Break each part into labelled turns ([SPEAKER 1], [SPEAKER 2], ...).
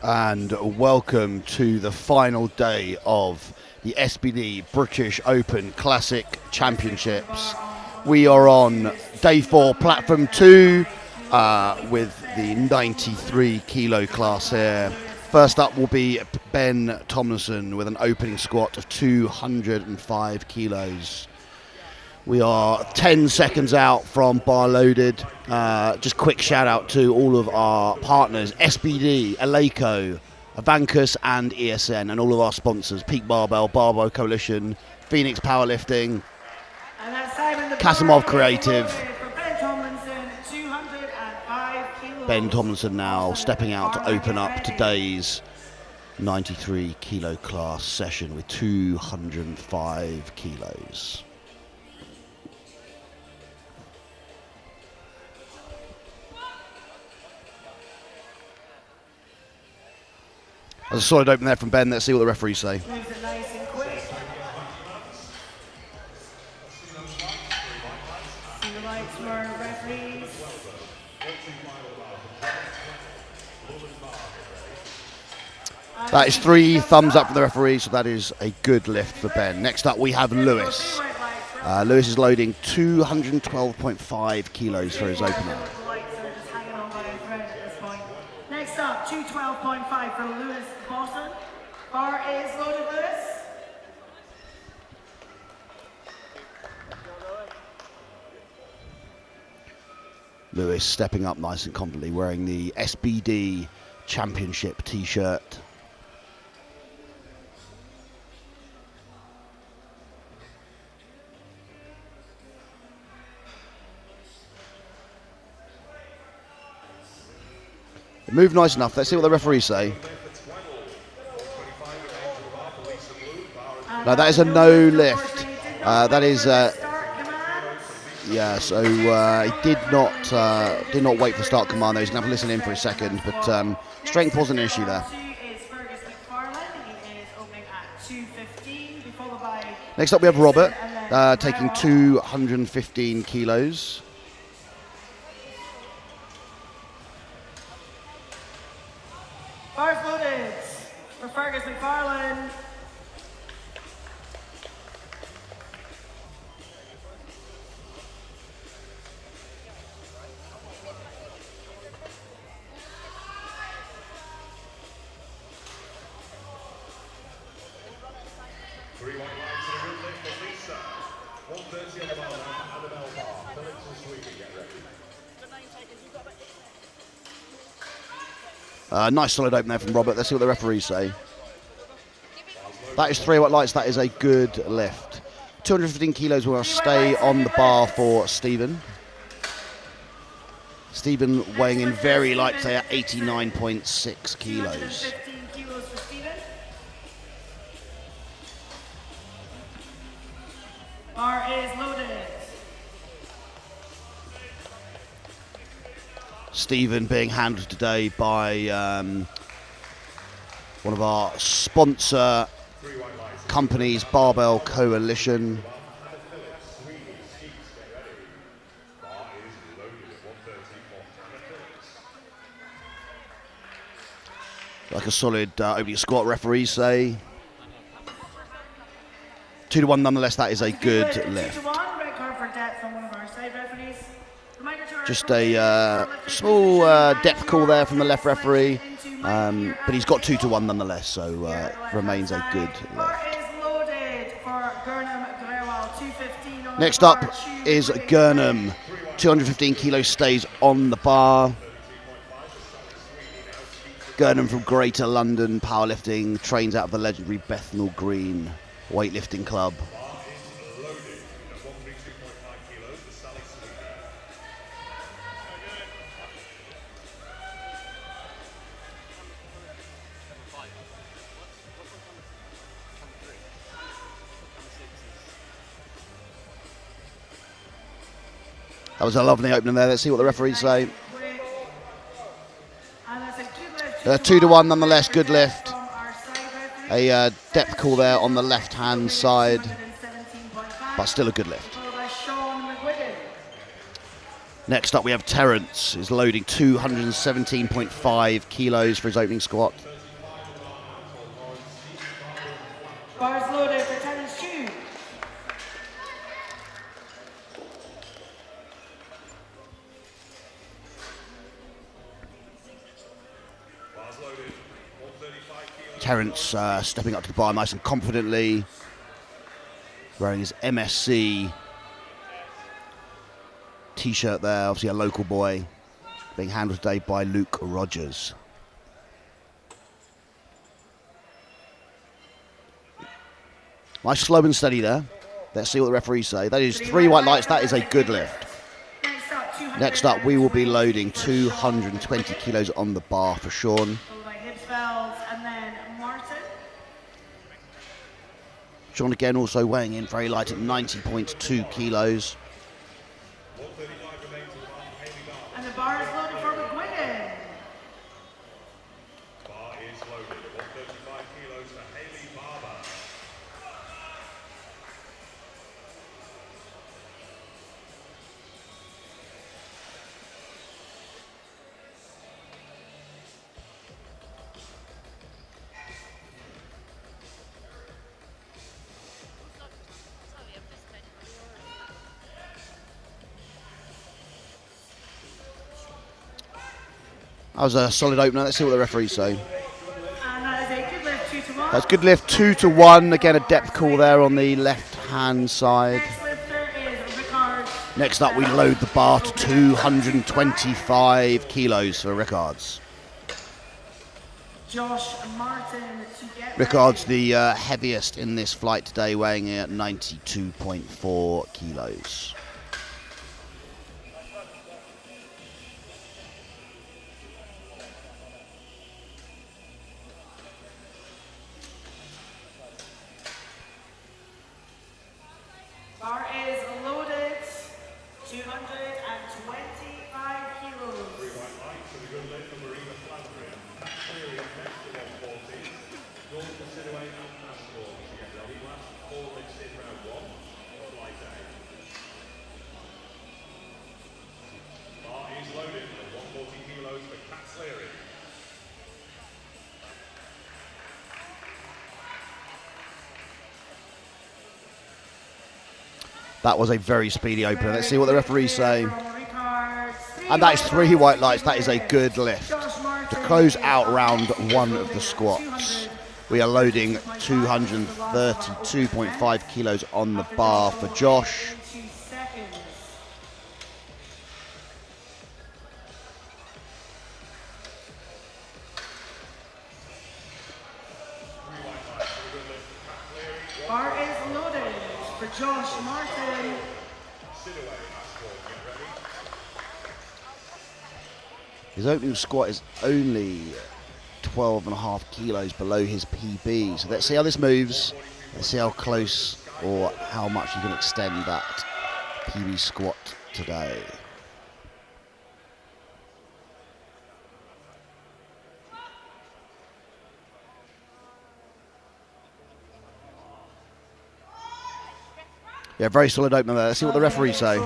[SPEAKER 1] And welcome to the final day of the SBD British Open Classic Championships. We are on day 4, platform 2, with the 93 kilo class here. First up will be Ben Tomlinson with an opening squat of 205 kilos. We are 10 seconds out from bar loaded. Just quick shout out to all of our partners, SBD, Eleiko, Avancus and ESN, and all of our sponsors, Peak Barbell, Barbell Coalition, Phoenix Powerlifting, Kasimov Creative. Ben Tomlinson now stepping out to open up today's 93 kilo class session with 205 kilos. There's a solid open there from Ben. Let's see what the referees say.
[SPEAKER 2] Moves it nice and quick. See the lights for referees.
[SPEAKER 1] That is 3 thumbs up from the referee, so that is a good lift for Ben. Next up we have Lewis. Lewis is loading 212.5 kilos for his opener.
[SPEAKER 2] Next up, 212.5 for Lewis Boston. Bar is loaded, Lewis.
[SPEAKER 1] Lewis stepping up nice and confidently, wearing the SBD Championship t-shirt. Move nice enough. Let's see what the referees say. No, that is a no lift. That is, yeah. So he did not wait for start command. He's gonna have to listen in for a second, but strength wasn't an issue there. Next up we have Robert, taking 215 kilos.
[SPEAKER 2] Bars loaded for Fergus McFarlane.
[SPEAKER 1] Nice solid open there from Robert. Let's see what the referees say. That is 3 white lights. That is a good lift. 215 kilos will stay on the bar for Stephen. Stephen weighing in very light today at 89.6 kilos.
[SPEAKER 2] Bar is loaded.
[SPEAKER 1] Stephen being handled today by one of our sponsor companies, Barbell Coalition. Like a solid opening squat, referees say. 2-1 nonetheless, that is a good lift. Just a small depth call there from the left referee, but he's got 2-1 nonetheless, so remains a good lift. Next up is Gurnham. 215 kilos stays on the bar. Gurnham from Greater London Powerlifting, trains out of the legendary Bethnal Green weightlifting club. That was a lovely opening there. Let's see what the referees say. 2-1 nonetheless, good lift. A depth call there on the left-hand side, but still a good lift. Next up we have Terence, who's loading 217.5 kilos for his opening squat.
[SPEAKER 2] Bars loaded for Terence Chu.
[SPEAKER 1] Terence stepping up to the bar nice and confidently, wearing his MSC t-shirt there, obviously a local boy, being handled today by Luke Rogers. Nice slow and steady there. Let's see what the referees say. That is 3 white lights, that is a good lift. Next up we will be loading 220 kilos on the bar for Sean. Sean again also weighing in very light at 90.2 kilos.
[SPEAKER 2] And the bar is loaded for McGuigan.
[SPEAKER 3] Bar is loaded at 135 kilos for Hayley Barber.
[SPEAKER 1] That was a solid opener. Let's see what the referees say.
[SPEAKER 2] And that is a good lift, 2 to 1.
[SPEAKER 1] That's good lift, 2 to 1. Again, a depth call there on the left-hand side.
[SPEAKER 2] Next lifter is Rickard.
[SPEAKER 1] Next up, we load the bar to 225 kilos for Rickards.
[SPEAKER 2] Josh Martin to get
[SPEAKER 1] Rickards, the heaviest in this flight today, weighing in at 92.4 kilos.
[SPEAKER 2] Bar is loaded, 225 kilos.
[SPEAKER 1] That was a very speedy opener. Let's see what the referees say. And that is 3 white lights. That is a good lift. To close out round 1 of the squats, we are loading 232.5 kilos on the bar for Josh.
[SPEAKER 2] Bar is loaded for Josh Martin.
[SPEAKER 1] His opening squat is only 12.5 kilos below his PB. So let's see how this moves. Let's see how close or how much you can extend that PB squat today. Yeah, very solid opener there. Let's see what the referees say.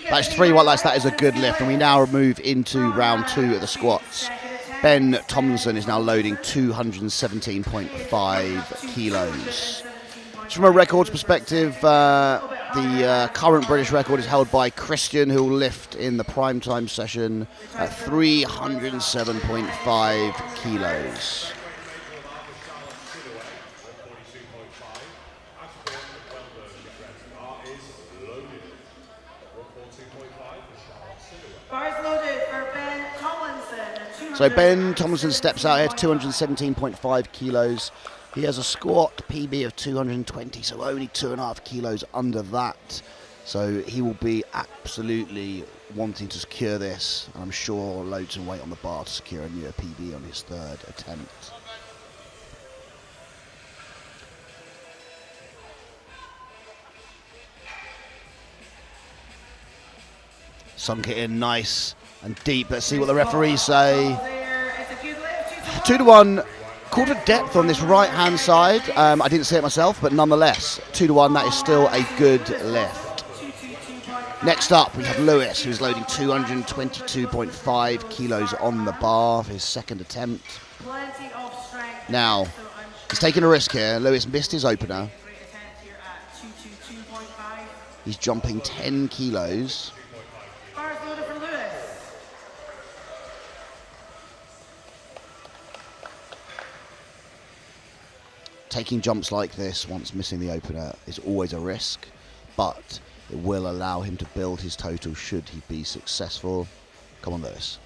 [SPEAKER 1] That's 3 white lights. That is a good lift. And we now move into round 2 of the squats. Ben Tomlinson is now loading 217.5 kilos. Just from a records perspective, the current British record is held by Christian, who will lift in the primetime session at 307.5 kilos.
[SPEAKER 2] Bars loaded for Ben Tomlinson.
[SPEAKER 1] So Ben Tomlinson steps out here to 217.5 kilos. He has a squat PB of 220, so only 2.5 kilos under that. So he will be absolutely wanting to secure this. I'm sure load some weight on the bar to secure a newer PB on his 3rd attempt. Sunk it in nice and deep. Let's see what the referees say. 2 to 1. Called a depth on this right hand side. I didn't see it myself, but nonetheless, 2 to 1. That is still a good lift. Next up, we have Lewis, who's loading 222.5 kilos on the bar for his second attempt.
[SPEAKER 2] Plenty of strength.
[SPEAKER 1] Now, he's taking a risk here. Lewis missed his opener.
[SPEAKER 2] Great attempt here at 222.5.
[SPEAKER 1] He's jumping 10 kilos.
[SPEAKER 2] Bars loaded for Lewis.
[SPEAKER 1] Taking jumps like this once missing the opener is always a risk, but it will allow him to build his total should he be successful. Come on, Lewis.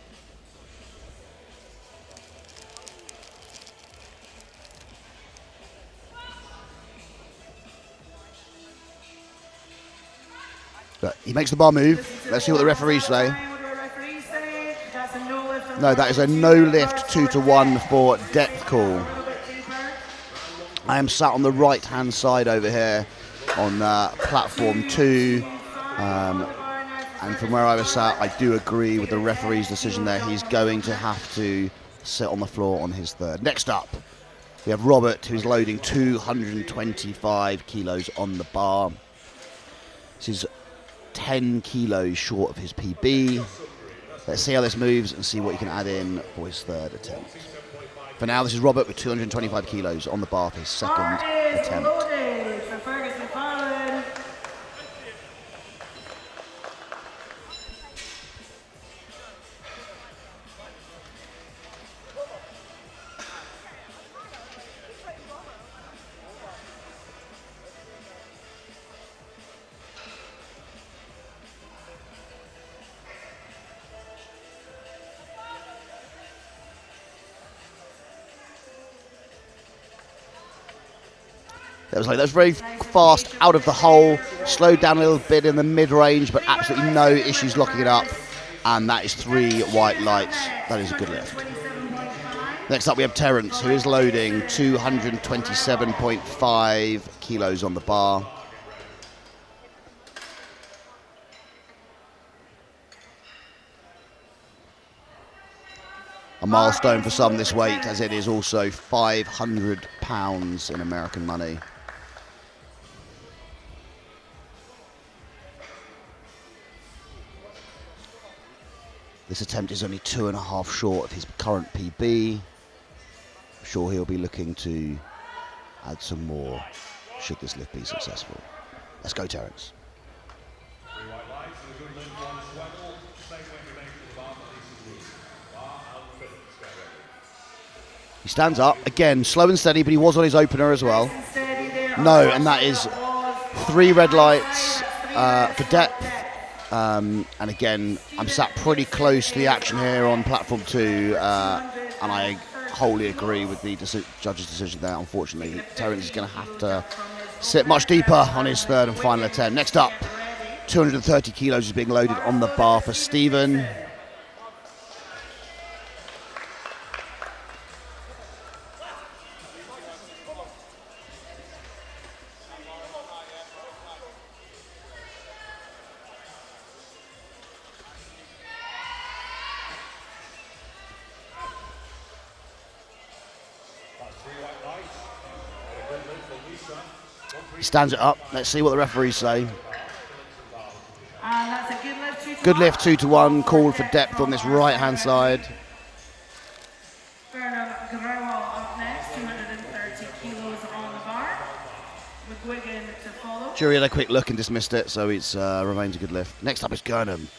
[SPEAKER 1] But he makes the bar move. Let's see what the referees say. No, that is a no lift 2-to-1 for depth call. I am sat on the right hand side over here on platform 2, and from where I was sat, I do agree with the referee's decision there. He's going to have to sit on the floor on his third. Next up, we have Robert, who's loading 225 kilos on the bar. This is 10 kilos short of his PB. Let's see how this moves and see what he can add in for his third attempt. For now, this is Robert with 225 kilos on the bar for his second attempt. That was very fast out of the hole, slowed down a little bit in the mid-range, but absolutely no issues locking it up. And that is 3 white lights. That is a good lift. Next up we have Terence, who is loading 227.5 kilos on the bar. A milestone for some this weight, as it is also 500 pounds in American money. This attempt is only 2.5 short of his current PB. I'm sure he'll be looking to add some more should this lift be successful. Let's go, Terence. He stands up, again, slow and steady, but he was on his opener as well. No, and that is 3 red lights for depth. And again, I'm sat pretty close to the action here on platform 2, and I wholly agree with the judge's decision there. Unfortunately, Terence is going to have to sit much deeper on his third and final attempt. Next up, 230 kilos is being loaded on the bar for Stephen. He stands it up. Let's see what the referees say.
[SPEAKER 2] That's a
[SPEAKER 1] good lift 2-to-1, called for depth on this right hand side.
[SPEAKER 2] Up next, 230 kilos on the bar. McGuigan to follow.
[SPEAKER 1] Jury had a quick look and dismissed it, so it remains a good lift. Next up is Gurnham,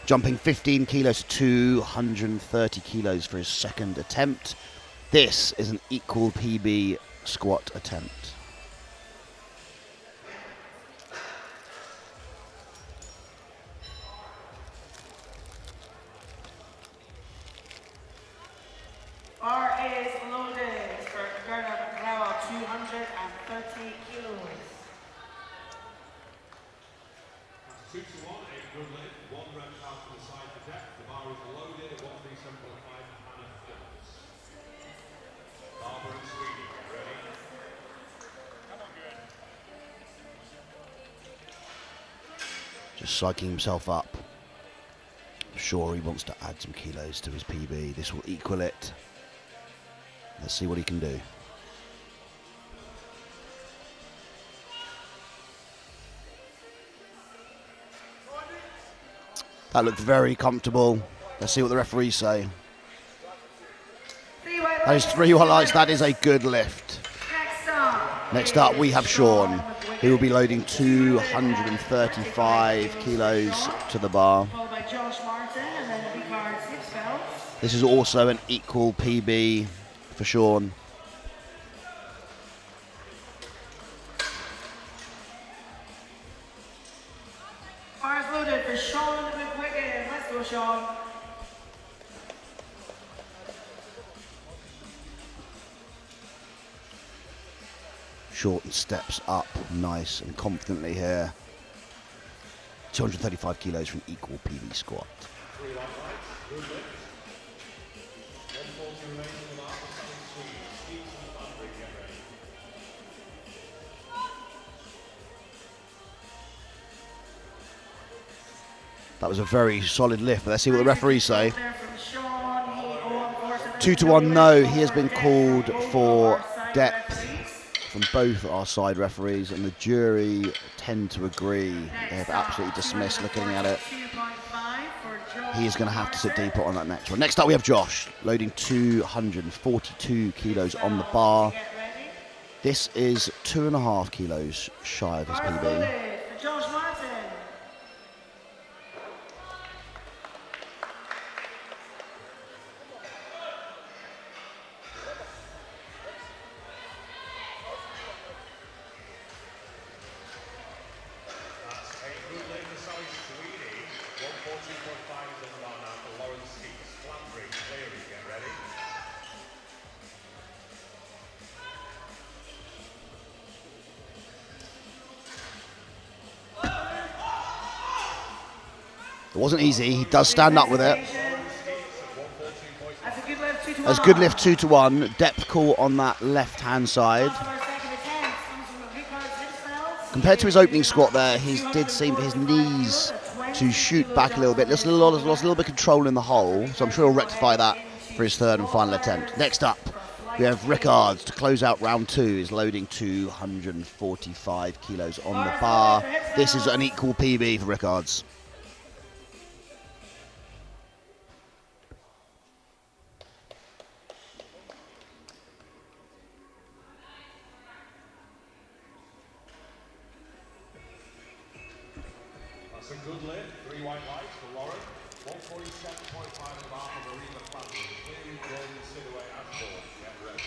[SPEAKER 1] jumping 15 kilos to 230 kilos for his second attempt. This is an equal PB squat attempt.
[SPEAKER 2] Bar is loaded for Gurnham 230 kilos.
[SPEAKER 3] 2-to-1, a good lift, 1 rep out to the side for depth. The bar is loaded at 137.5 and a fills. Barbara and Sweeney, ready? Come on, good.
[SPEAKER 1] Just psyching himself up. I'm sure he wants to add some kilos to his PB. This will equal it. Let's see what he can do. That looked very comfortable. Let's see what the referees say. That is 3 white lights. That is a good lift. Next up, we have Sean, who will be loading 235 kilos to the bar. This is also an equal PB for Sean.
[SPEAKER 2] Bars loaded for Sean McWiggin. Let's go, Sean.
[SPEAKER 1] Shorten steps up nice and confidently here. 235 kilos for an equal PB squat. That was a very solid lift, but let's see what the referees say. 2-1 no, he has been called for depth from both our side referees, and the jury tend to agree. They have absolutely dismissed looking at it. He is going to have to sit deeper on that next one. Next up we have Josh, loading 242 kilos on the bar. This is 2.5 kilos shy of his PB. It wasn't easy. He does stand up with it. That's a good lift, 2-1. Depth call on that left-hand side. Compared to his opening squat there, he did seem for his knees to shoot back a little bit. Lost a little bit of control in the hole, so I'm sure he'll rectify that for his third and final attempt. Next up, we have Rickards to close out round 2. Is loading 245 kilos on the bar. This is an equal PB for Rickards.
[SPEAKER 3] That's a good lift. 3 white lights for Lauren. 147.5 the bar for Marina Flanders. Clearly golden sit away as ball. Get ready.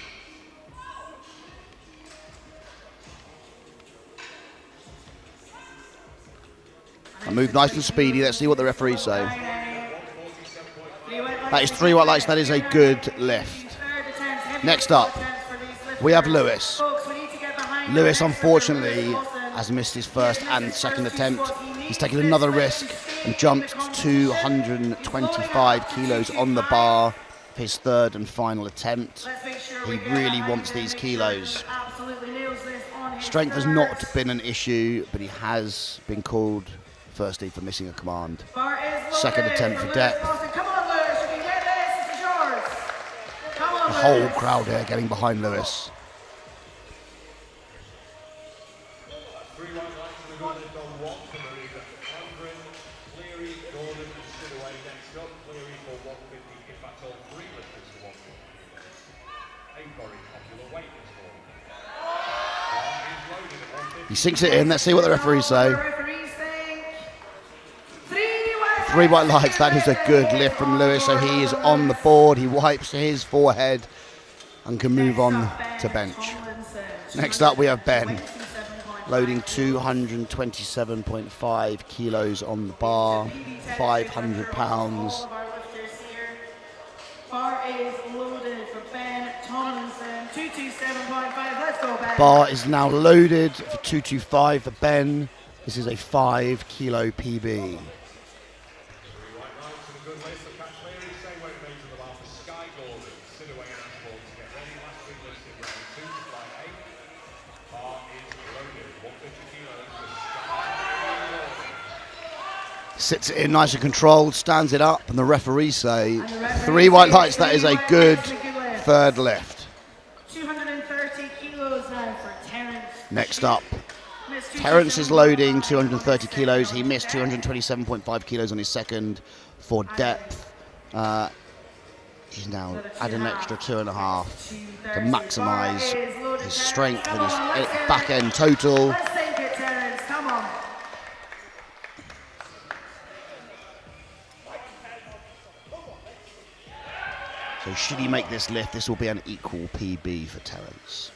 [SPEAKER 1] I move nice and speedy. Let's see what the referees say. That is 3 white lights. That is a good lift. Next up, we have Lewis. Lewis, unfortunately, has missed his first and second attempt. He's taken another risk and jumped 225 kilos on the bar for his third and final attempt. He really wants these kilos. Strength has not been an issue, but he has been called, firstly, for missing a command. Second attempt for depth. The whole crowd here getting behind Lewis. He sinks it in. Let's see what the referees say. 3 white lights. That is a good lift from Lewis. So he is on the board. He wipes his forehead and can move on to bench. Next up we have Ben, loading 227.5 kilos on the bar, 500 pounds.
[SPEAKER 2] Bar is loaded for Ben Tomlinson, 227.5. Let's go, Ben.
[SPEAKER 1] Bar is now loaded for 225 for Ben. This is a 5 kilo PB. Sits it in nice and controlled, stands it up, and the referees say 3 white lights. That is a good third lift.
[SPEAKER 2] 230 kilos now for Terence.
[SPEAKER 1] Next up, Terence is loading 230 kilos. He missed 227.5 kilos on his second for depth. He's now added an extra 2.5 to maximise his strength and his back end total.
[SPEAKER 2] Let's take it, Terence. Come on.
[SPEAKER 1] So should he make this lift, this will be an equal PB for Terence.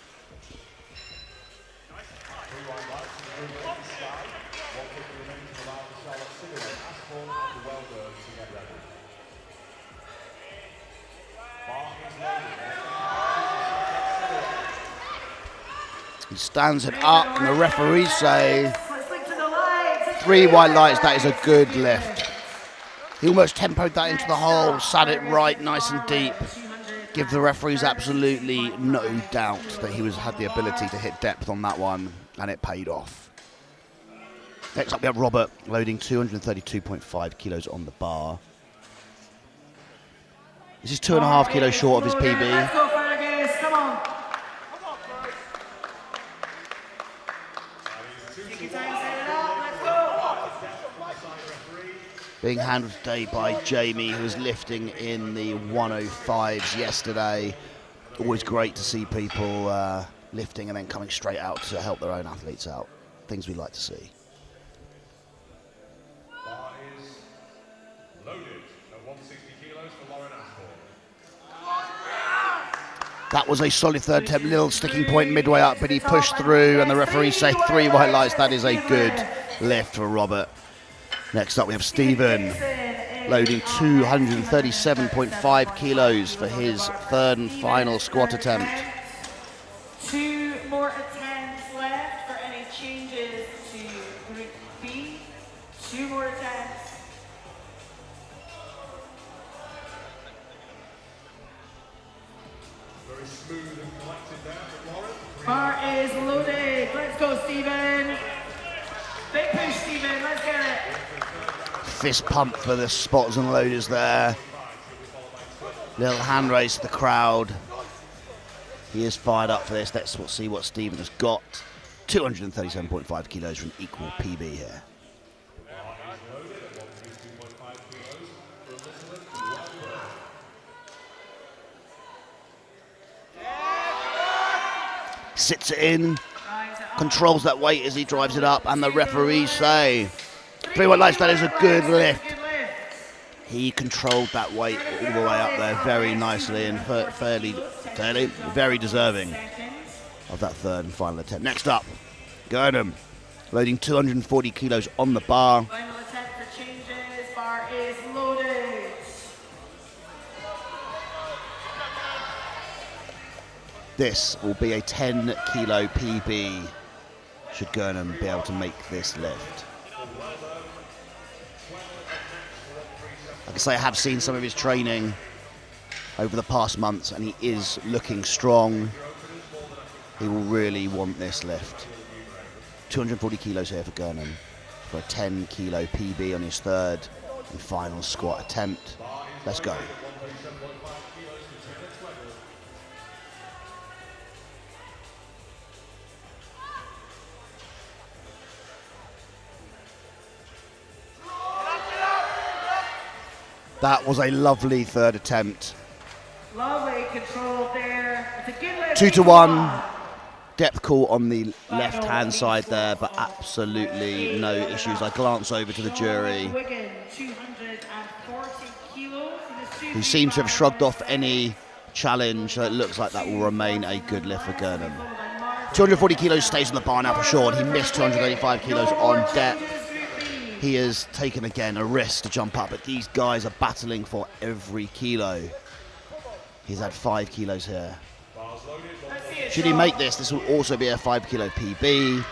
[SPEAKER 1] He stands it up, and the referees say 3 white lights. That is a good lift. He almost tempoed that into the hole, sat it right, nice and deep. Give the referees absolutely no doubt that he had the ability to hit depth on that one, and it paid off. Next up we have Robert, loading 232.5 kilos on the bar. This is 2.5 kilos short of his PB.
[SPEAKER 2] Let's go, Fergus. Come on. Take your time, set it up. Let's go.
[SPEAKER 1] Being handled today by Jamie, who was lifting in the 105s yesterday. Always great to see people lifting and then coming straight out to help their own athletes out. Things we like to see.
[SPEAKER 3] Bar is loaded at 160 kilos for Lauren Ashford.
[SPEAKER 1] That was a solid third attempt, little sticking point midway up, but he pushed through, and the referees say 3 white lights. That is a good lift for Robert. Next up we have Stephen, loading 237.5 kilos for his third and final squat attempt.
[SPEAKER 2] 2 more attempts left for any changes to Group B. 2 more attempts.
[SPEAKER 3] Very smooth and collected there from Lauren.
[SPEAKER 2] Bar is loaded. Let's go, Stephen. Big push, Stephen. Let's get it.
[SPEAKER 1] Fist pump for the spotters and loaders there. Little hand raise to the crowd. He is fired up for this. Let's see what Stephen has got. 237.5 kilos for an equal PB here. Sits it in, controls that weight as he drives it up, and the referees say 3 white lights. That is a good lift. He controlled that weight all the way up there very nicely and fairly, very deserving of that third and final attempt. Next up, Gurnham, loading 240 kilos on the bar.
[SPEAKER 2] Final attempt for changes. Bar is loaded.
[SPEAKER 1] This will be a 10 kilo PB should Gurnham be able to make this lift. Like I say, I have seen some of his training over the past months, and he is looking strong. He will really want this lift. 240 kilos here for Gurnham for a 10 kilo PB on his third and final squat attempt. Let's go. That was a lovely third attempt.
[SPEAKER 2] Lovely control there. It's a good lift.
[SPEAKER 1] 2 to 1. Depth call on the left-hand side there, but absolutely no issues. I glance over to the jury,
[SPEAKER 2] Wigan, 240 kilos.
[SPEAKER 1] who seem to have shrugged off any challenge. So it looks like that will remain a good lift for Gurnham. 240 kilos stays on the bar now for sure. He missed 285 kilos on depth. He has taken again a risk to jump up, but these guys are battling for every kilo. He's had 5 kilos here. Should he make this, this will also be a 5 kilo PB.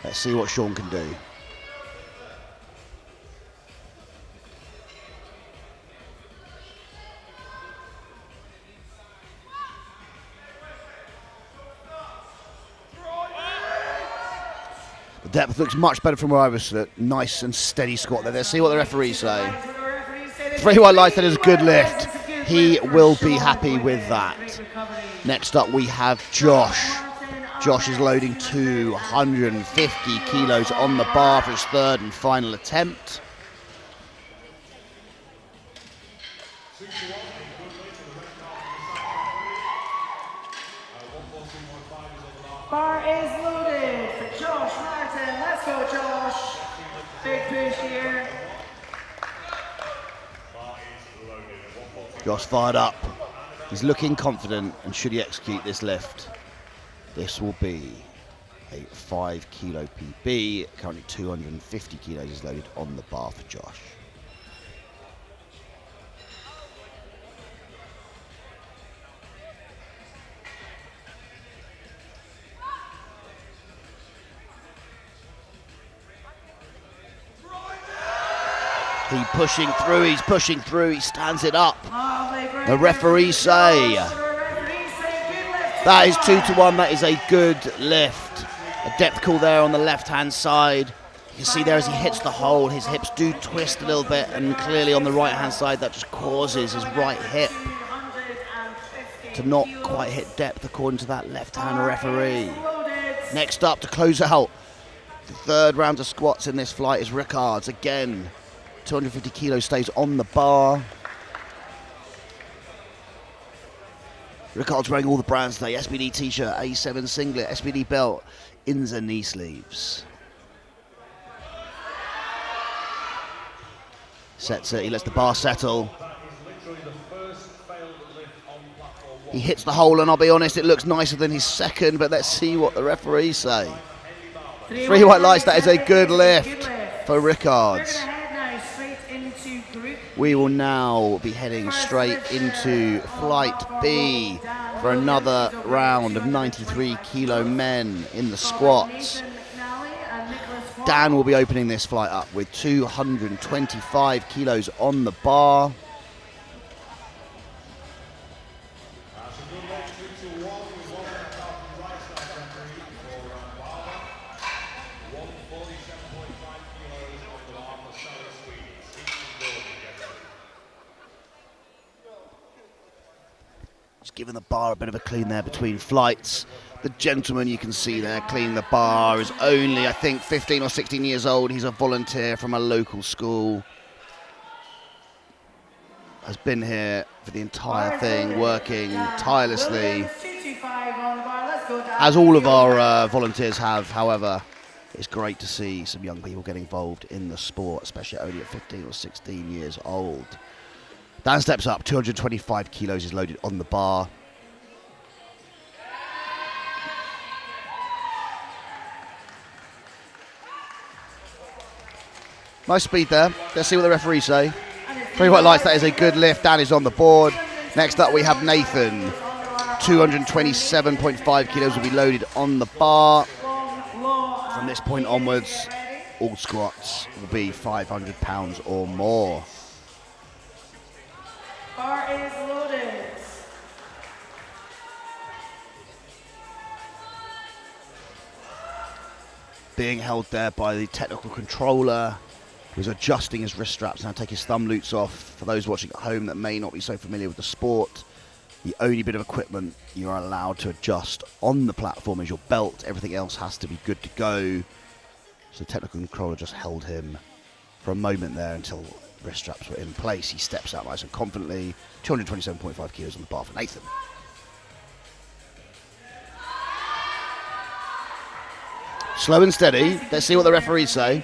[SPEAKER 1] Let's see what Sean can do. The depth looks much better from where I was at. Nice and steady squat there. Let's see what the referees say. 3 white lights, that is a good lift. He will be happy with that. Next up we have Josh. Josh is loading 250 kilos on the bar for his third and final attempt.
[SPEAKER 2] Bar is loaded for Josh Martin. Let's go, Josh. Big push here.
[SPEAKER 1] Josh fired up. He's looking confident, and should he execute this lift, this will be a 5 kilo PB. Currently 250 kilos is loaded on the bar for Josh. He's pushing through, he stands it up. The referees say that is 2-1, that is a good lift. A depth call there on the left-hand side. You can see there as he hits the hole, his hips do twist a little bit, and clearly on the right-hand side that just causes his right hip to not quite hit depth according to that left-hand referee. Next up to close out the third round of squats in this flight is Ricard's. Again, 250 kilos stays on the bar. Ricard's wearing all the brands today. SBD t-shirt, A7 singlet, SBD belt, Inza knee sleeves. Sets it, he lets the bar settle. He hits the hole, and I'll be honest, it looks nicer than his second, but let's see what the referees say. 3 white lights, that is a good lift for Ricard's. We will now be heading straight into Flight B for another round of 93 kilo men in the squats. Dan will be opening this flight up with 225 kilos on the bar. Just giving the bar a bit of a clean there between flights. The gentleman you can see there cleaning the bar is only, I think, 15 or 16 years old. He's a volunteer from a local school. Has been here for the entire thing, working tirelessly, as all of our volunteers have. However, it's great to see some young people get involved in the sport, especially only at 15 or 16 years old. Dan steps up, 225 kilos is loaded on the bar. Nice speed there. Let's see what the referees say. 3 white lights, that is a good lift. Dan is on the board. Next up we have Nathan. 227.5 kilos will be loaded on the bar. From this point onwards, all squats will be 500 pounds or more.
[SPEAKER 2] Bar is loaded.
[SPEAKER 1] Being held there by the technical controller, who's adjusting his wrist straps. Now take his thumb loops off. For those watching at home that may not be so familiar with the sport, the only bit of equipment you are allowed to adjust on the platform is your belt. Everything else has to be good to go. So the technical controller just held him for a moment there until wrist straps were in place. He steps out nice and confidently. 227.5 kilos on the bar for Nathan. Slow and steady. Let's see what the referees say.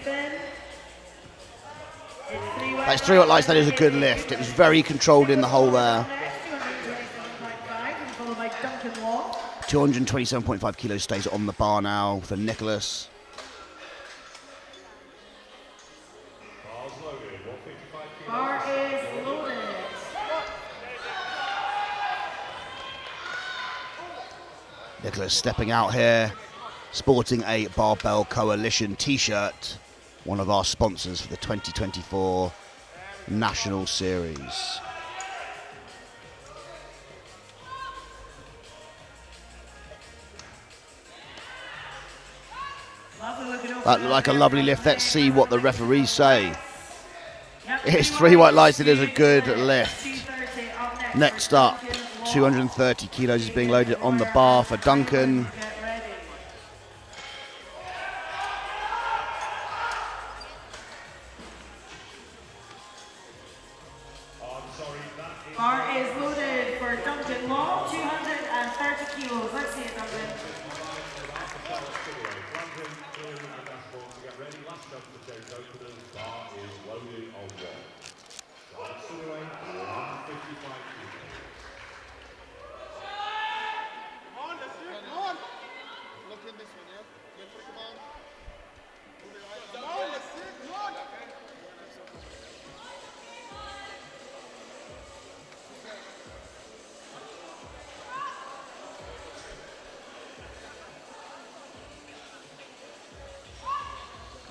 [SPEAKER 1] That's 3 white lights. That is a good lift. It was very controlled in the hole there. 227.5 kilos stays on the bar now for Nicholas.
[SPEAKER 2] Bar is loaded.
[SPEAKER 1] Nicholas stepping out here, sporting a Barbell Coalition t-shirt, one of our sponsors for the 2024 National Series. That looked like a lovely lift. Let's see what the referees say. It's 3 white lights. It is a good lift. Next up, 230 kilos is being loaded on the bar for Duncan.
[SPEAKER 2] Bar is loaded for Duncan Long, 230 kilos. Let's see it, Duncan.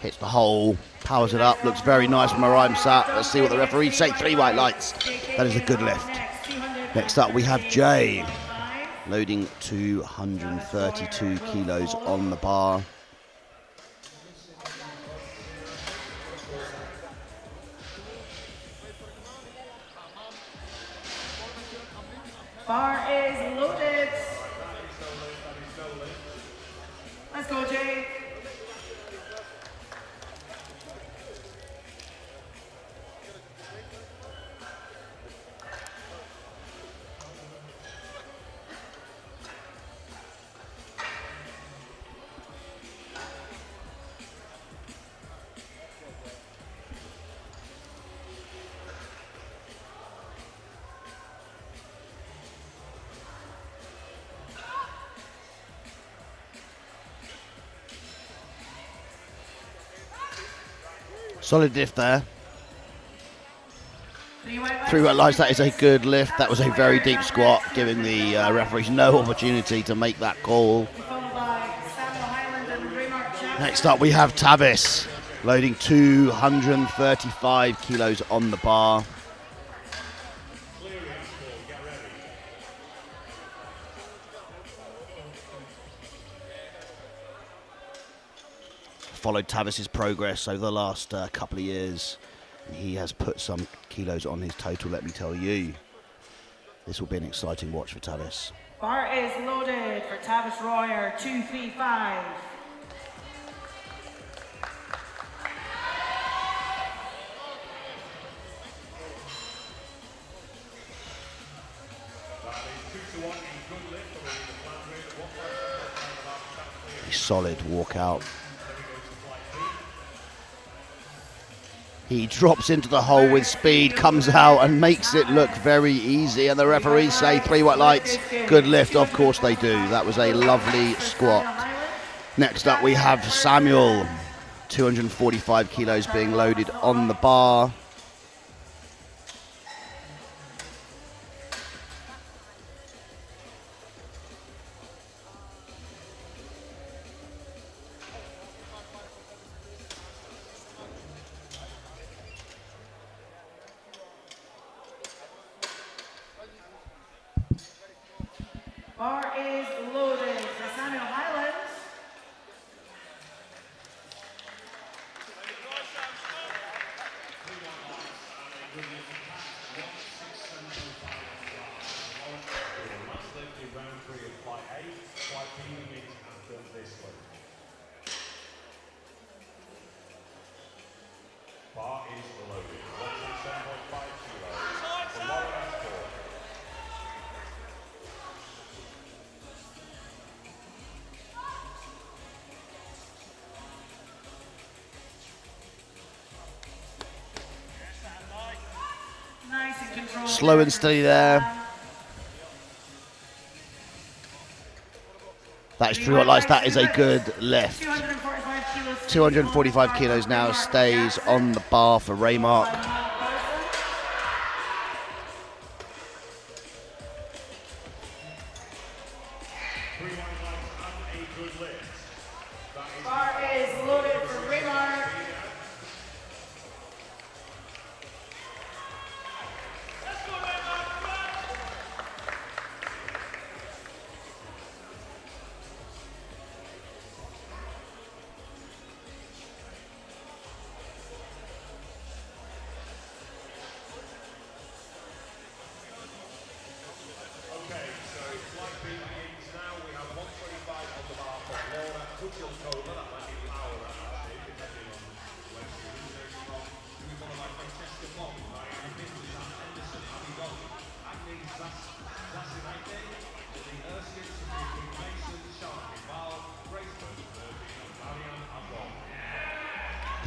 [SPEAKER 1] Hits the hole, powers it up, looks very nice from where I'm sat. Let's see what the referees say. 3 white lights. That is a good lift. Next up we have Jay, loading 232 kilos on the bar.
[SPEAKER 2] Bar is loaded. Let's go, Jay.
[SPEAKER 1] Solid lift there.
[SPEAKER 2] 3 white
[SPEAKER 1] 3 white lights, that is a good lift. That was a very deep squat, giving the referees no opportunity to make that call.
[SPEAKER 2] Followed by Samuel Highland and Raymart Jackson.
[SPEAKER 1] Next up we have Tavis, loading 235 kilos on the bar. Followed Tavis's progress over the last couple of years. He has put some kilos on his total, let me tell you. This will be an exciting watch for Tavis.
[SPEAKER 2] Bar is loaded for Tavis Royer, 235.
[SPEAKER 1] A solid walkout. He drops into the hole with speed, comes out and makes it look very easy. And the referees say 3 white lights, good lift. Of course they do. That was a lovely squat. Next up we have Samuel, 245 kilos being loaded on the bar.
[SPEAKER 2] Bar is loaded for Samuel Highland.
[SPEAKER 3] Bar is loaded. 167.5 kilos. For Lauren Ashford.
[SPEAKER 2] Nice and controlled.
[SPEAKER 1] Slow and steady there. That is 3 white lights. That is a good lift.
[SPEAKER 2] 245 kilos.
[SPEAKER 1] 245 kilos now stays on the bar for Raymark.
[SPEAKER 2] Bar is loaded for Raymart.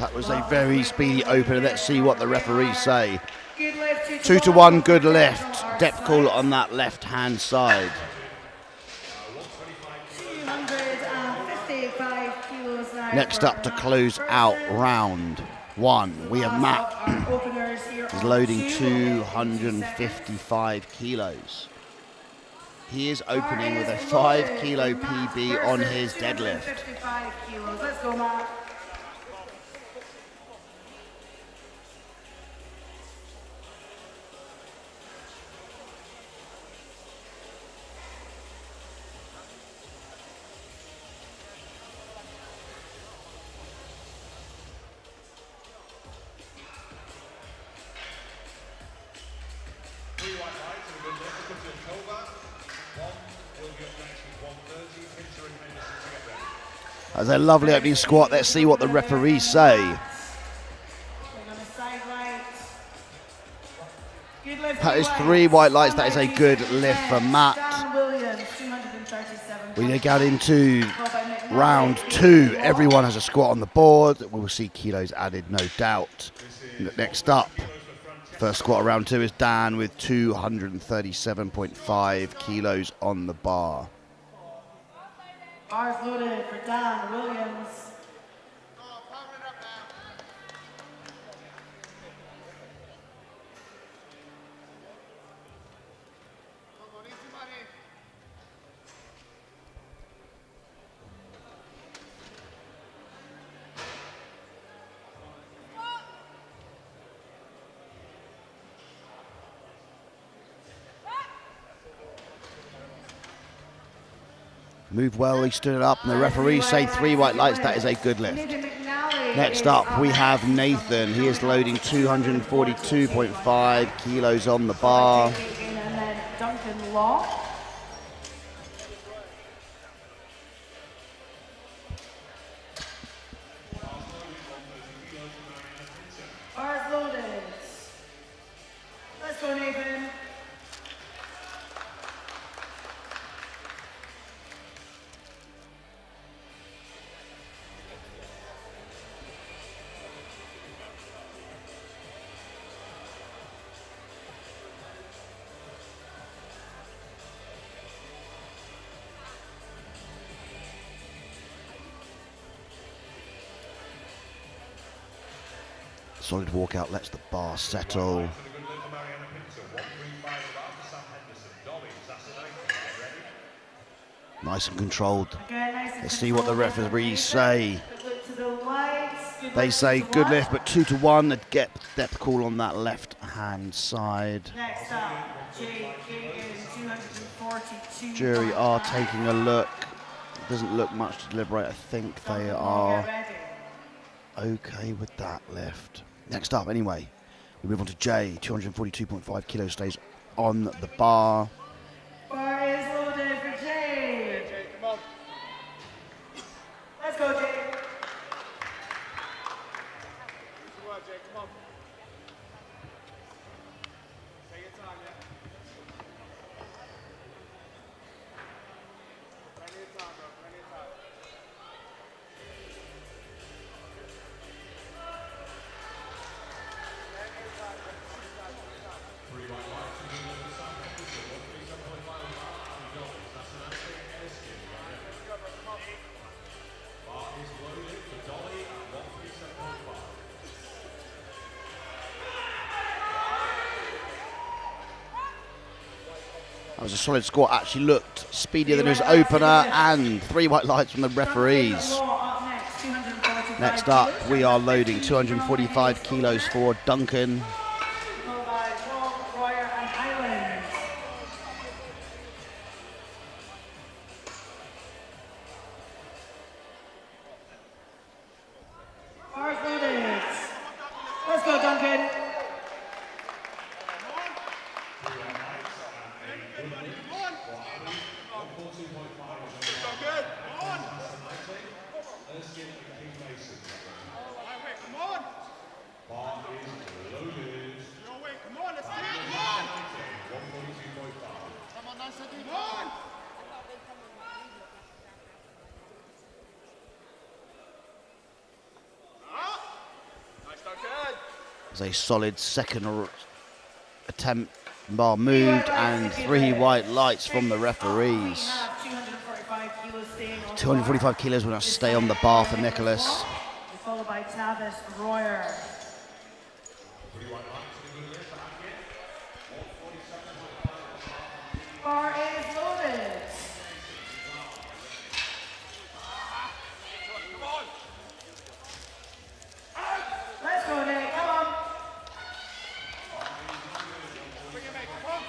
[SPEAKER 1] That was a very speedy opener. Let's see what the referees say.
[SPEAKER 2] Good lift,
[SPEAKER 1] 2 to 1, good lift. Depth call on that left-hand side.
[SPEAKER 2] 255 kilos now.
[SPEAKER 1] Next up to close out round 1, we have Matt. He's loading 255 kilos. He is opening with a 5 kilo PB on his deadlift.
[SPEAKER 2] 255 kilos. Let's go, Matt.
[SPEAKER 1] That's a lovely opening squat. Let's see what the referees say. That is 3 white lights. That is a good lift for Matt. We get into round 2. Everyone has a squat on the board. We will see kilos added, no doubt. Next up, first squat of round 2 is Dan with 237.5 kilos on the bar.
[SPEAKER 2] Bars loaded for Dan Williams.
[SPEAKER 1] Move well, he stood it up, and the referees say 3 white lights. That is a good lift. Next up, we have Nathan. He is loading 242.5 kilos on the bar.
[SPEAKER 2] And then Duncan Law. Bars loaded. Let's go, Nathan.
[SPEAKER 1] Solid walkout lets the bar settle. Nice and controlled. Let's see what the referees say. They say good lift, but 2 to 1. A depth call on that left-hand side.
[SPEAKER 2] Next up, Jay Gagan, 242.
[SPEAKER 1] Jury are taking a look. Doesn't look much to deliberate. I think they are okay with that lift. Next up, anyway, we move on to Jay. 242.5 kilos stays on the bar.
[SPEAKER 2] Bar is loaded for Jay.
[SPEAKER 3] Jay, come on.
[SPEAKER 2] Let's go, Jay.
[SPEAKER 3] Good work, Jay, come on. Take your time, yeah? Plenty of time, bro, plenty of time.
[SPEAKER 1] That was a solid squat. Actually looked speedier than his opener, and 3 white lights from the referees. Next up, we are loading 245 kilos for Duncan.
[SPEAKER 2] Let's go, Duncan.
[SPEAKER 1] As a solid second attempt, bar moved, and 3 white lights from the referees. 245 kilos will now stay on the bar for Nicholas.
[SPEAKER 2] Followed by Tavis Royer. Bar is loaded. Let's go, Nick. Come on.
[SPEAKER 3] Bring it, mate. Come on.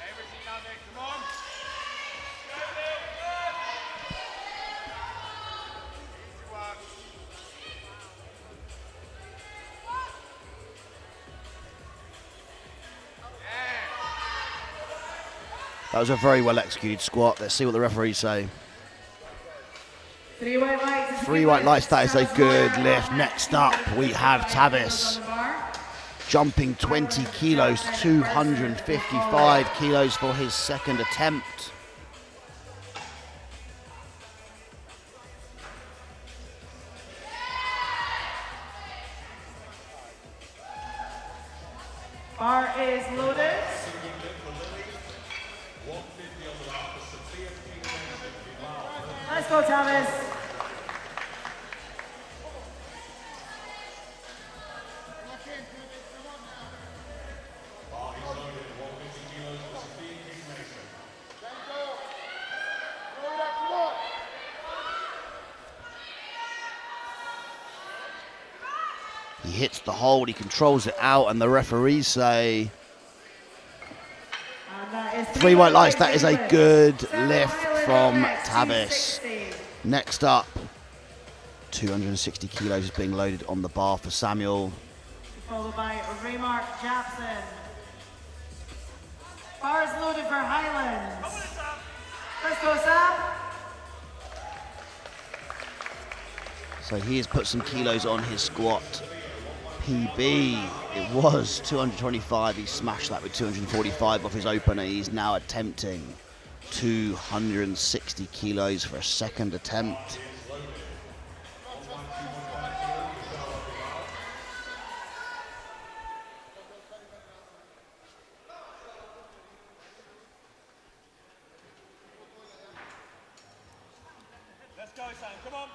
[SPEAKER 3] Everything now, Nick. Come on. Easy work.
[SPEAKER 1] That was a very well executed squat. Let's see what the referees say.
[SPEAKER 2] 3 white lights.
[SPEAKER 1] 3 white lights, that is a good lift. Next up, we have Tavis. Jumping 20 kilos, 255 kilos for his second attempt.
[SPEAKER 2] Bar is loaded. Let's go, Thomas.
[SPEAKER 1] He hits the hold, he controls it out, and the referees say 3 white lights. That is a good lift from Tavis. Next up, 260 kilos is being loaded on the bar for Samuel.
[SPEAKER 2] Followed by Raymark Japson. Bar is loaded for Highlands. Let's go, Sam.
[SPEAKER 1] So he has put some kilos on his squat PB. It was 225. He smashed that with 245 off his opener. He's now attempting 260 kilos for a second attempt.
[SPEAKER 3] Let's go, Sam. Come on.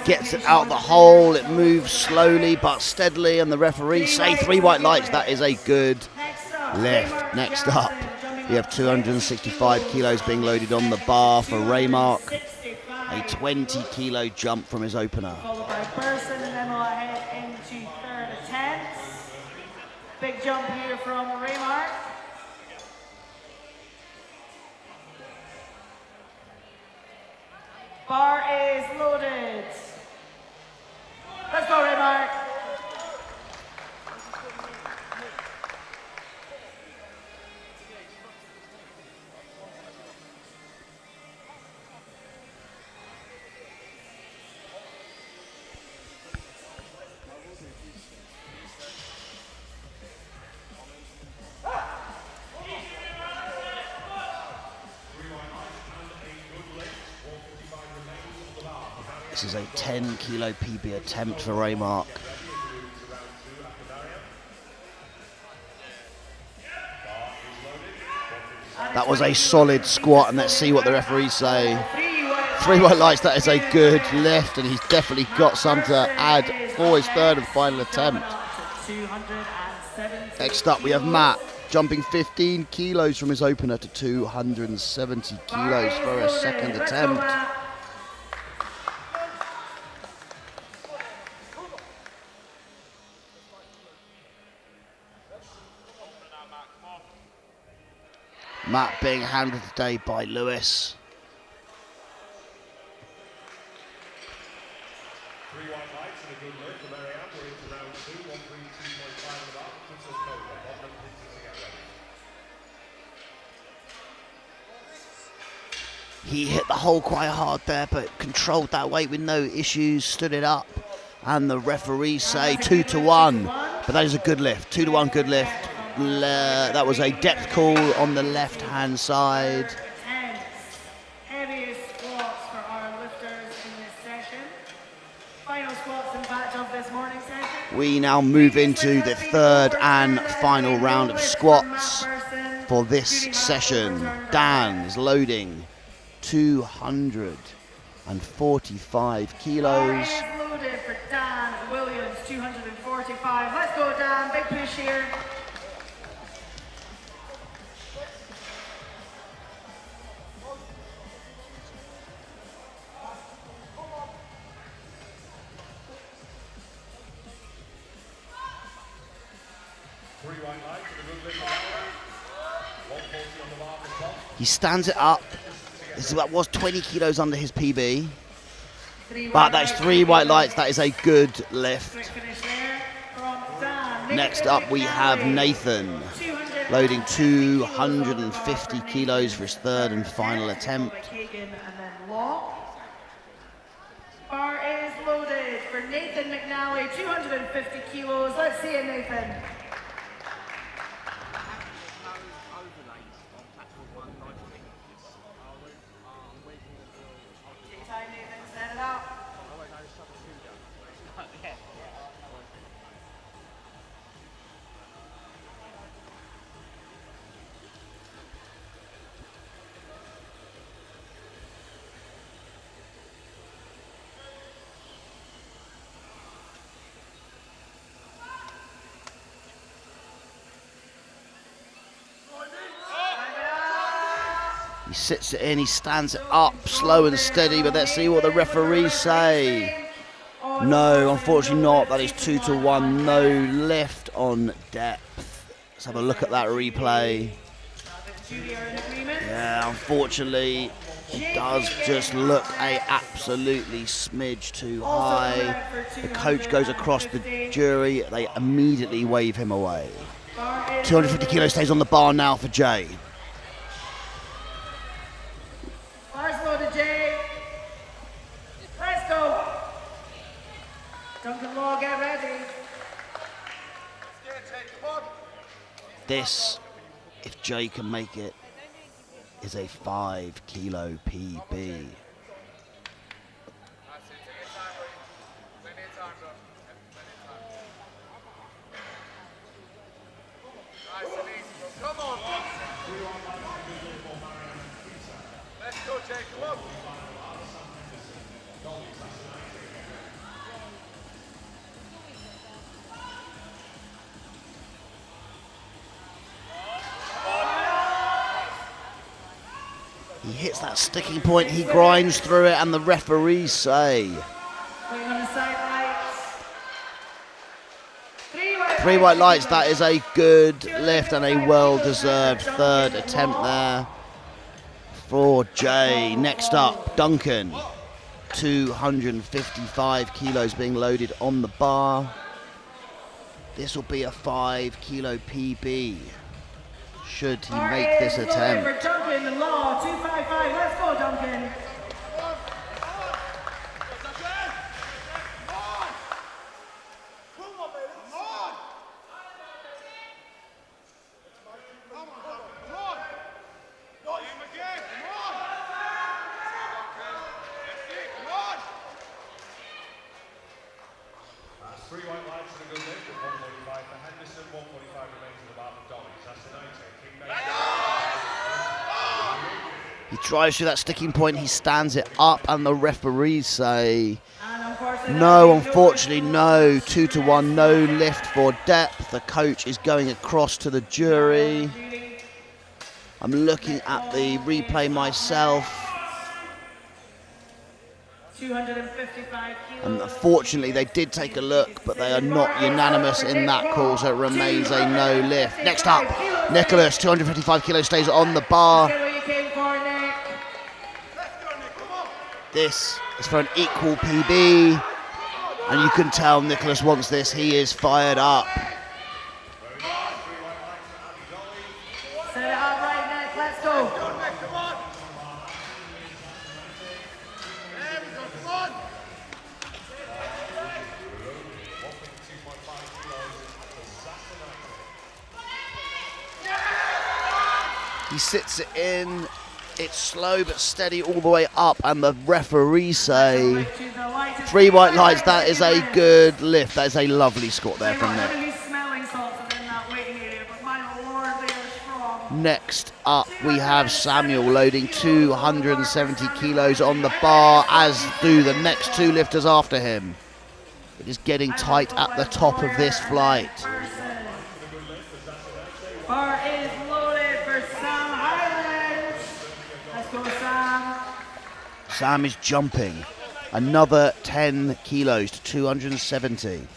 [SPEAKER 1] Gets it out the hole, it moves slowly but steadily, and the referees say 3 white lights. That is a good lift. Next up, we have 265 kilos being loaded on the bar for Raymark. A 20 kilo jump from his opener.
[SPEAKER 2] Followed by Burson, and then we'll head into third attempts. Big jump here from Raymark. Bar is loaded. Let's go, Raymark.
[SPEAKER 1] This is a 10 kilo PB attempt for Raymark. That was a solid squat, and let's see what the referees say. 3 white lights, that is a good lift, and he's definitely got some to add for his third and final attempt. Next up, we have Matt, jumping 15 kilos from his opener to 270 kilos for a second attempt. Matt being handled today by Lewis.
[SPEAKER 3] 3 white lights and a good lift for Marianne. We're into round 2, 132.5 and about. Puts us over. Bottom to get ready.
[SPEAKER 1] He hit the hole quite hard there, but controlled that weight with no issues, stood it up. And the referees say 2-1, but that is a good lift. 2-1 good lift. That was a depth call on the left-hand side.
[SPEAKER 2] Heaviest squats for our lifters in this session. Final squats and batch of this morning session.
[SPEAKER 1] We now move into the third and final round of squats for this session. Dan is loading 245 kilos.
[SPEAKER 2] Loaded for Dan Williams, 245. Let's go, Dan. Big push here.
[SPEAKER 1] He stands it up. That was 20 kilos under his PB. But that's 3 white lights. That is a good lift. Next up we have Nathan, loading 250 kilos for his third and final attempt.
[SPEAKER 2] Bar is loaded for Nathan McNally, 250 kilos. Let's see it, Nathan. Take time, Nathan. Set it up.
[SPEAKER 1] He sits it in, he stands it up, slow and steady, but let's see what the referees say. No, unfortunately not. That is 2-1, no lift on depth. Let's have a look at that replay. Yeah, unfortunately, it does just look absolutely smidge too high. The coach goes across the jury, they immediately wave him away. 250 kilos stays on the bar now for Jay.
[SPEAKER 2] Bars loaded, Jay. Let's go. Duncan Law, get ready.
[SPEAKER 1] This, if Jay can make it, is a 5 kilo PB.
[SPEAKER 4] Come on. Let's go, Jay. Come on.
[SPEAKER 1] He hits that sticking point, he grinds through it, and the referees say 3 white lights. That is a good lift and a well-deserved third attempt there for Jay. Next up, Duncan, 255 kilos being loaded on the bar. This will be a 5 kilo PB. Should he make this attempt?
[SPEAKER 2] For Duncan Law, 255. Let's go, Duncan.
[SPEAKER 1] He drives through that sticking point, he stands it up, and the referees say no, unfortunately no. 2-1, no lift for depth. The coach is going across to the jury. I'm looking at the replay myself.
[SPEAKER 2] 255 kilos.
[SPEAKER 1] And unfortunately, they did take a look, but they are not unanimous in that call, so it remains a no lift. Next up, Nicholas, 255 kilos, stays on the bar. This is for an equal PB, and you can tell Nicholas wants this. He is fired up.
[SPEAKER 2] Set it up right, Nick. Let's go.
[SPEAKER 1] He sits it in. It's slow but steady all the way up, and the referees say 3 white lights. That is a good lift. That is a lovely squat there from Nick. Next up, we have Samuel loading 270 kilos on the bar, as do the next 2 lifters after him. It is getting tight at the top of this flight.
[SPEAKER 2] Bar is loaded for Sam Highland. Let's go, Sam.
[SPEAKER 1] Sam is jumping another 10 kilos to 270.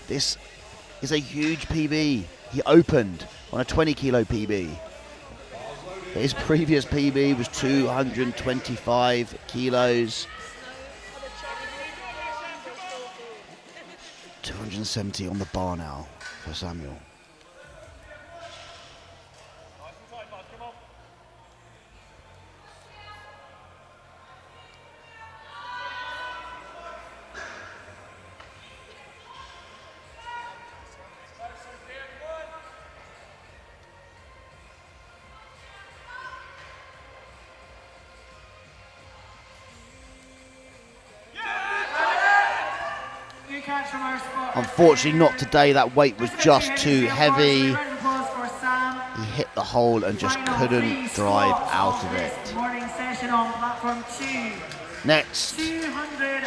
[SPEAKER 1] This is a huge PB. He opened on a 20 kilo PB. His previous PB was 225 kilos. 270 on the bar now for Samuel. Unfortunately not today, that weight was just too heavy. He hit the hole and just couldn't drive out of it. Next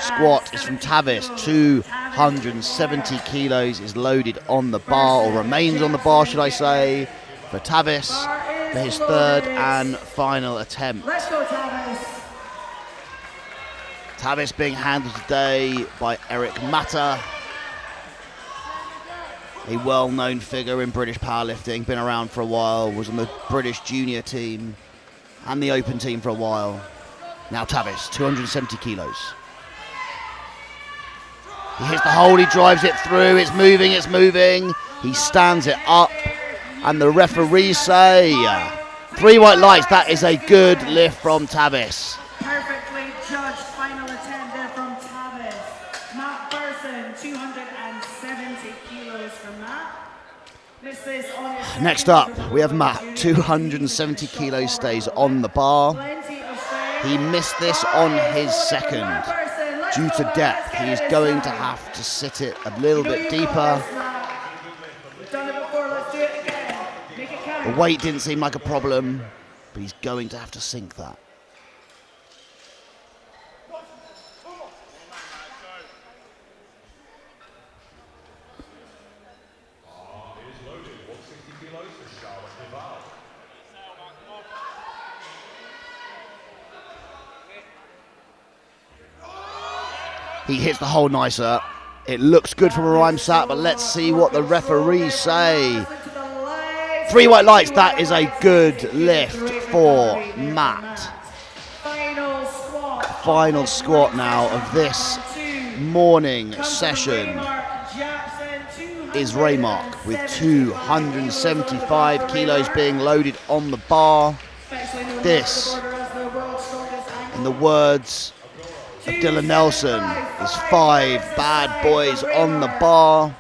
[SPEAKER 1] squat is from Tavis. 270 kilos is loaded on the bar, or remains on the bar should I say, for Tavis for his 3rd and final attempt.
[SPEAKER 2] Let's go, Tavis.
[SPEAKER 1] Tavis being handled today by Eric Matter, a well-known figure in British powerlifting, been around for a while, was on the British junior team and the open team for a while. Now Tavis, 270 kilos. He hits the hole, he drives it through, it's moving, it's moving. He stands it up, and the referees say 3 white lights. That is a good lift from Tavis.
[SPEAKER 2] Perfectly judged final attempt there from Tavis. Matt Burson, 270 kilos from Matt. This is on his
[SPEAKER 1] Next up, we have Matt, 270 kilos, stays on the bar. He missed this on his 2nd due to depth. He is going to have to sit it a little bit deeper. The weight didn't seem like a problem, but he's going to have to sink that. He hits the hole nicer. It looks good from where I'm sat, but let's see what the referees say. 3 white lights. That is a good lift for Matt. Final squat now of this morning session is Raymark with 275 kilos being loaded on the bar. This, in the words of Dylan Nelson, is 5 bad boys on the bar.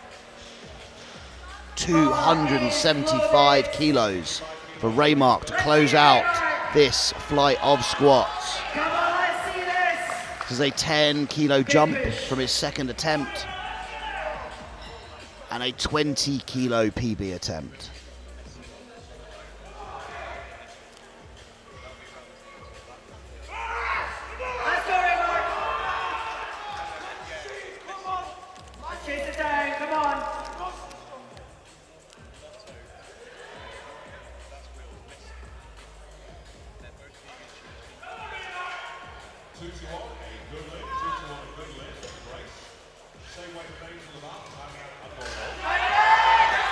[SPEAKER 1] 275 kilos for Raymark to close out this flight of squats. This is a 10 kilo jump from his 2nd attempt and a 20 kilo PB attempt.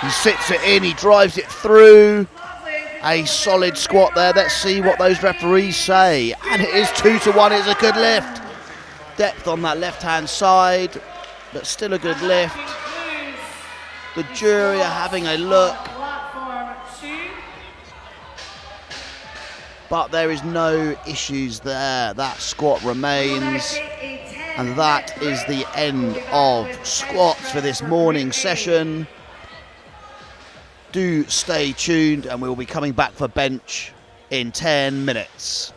[SPEAKER 1] He sits it in, he drives it through. A solid squat there. Let's see what those referees say. And it is 2-1, it's a good lift. Depth on that left-hand side, but still a good lift. The jury are having a look. But there is no issues there. That squat remains. And that is the end of squats for this morning session. Do stay tuned, and we'll be coming back for bench in 10 minutes.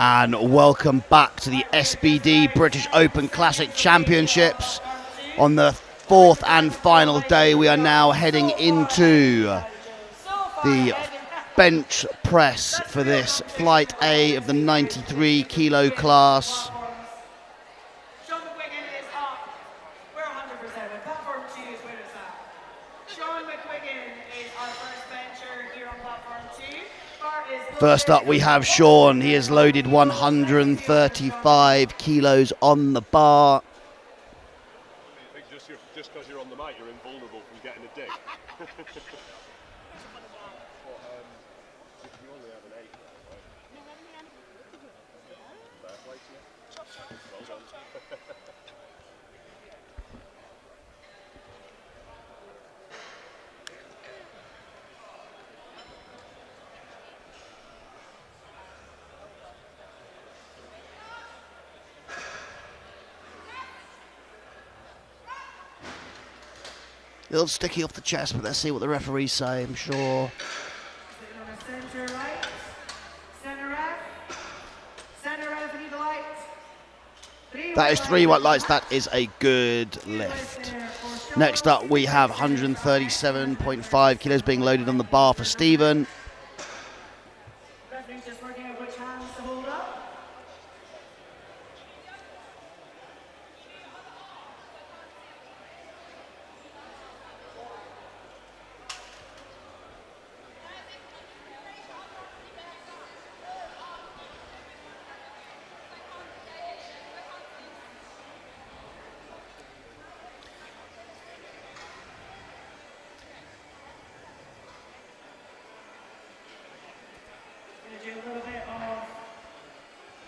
[SPEAKER 1] And welcome back to the SBD British Open Classic Championships. On the fourth and final day, we are now heading into the bench press for this Flight A of the 93 kilo class. First up we have Sean. He has loaded 135 kilos on the bar.
[SPEAKER 4] I think just because you're on the mic, you're invulnerable from getting a dig. But, you only have an 8 there, right? Fair play to you. Well done.
[SPEAKER 1] A little sticky off the chest, but let's see what the referees say, I'm sure.
[SPEAKER 2] Center right, center left, need the lights.
[SPEAKER 1] That is 3 white lights, that is a good lift. Next up we have 137.5 kilos being loaded on the bar for Stephen.
[SPEAKER 2] Referee's just working out which hands to hold up.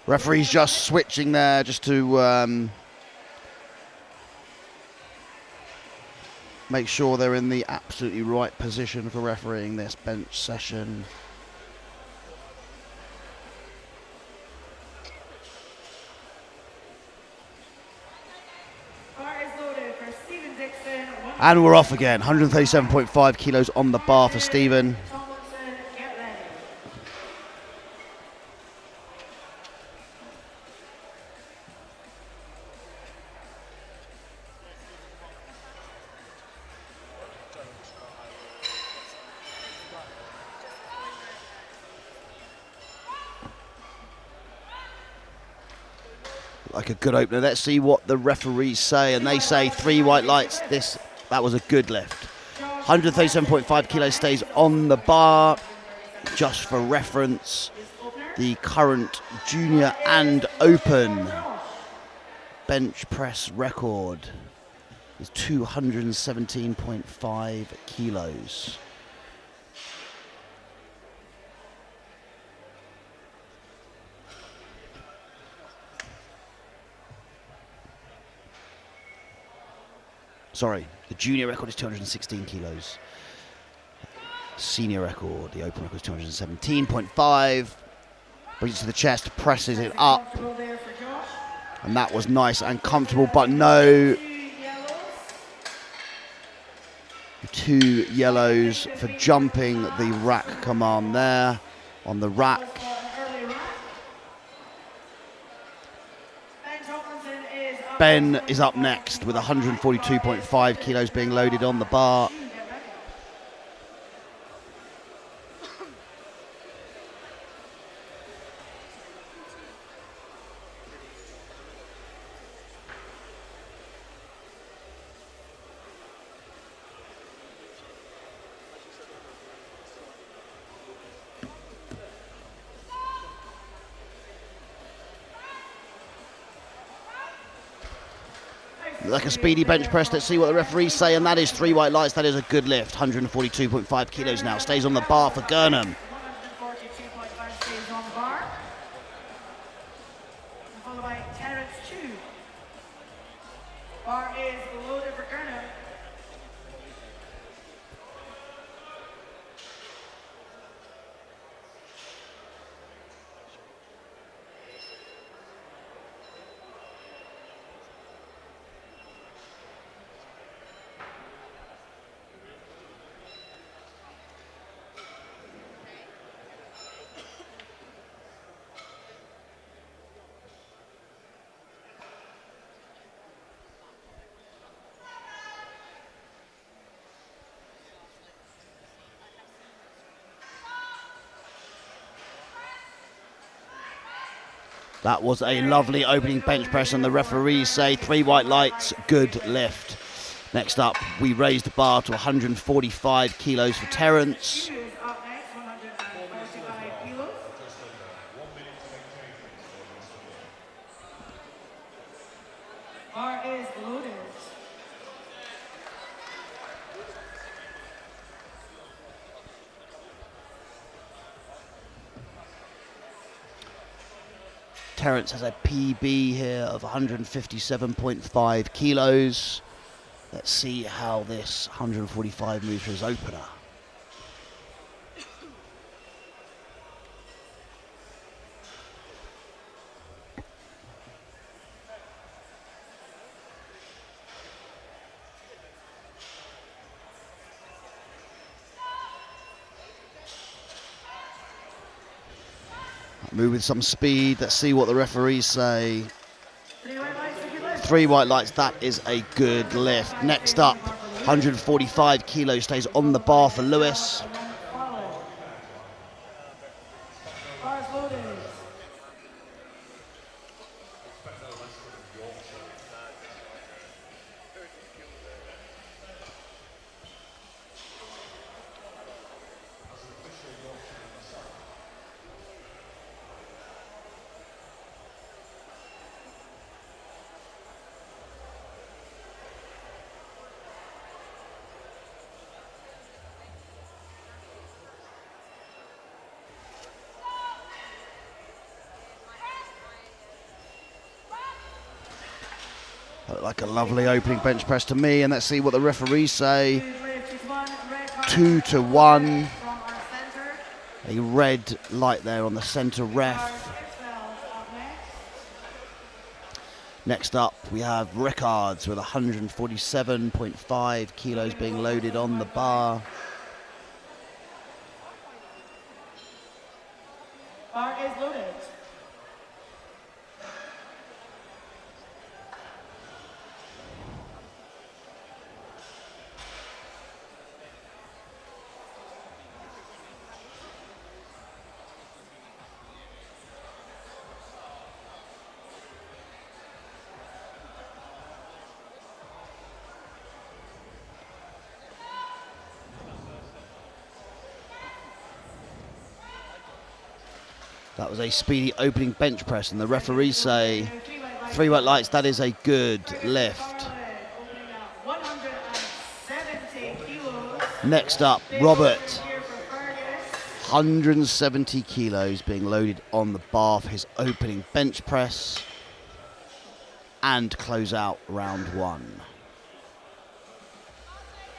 [SPEAKER 1] Referee's just switching there just to make sure they're in the absolutely right position for refereeing this bench session. And we're off again. 137.5 kilos on the bar for Stephen. Like a good opener. Let's see what the referees say, and they say 3 white lights. That was a good lift. 137.5 kilos stays on the bar. Just for reference, the current junior and open bench press record is 217.5 kilos. Sorry, the junior record is 216 kilos. Senior record, the open record is 217.5. Brings it to the chest, presses it up. And that was nice and comfortable, but no. 2 yellows for jumping the rack command there on the rack. Ben is up next with 142.5 kilos being loaded on the bar. Like a speedy bench press. Let's see what the referees say, and that is 3 white lights. That is a good lift. 142.5 kilos now. Stays on the bar for Gurnham.
[SPEAKER 2] 142.5 stays on the bar. Followed by Terrence Chu. Bar is loaded for Gurnham.
[SPEAKER 1] That was a lovely opening bench press, and the referees say 3 white lights, good lift. Next up, we raised the bar to 145 kilos for Terence.
[SPEAKER 2] Who is up next, 145 kilos. Bar is loaded.
[SPEAKER 1] Terence has a PB here of 157.5 kilos. Let's see how this 145 moves for his opener. Move with some speed. Let's see what the referees say.
[SPEAKER 2] 3 white lights, a good lift.
[SPEAKER 1] 3 white lights, that is a good lift. Next up, 145 kilos stays on the bar for Lewis.
[SPEAKER 2] Bar is loaded.
[SPEAKER 1] Looked like a lovely opening bench press to me, and let's see what the referees say. 2 to 1.
[SPEAKER 2] From our center.
[SPEAKER 1] A red light there on the centre ref.
[SPEAKER 2] Up next.
[SPEAKER 1] Next up, we have Rickards with 147.5 kilos being loaded on the bar.
[SPEAKER 2] Bar is loaded.
[SPEAKER 1] That was a speedy opening bench press, and the referees say 3 white lights, that is a good lift.
[SPEAKER 2] Opening up 170 kilos.
[SPEAKER 1] Next up, Robert,
[SPEAKER 2] Here for Fergus.
[SPEAKER 1] 170 kilos being loaded on the bar for his opening bench press and close out round 1.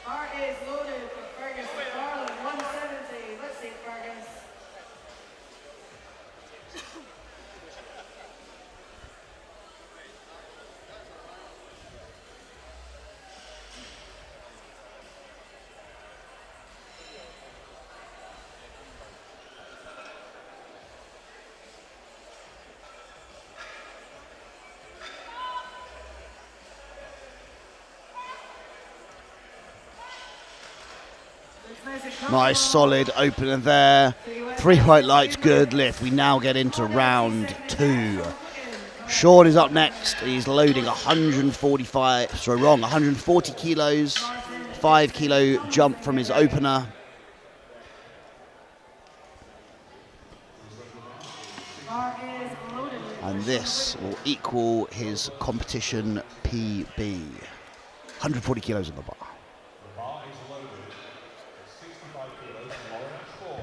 [SPEAKER 2] Bar is loaded for Fergus McFarland, 170. Let's see, Fergus.
[SPEAKER 1] Nice solid opener there. 3 white lights, good lift. We now get into round 2. Sean is up next. He's loading 140 kilos. 5 kilo jump from his opener.
[SPEAKER 2] Bar is loaded.
[SPEAKER 1] And this will equal his competition PB. 140 kilos on the bar.
[SPEAKER 3] The bar is loaded at 65 kilos from Lauren Ashford.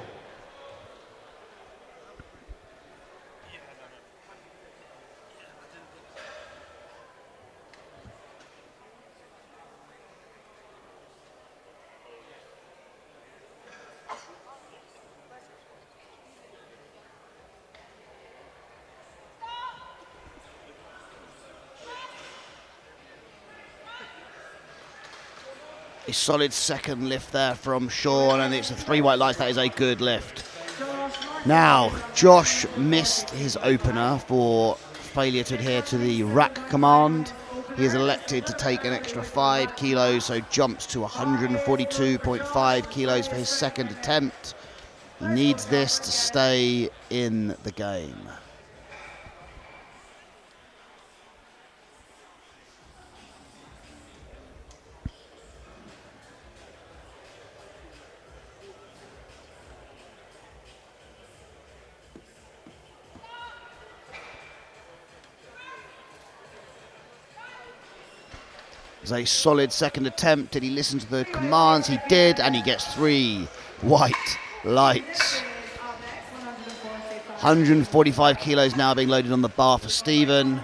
[SPEAKER 1] A solid second lift there from Sean, and it's a 3 white lights. That is a good lift. Now, Josh missed his opener for failure to adhere to the rack command. He is elected to take an extra 5 kilos, so jumps to 142.5 kilos for his second attempt. He needs this to stay in the game. It's a solid second attempt. Did he listen to the commands? He did, and he gets 3 white lights. 145 kilos now being loaded on the bar for Stephen.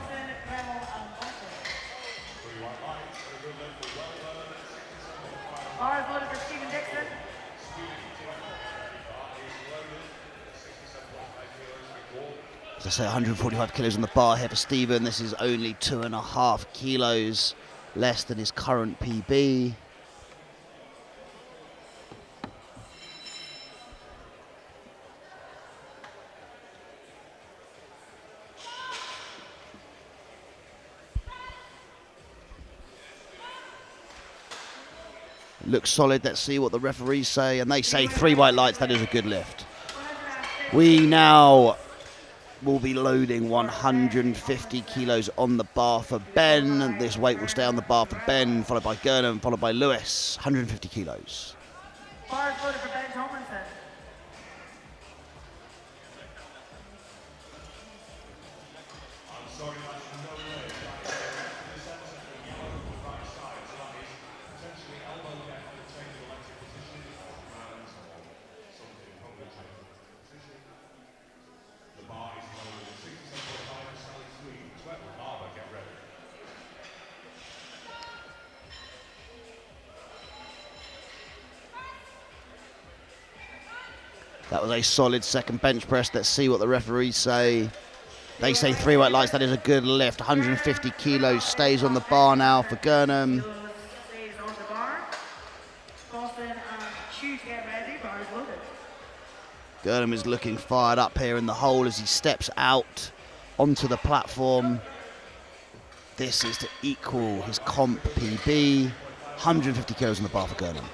[SPEAKER 1] As I say, 145 kilos on the bar here for Stephen. This is only 2.5 kilos less than his current PB. Looks solid. Let's see what the referees say. And they say 3 white lights. That is a good lift. We now will be loading 150 kilos on the bar for Ben. And this weight will stay on the bar for Ben, followed by Gurnham, followed by Lewis. 150 kilos.
[SPEAKER 2] Bars loaded for Ben Tomlinson.
[SPEAKER 1] That was a solid second bench press. Let's see what the referees say. They say 3 white lights. That is a good lift. 150 kilos stays on the bar now for Gurnham.
[SPEAKER 2] Stays on the bar. Boston and shoes get ready. Bars loaded.
[SPEAKER 1] Gurnham is looking fired up here in the hole as he steps out onto the platform. This is to equal his comp PB. 150 kilos on the bar for Gurnham.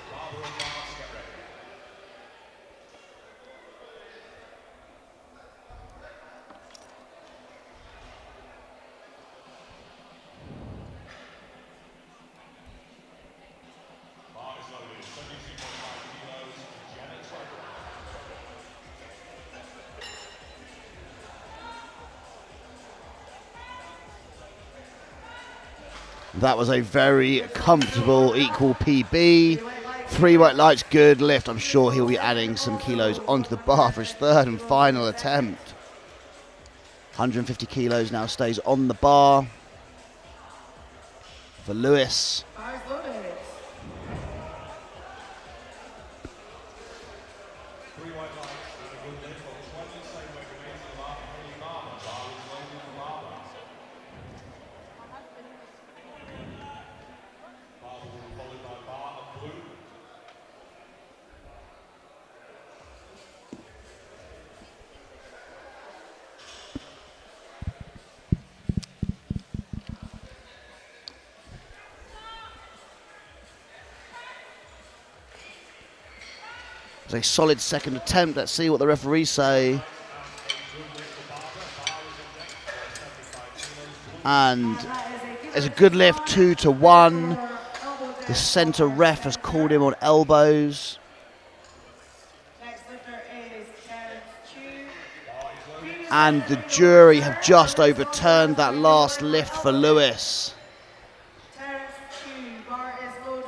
[SPEAKER 1] That was a very comfortable equal PB. 3 white lights, good lift. I'm sure he'll be adding some kilos onto the bar for his third and final attempt. 150 kilos now stays on the bar for Lewis.
[SPEAKER 2] Bars loaded.
[SPEAKER 1] It's a solid second attempt. Let's see what the referees say. And it's a good lift, 2-1. The centre ref has called him on elbows.
[SPEAKER 2] Next lifter is Terrence Chu.
[SPEAKER 1] And the jury have just overturned that last lift for Lewis.
[SPEAKER 2] Terrence Chu. Bar is loaded.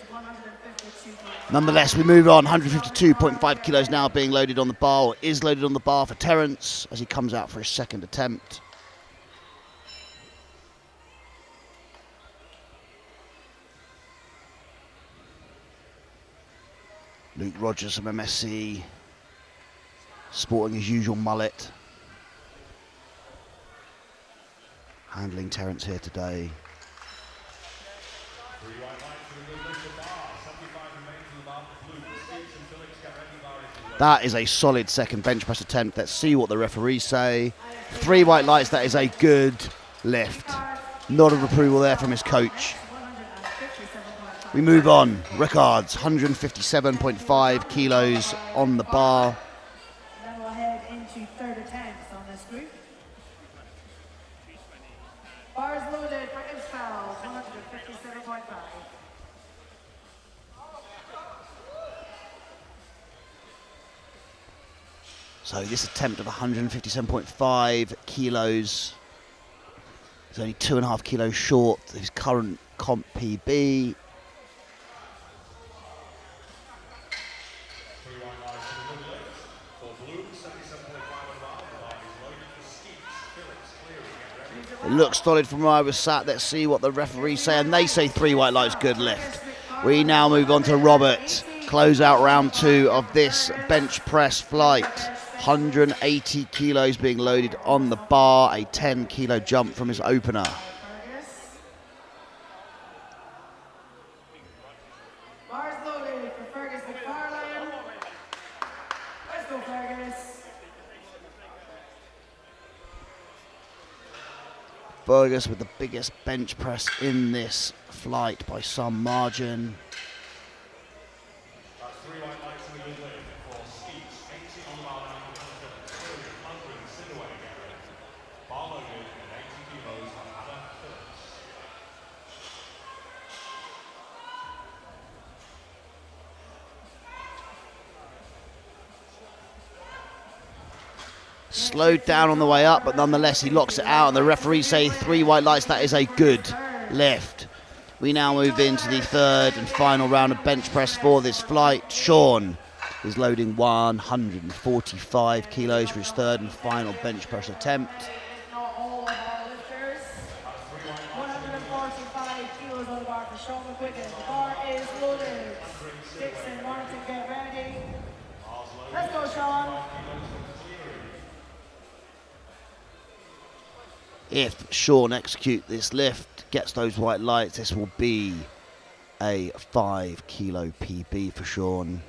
[SPEAKER 2] 152.
[SPEAKER 1] Nonetheless, we move on. 152.5 kilos now being loaded on the bar, or is loaded on the bar for Terrence as he comes out for his second attempt. Luke Rogers from MSC, sporting his usual mullet. Handling Terrence here today. That is a solid second bench press attempt. Let's see what the referees say. 3 white lights, that is a good lift. Nod of approval there from his coach. We move on. Records, 157.5 kilos on the bar.
[SPEAKER 2] Then we'll head into third attempts on this group. Bars loaded for Isfeld, 157.5.
[SPEAKER 1] So this attempt of 157.5 kilos He's only 2.5 kilos short of his current comp PB. It looks solid from where I was sat. Let's see what the referees say, and they say 3 white lights, good lift. We now move on to Robert. Close out round 2 of this bench press flight. 180 kilos being loaded on the bar, a 10 kilo jump from his opener.
[SPEAKER 2] Bars loaded for Fergus McFarlane. Let's go, Fergus.
[SPEAKER 1] Fergus with the biggest bench press in this flight by some margin.
[SPEAKER 3] That's 3 white lights in the good lift for Skeets. 80 on the bar down to 100 Sidaway again. Bar loaded and 80 kilos on Adam Phillips.
[SPEAKER 1] Slowed down on the way up, but nonetheless he locks it out, and the referees say 3 white lights. That is a good lift. We now move into the 3rd and final round of bench press for this flight. Sean is loading 145 kilos for his 3rd and final bench press attempt.
[SPEAKER 2] Not all of our lifters. 145 kilos on the bar for Sean McQuiggan. The bar is loaded. Dixon, Martin, get ready. Let's go, Sean.
[SPEAKER 1] If Sean executes this lift, gets those white lights, this will be a 5 kilo PB for Sean.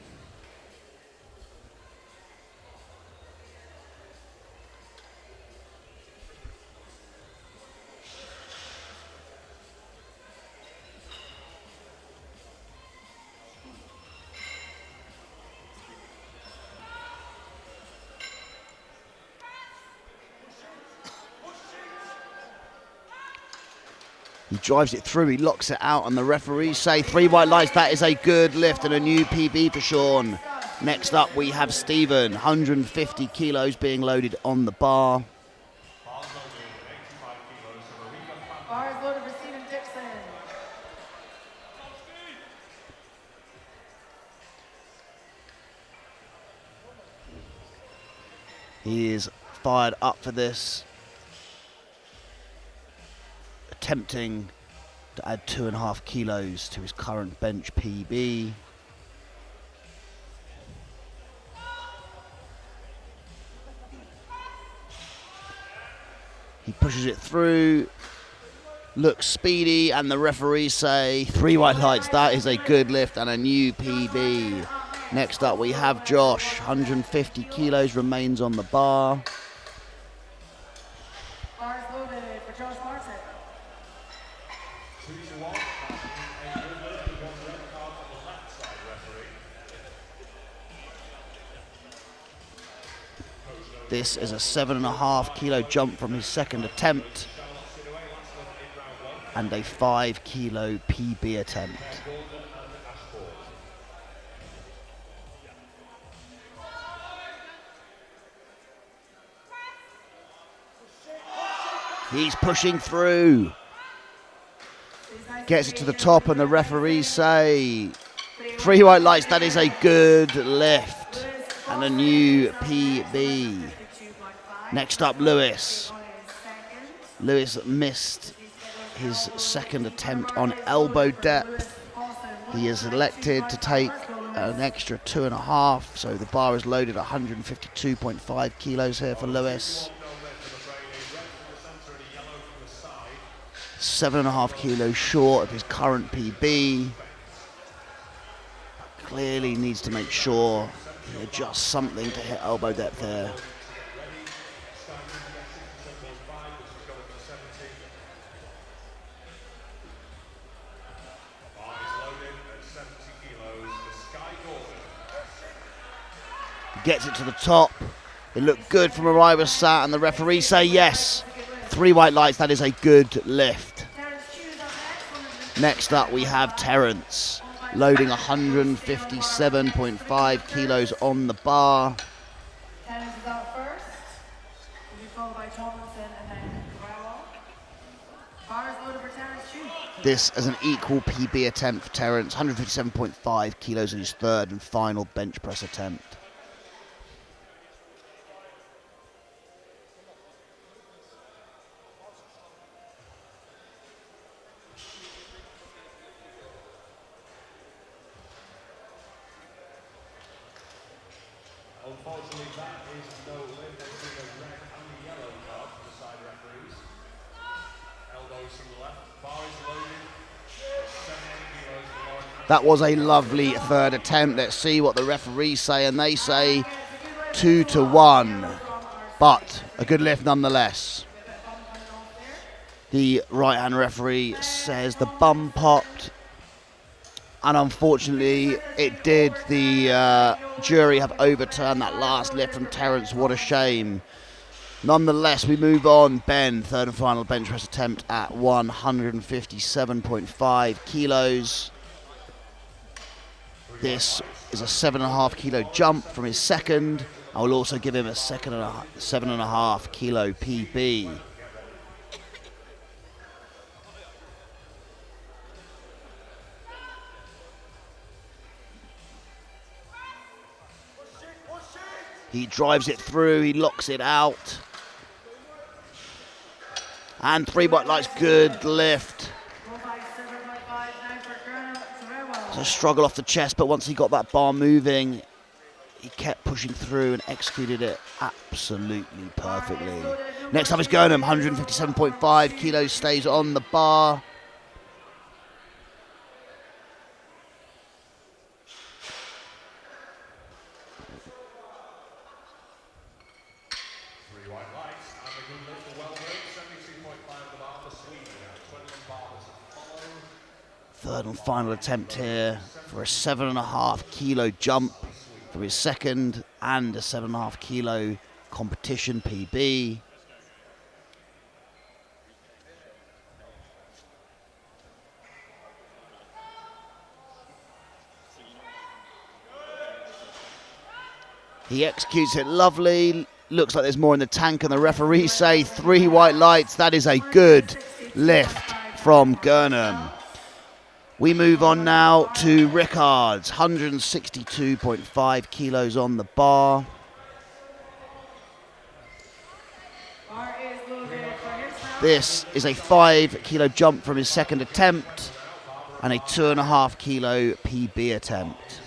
[SPEAKER 1] He drives it through, he locks it out, and the referees say 3 white lights. That is a good lift and a new PB for Sean. Next up we have Stephen, 150 kilos being loaded on the bar.
[SPEAKER 2] Bar is loaded for Stephen Dixon.
[SPEAKER 1] He is fired up for this, attempting to add 2.5 kilos to his current bench PB. He pushes it through, looks speedy, and the referees say 3 white lights. That is a good lift and a new PB. Next up we have Josh, 150 kilos remains on the bar.
[SPEAKER 2] Bar is loaded for Josh Martin.
[SPEAKER 3] 2 to 1. A good lift. We've got the red card on the left side, referee.
[SPEAKER 1] This is a 7.5 kilo jump from his 2nd attempt and a 5 kilo PB attempt. He's pushing through, gets it to the top, and the referees say 3 white lights. That is a good lift and a new PB. Next up, Lewis. Lewis missed his 2nd attempt on elbow depth. He is elected to take an extra 2.5, so the bar is loaded 152.5 kilos here for Lewis. 7.5 kilos short of his current PB. Clearly needs to make sure he adjusts something to hit elbow depth there. Gets it to the top. It looked good from where I was sat, and the referees say yes. 3 white lights, that is a good lift. Next up we have Terence, loading 157.5 kilos on the bar.
[SPEAKER 2] Terence is out first. Will be followed by Tomlinson and then Crowell. Bar is loaded for Terence Chu.
[SPEAKER 1] This as an equal PB attempt for Terence, 157.5 kilos in his third and final bench press attempt.
[SPEAKER 3] Unfortunately, that is no lift. They've seen a red and a yellow card for the side referees. Elbows from the left. Bar is loaded. 78 kilos for Lauren.
[SPEAKER 1] That was a lovely third attempt. Let's see what the referees say, and they say 2-1, but a good lift nonetheless. The right-hand referee says the bum popped, and unfortunately it did. The jury have overturned that last lift from Terence. What a shame. Nonetheless, we move on. Ben, third and final bench press attempt at 157.5 kilos. This is a 7.5 kilo jump from his second. I will also give him a 7.5 kilo PB. He drives it through, he locks it out. And 3 white lights, good lift. It's a struggle off the chest, but once he got that bar moving, he kept pushing through and executed it absolutely perfectly. Next up is Gurnham, 157.5 kilos, stays on the bar. Third and final attempt here for a 7.5 kilo jump for his second and a 7.5 kilo competition PB. He executes it lovely. Looks like there's more in the tank, and the referees say 3 white lights. That is a good lift from Gurnham. We move on now to Rickards, 162.5 kilos on the bar. This is a 5 kilo jump from his second attempt and a 2.5 kilo PB attempt.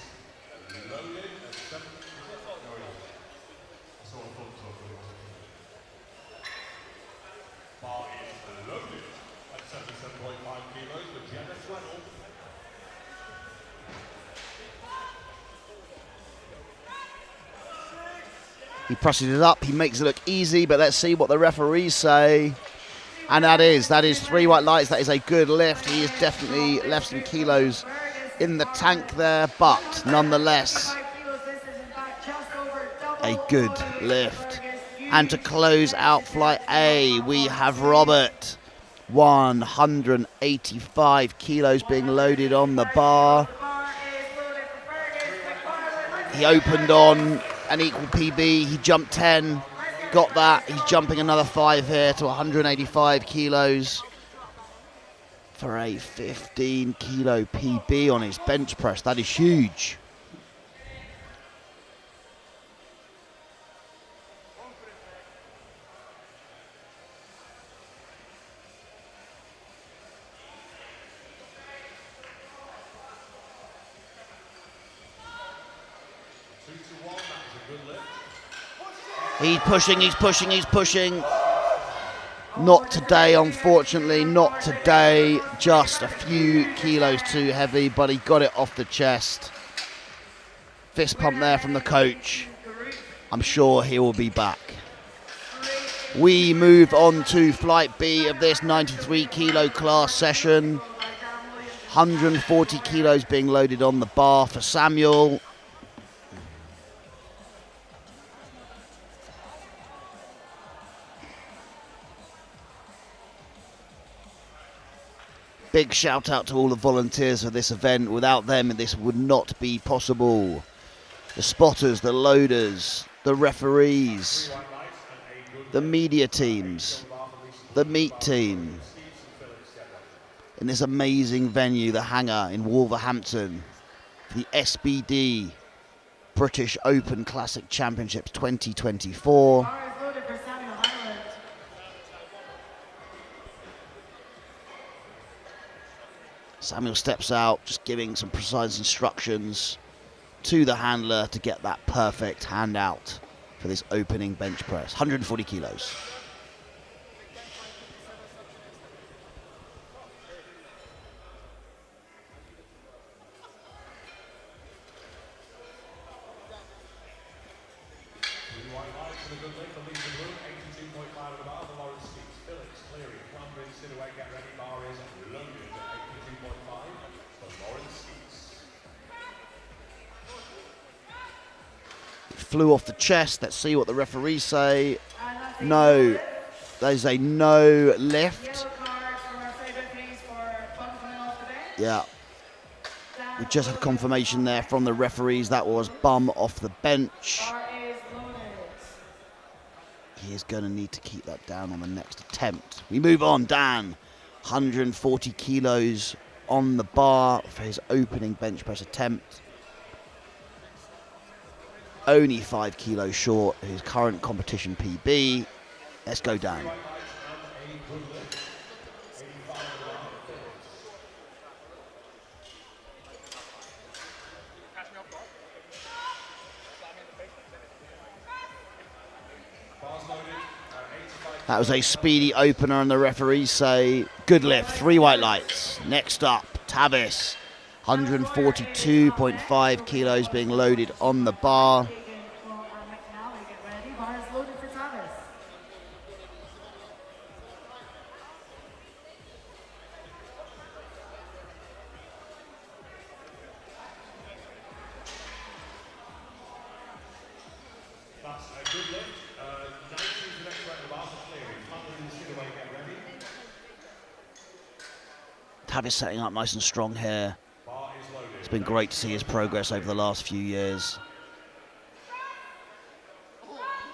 [SPEAKER 1] He presses it up, he makes it look easy, but let's see what the referees say. And that is 3 white lights. That is a good lift. He has definitely left some kilos in the tank there, but nonetheless, a good lift. And to close out flight A, we have Robert, 185 kilos being loaded on the bar. He opened on an equal PB, he jumped 10, got that. He's jumping another 5 here to 185 kilos for a 15 kilo PB on his bench press. That is huge. He's pushing, he's pushing, he's pushing. Not today, unfortunately, not today. Just a few kilos too heavy, but he got it off the chest. Fist pump there from the coach. I'm sure he will be back. We move on to flight B of this 93 kilo class session. 140 kilos being loaded on the bar for Samuel. Big shout out to all the volunteers for this event. Without them, this would not be possible. The spotters, the loaders, the referees, the media teams, the meat team, in this amazing venue, the Hangar in Wolverhampton, for the SBD British Open Classic Championships 2024.
[SPEAKER 2] Bar is loaded for Samuel Ireland.
[SPEAKER 1] Samuel steps out, just giving some precise instructions to the handler to get that perfect hand out for this opening bench press. 140 kilos. Flew off the chest. Let's see what the referees say. No, there's a no lift. Yeah. We just had confirmation there from the referees that was bum off the bench. He is going to need to keep that down on the next attempt. We move on. Dan, 140 kilos on the bar for his opening bench press attempt. Only 5 kilos short of his current competition PB. Let's go, Dan. That was a speedy opener, and the referees say good lift, 3 white lights. Next up, Tavis, 142.5 kilos being loaded on the bar. Tavis setting up nice and strong here. It's been great to see his progress over the last few years.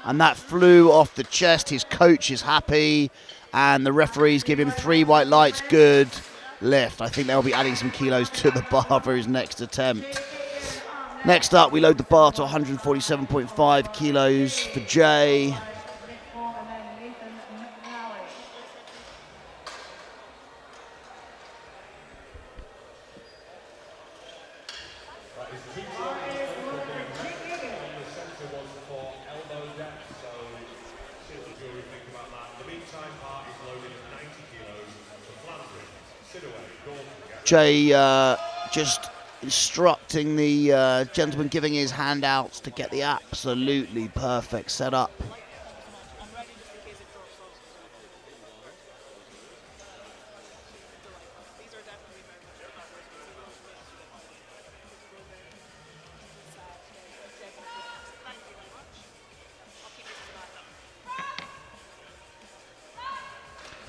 [SPEAKER 1] And that flew off the chest. His coach is happy, and the referees give him 3 white lights. Good lift. I think they'll be adding some kilos to the bar for his next attempt. Next up, we load the bar to 147.5 kilos for Jay. Jay just instructing the gentleman giving his handouts to get the absolutely perfect setup.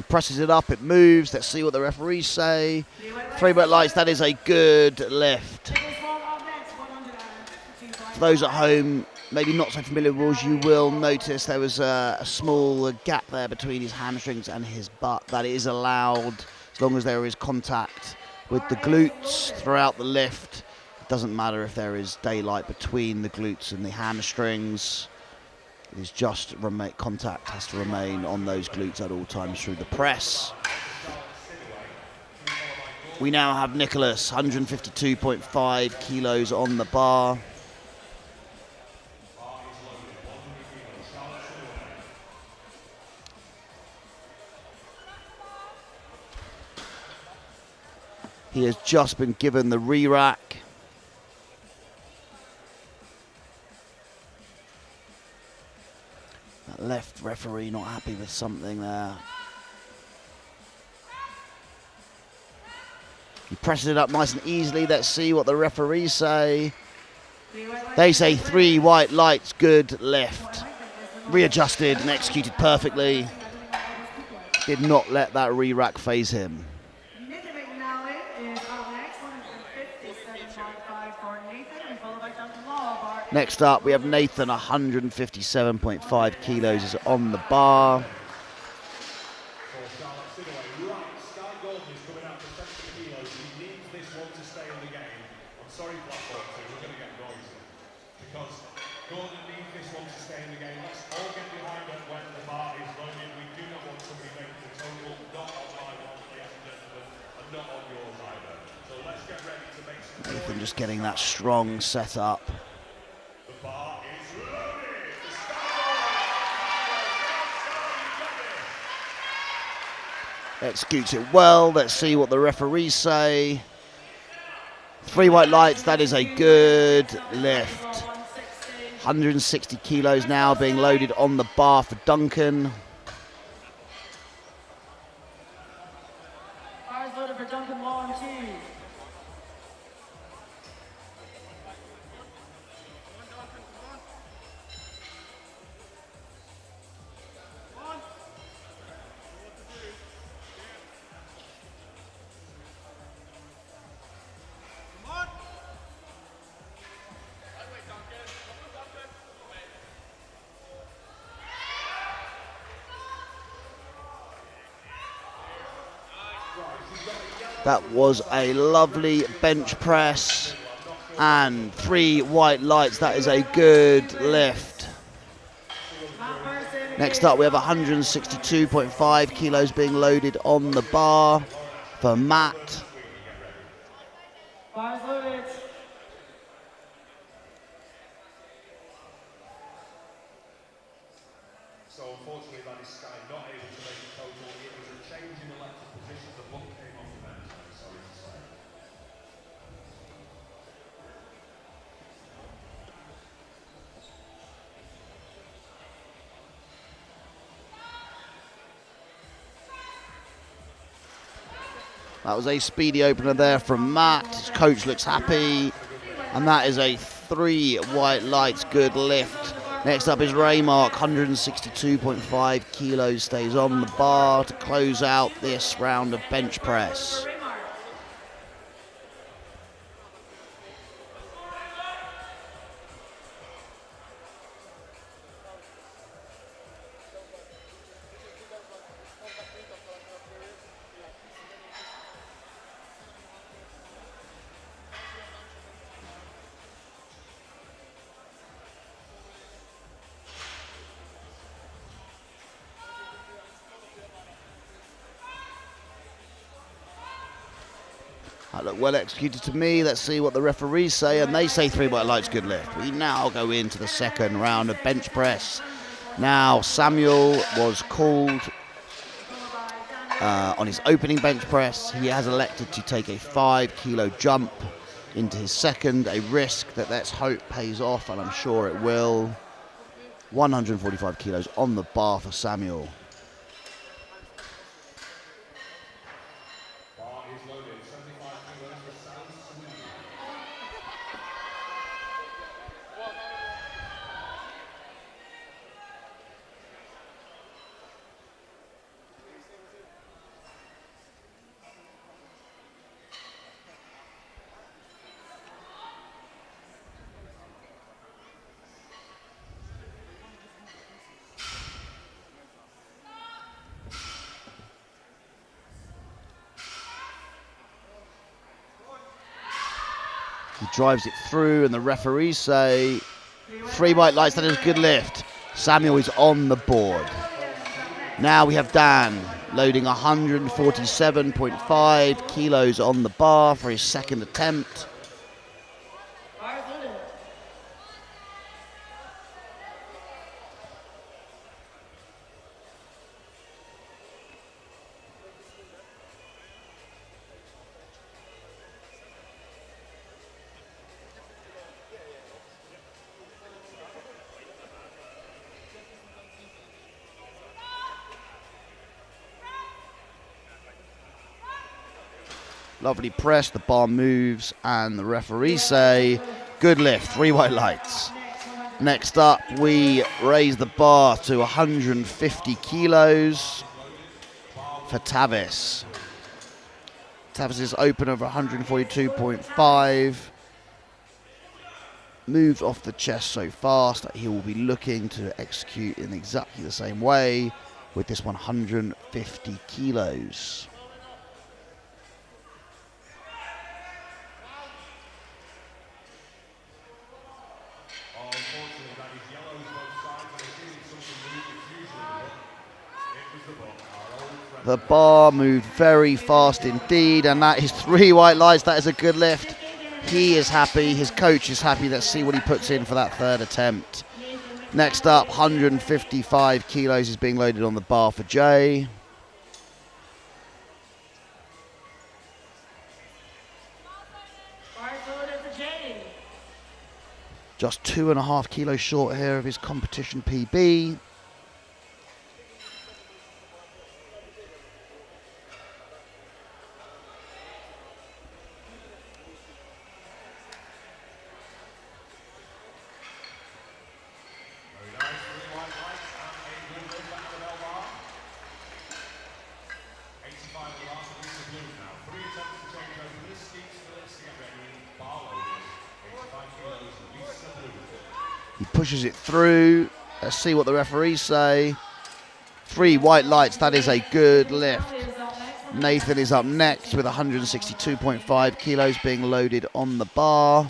[SPEAKER 1] Presses it up, it moves. Let's see what the referees say. 3 white lights, that is a good lift. For those at home, maybe not so familiar with rules, you will notice there was a small gap there between his hamstrings and his butt. That is allowed as long as there is contact with the glutes throughout the lift. It doesn't matter if there is daylight between the glutes and the hamstrings. Is just contact has to remain on those glutes at all times through the press. We now have Nicholas, 152.5 kilos on the bar. He has just been given the re-rack. Left referee not happy with something there. He presses it up nice and easily. Let's see what the referees say. They say 3 white lights, good lift. Readjusted and executed perfectly. Did not let that re-rack phase him. Next up, we have Nathan, 157.5 kilos is on the bar.
[SPEAKER 3] for 70 kilos. He needs this one to stay in the game. I'm sorry, Blackpool, we're going to get noisy. Because Gordon needs this one to stay in the game. Let's all get behind it when the bar is loaded. We do not want somebody making the total, not on my one, ladies and gentlemen, and not on yours either. So let's get ready to make some noise.
[SPEAKER 1] Nathan just getting that strong set up.
[SPEAKER 3] The bar is loaded.
[SPEAKER 1] Executes it well. Let's see what the referees say. 3 white lights, that is a good lift. 160 kilos now being loaded on the bar for Duncan.
[SPEAKER 2] Bars loaded for Duncan 1, 2.
[SPEAKER 1] That was a lovely bench press and 3 white lights. That is a good lift. Next up, we have 162.5 kilos being loaded on the bar for Matt.
[SPEAKER 2] Bars loaded.
[SPEAKER 3] So unfortunately, that is Sky not able to make a total. It was a change in electric position. The bump came off the bench. I'm sorry to say.
[SPEAKER 1] That was a speedy opener there from Matt. His coach looks happy. And that is a 3 white lights good lift. Next up is Raymark, 162.5 kilos, stays on the bar to close out this round of bench press. That looked well executed to me. Let's see what the referees say, and they say 3 white lights, good lift. We now go into the second round of bench press. Now Samuel was called on his opening bench press. He has elected to take a 5 kilo jump into his second, a risk that let's hope pays off, and I'm sure it will. 145 kilos on the bar for Samuel. He drives it through, and the referees say 3 white lights, that is a good lift. Samuel is on the board. Now we have Dan loading 147.5 kilos on the bar for his second attempt. Lovely press, the bar moves, and the referees say, good lift, 3 white lights. Next up, we raise the bar to 150 kilos for Tavis. Tavis's open of 142.5. Moved off the chest so fast that he will be looking to execute in exactly the same way with this 150 kilos. The bar moved very fast indeed, and that is 3 white lights. That is a good lift. He is happy. His coach is happy. Let's see what he puts in for that third attempt. Next up, 155 kilos is being loaded on the bar for Jay. Just 2.5 kilos short here of his competition PB. He pushes it through. Let's see what the referees say. 3 white lights, that is a good lift. Nathan is up next with 162.5 kilos being loaded on the bar.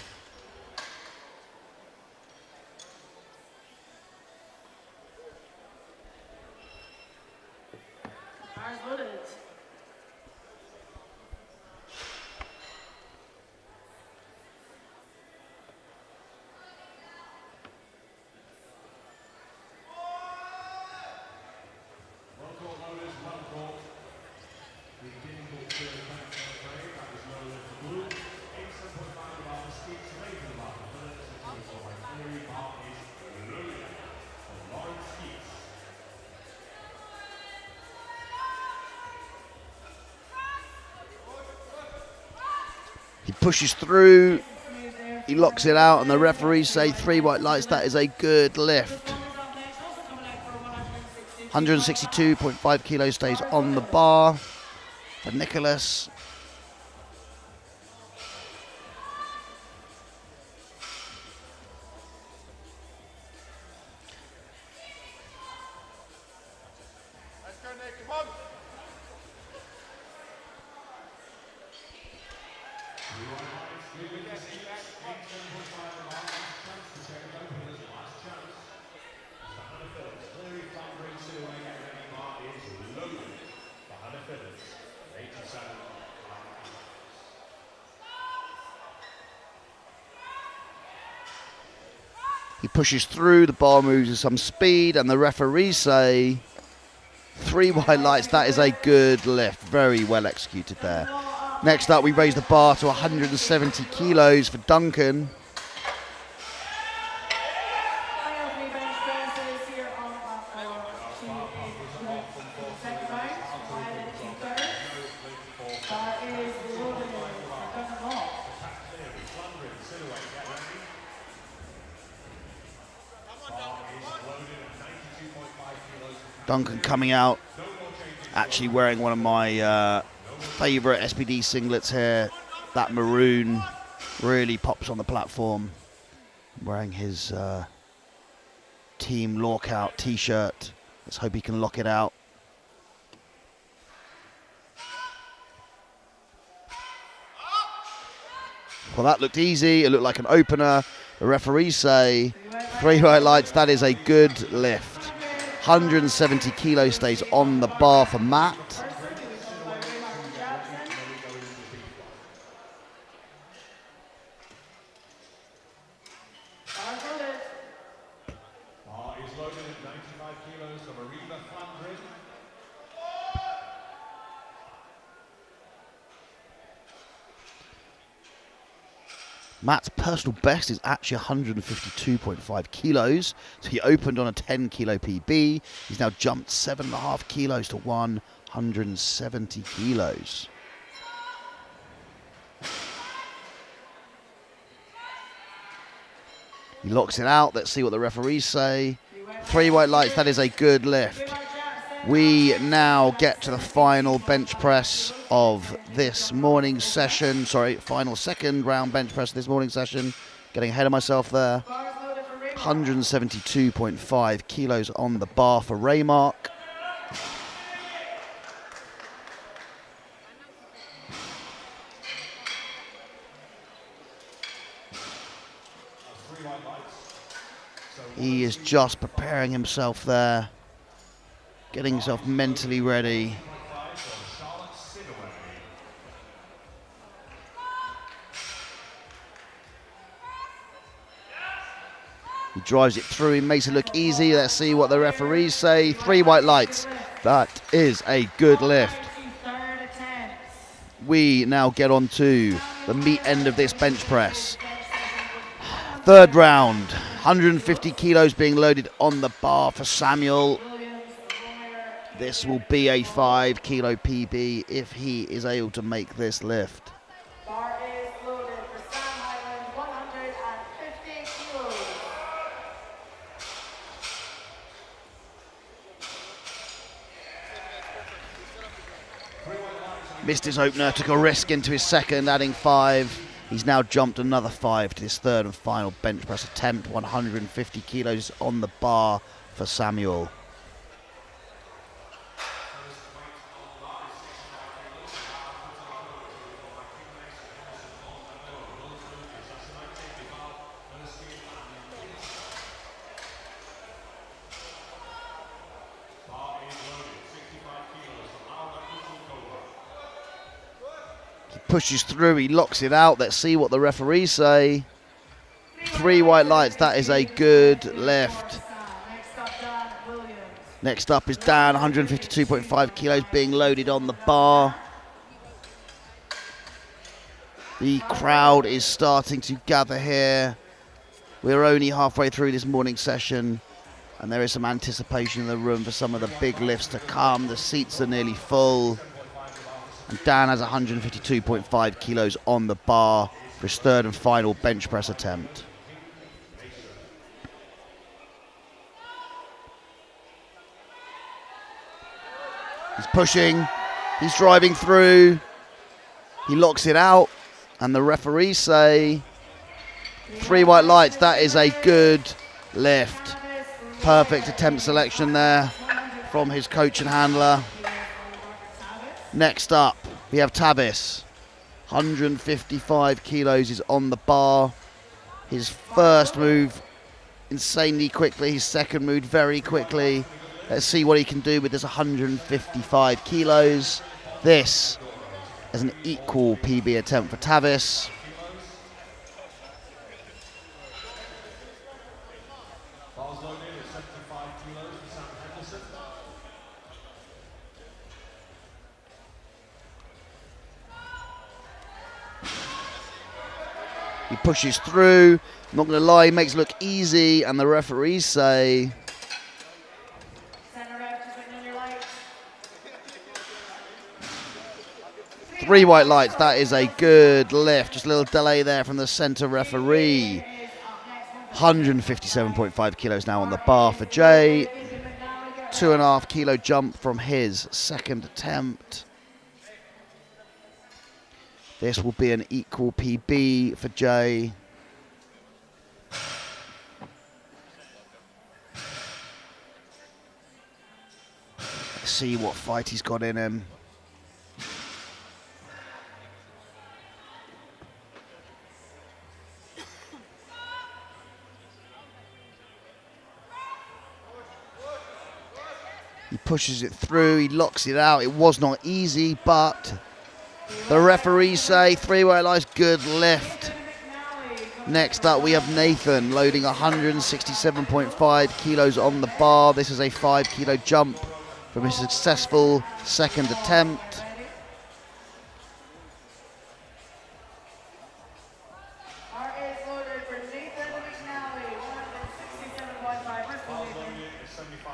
[SPEAKER 1] He pushes through, he locks it out, and the referees say 3 white lights, that is a good lift. 162.5 kilos stays on the bar for Nicholas.
[SPEAKER 4] Let's go, Nick, come on.
[SPEAKER 1] He pushes through, the bar moves with some speed, and the referees say 3 white lights, that is a good lift. Very well executed there. Next up, we raise the bar to 170 kilos for Duncan. Duncan coming out, actually wearing one of my favourite SBD singlets here. That maroon really pops on the platform. Wearing his team lockout t-shirt. Let's hope he can lock it out. Well, that looked easy. It looked like an opener. The referees say 3 white lights, that is a good lift. 170 kilos stays on the bar for Matt. Matt's personal best is actually 152.5 kilos. So he opened on a 10 kilo PB. He's now jumped 7.5 kilos to 170 kilos. He locks it out. Let's see what the referees say. 3 white lights, that is a good lift. We now get to the final bench press of this morning's session. Sorry, final second round bench press of this morning's session. Getting ahead of myself there. 172.5 kilos on the bar for Raymark. He is just preparing himself there. Getting himself mentally ready He drives it through, he makes it look easy. Let's see what the referees say. 3 white lights. That is a good lift. We now get on to the meat end of this bench press. Third round, 150 kilos being loaded on the bar for Samuel. This will be a 5 kilo PB if he is able to make this lift.
[SPEAKER 2] Bar is loaded for Sam Highland, 150 kilos.
[SPEAKER 1] Missed his opener, took a risk into his second, adding 5. He's now jumped another 5 to his third and final bench press attempt. 150 kilos on the bar for Samuel. Pushes through, he locks it out. Let's see what the referees say. 3 white lights, that is a good lift. Next up is Dan, 152.5 kilos being loaded on the bar. The crowd is starting to gather here. We're only halfway through this morning session and there is some anticipation in the room for some of the big lifts to come. The seats are nearly full. And Dan has 152.5 kilos on the bar for his third and final bench press attempt. He's pushing, he's driving through, he locks it out, and the referees say 3 white lights. That is a good lift. Perfect attempt selection there from his coach and handler. Next up, we have Tavis. 155 kilos is on the bar. His first move, insanely quickly. His second move, very quickly. Let's see what he can do with this 155 kilos. This is an equal PB attempt for Tavis. He pushes through, not going to lie, he makes it look easy, and the referees say 3 white lights. That is a good lift. Just a little delay there from the centre referee. 157.5 kilos now on the bar for Jay. 2.5 kilo jump from his second attempt. This will be an equal PB for Jay. Let's see what fight he's got in him. He pushes it through, he locks it out. It was not easy, but the referees say 3 white lights, good lift. Next up, we have Nathan loading 167.5 kilos on the bar. This is a 5 kilo jump from his successful second attempt.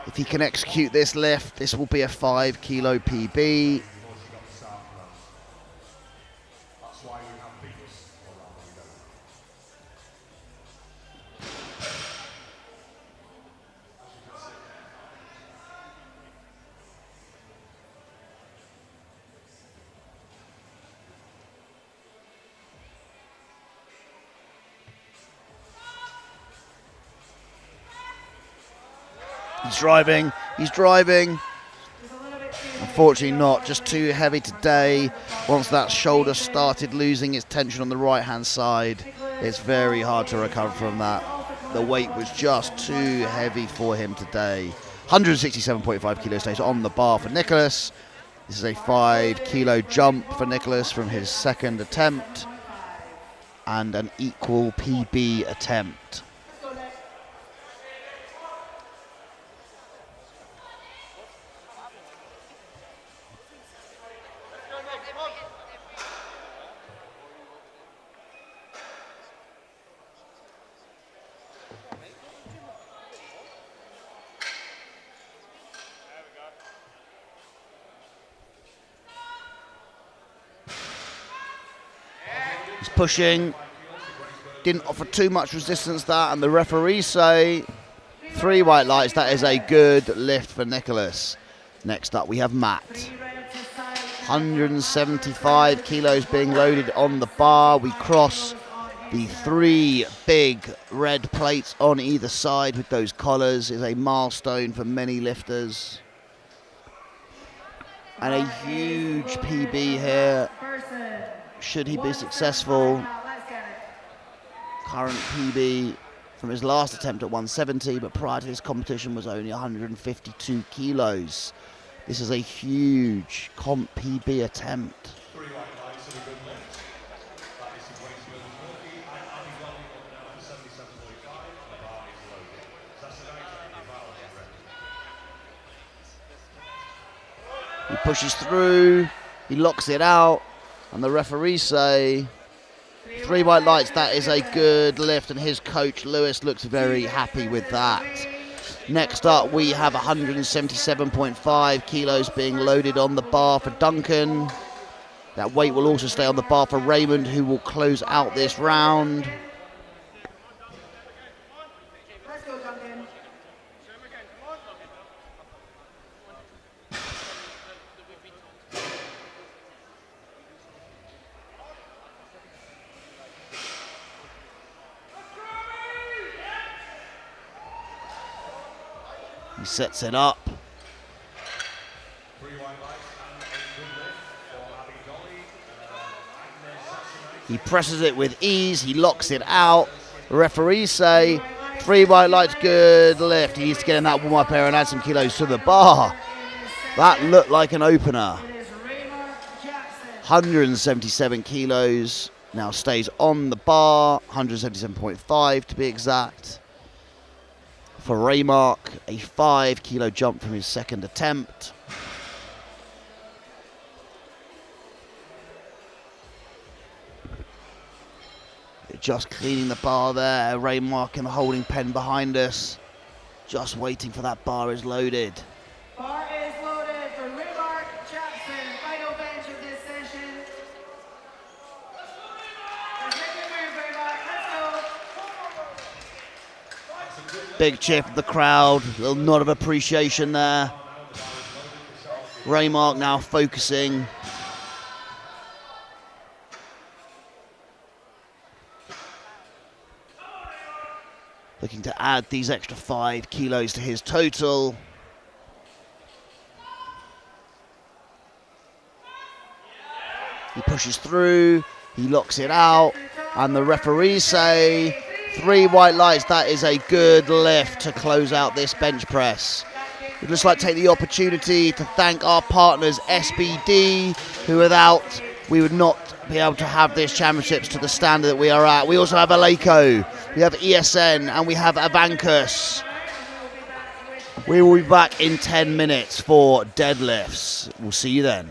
[SPEAKER 1] If he can execute this lift, this will be a 5 kilo PB. He's driving. Unfortunately not, just too heavy today. Once that shoulder started losing its tension on the right hand side, it's very hard to recover from that. The weight was just too heavy for him today. 167.5 kilos stays on the bar for Nicholas. This is a 5 kilo jump for Nicholas from his second attempt and an equal PB attempt. He's pushing. Didn't offer too much resistance that, and the referees say 3 white lights. That is a good lift for Nicholas. Next up we have Matt. 175 kilos being loaded on the bar. We cross the 3 big red plates on either side with those collars. Is a milestone for many lifters. And a huge PB here. Should he be successful? Current PB from his last attempt at 170, but prior to this competition was only 152 kilos. This is a huge comp PB attempt.
[SPEAKER 3] 3 white lights and a good lift. That is the 20 and Andy Golly up now for 77.5. The bar is loaded. So that's an 80 foul.
[SPEAKER 1] He pushes through, he locks it out, and the referees say 3 white lights. That is a good lift, and his coach Lewis looks very happy with that. Next up we have 177.5 kilos being loaded on the bar for Duncan. That weight will also stay on the bar for Raymond, who will close out this round.
[SPEAKER 2] Let's go, Duncan.
[SPEAKER 1] He sets it up.
[SPEAKER 3] 3 white lights and a good lift for Andy Golly.
[SPEAKER 1] He presses it with ease, he locks it out. The referees say 3 white lights, good lift. He needs to get in that warm-up area and add some kilos to the bar. That looked like an opener. 177 kilos, now stays on the bar, 177.5 to be exact. For Raymark, a 5 kilo jump from his second attempt. Just cleaning the bar there. Raymark in the holding pen behind us. Just waiting for that bar is loaded.
[SPEAKER 2] Bar is loaded for Raymark Jackson. Final bench of this session. Let's make it move, Raymark. Let's go.
[SPEAKER 1] Big cheer from the crowd. A little nod of appreciation there. Raymark now focusing. Looking to add these extra 5 kilos to his total. He pushes through, he locks it out, and the referees say 3 white lights. That is a good lift to close out this bench press. We'd just like to take the opportunity to thank our partners SBD, who without we would not be able to have this championships to the standard that we are at. We also have Aleco, we have ESN, and we have Avancus. We will be back in 10 minutes for deadlifts. We'll see you then.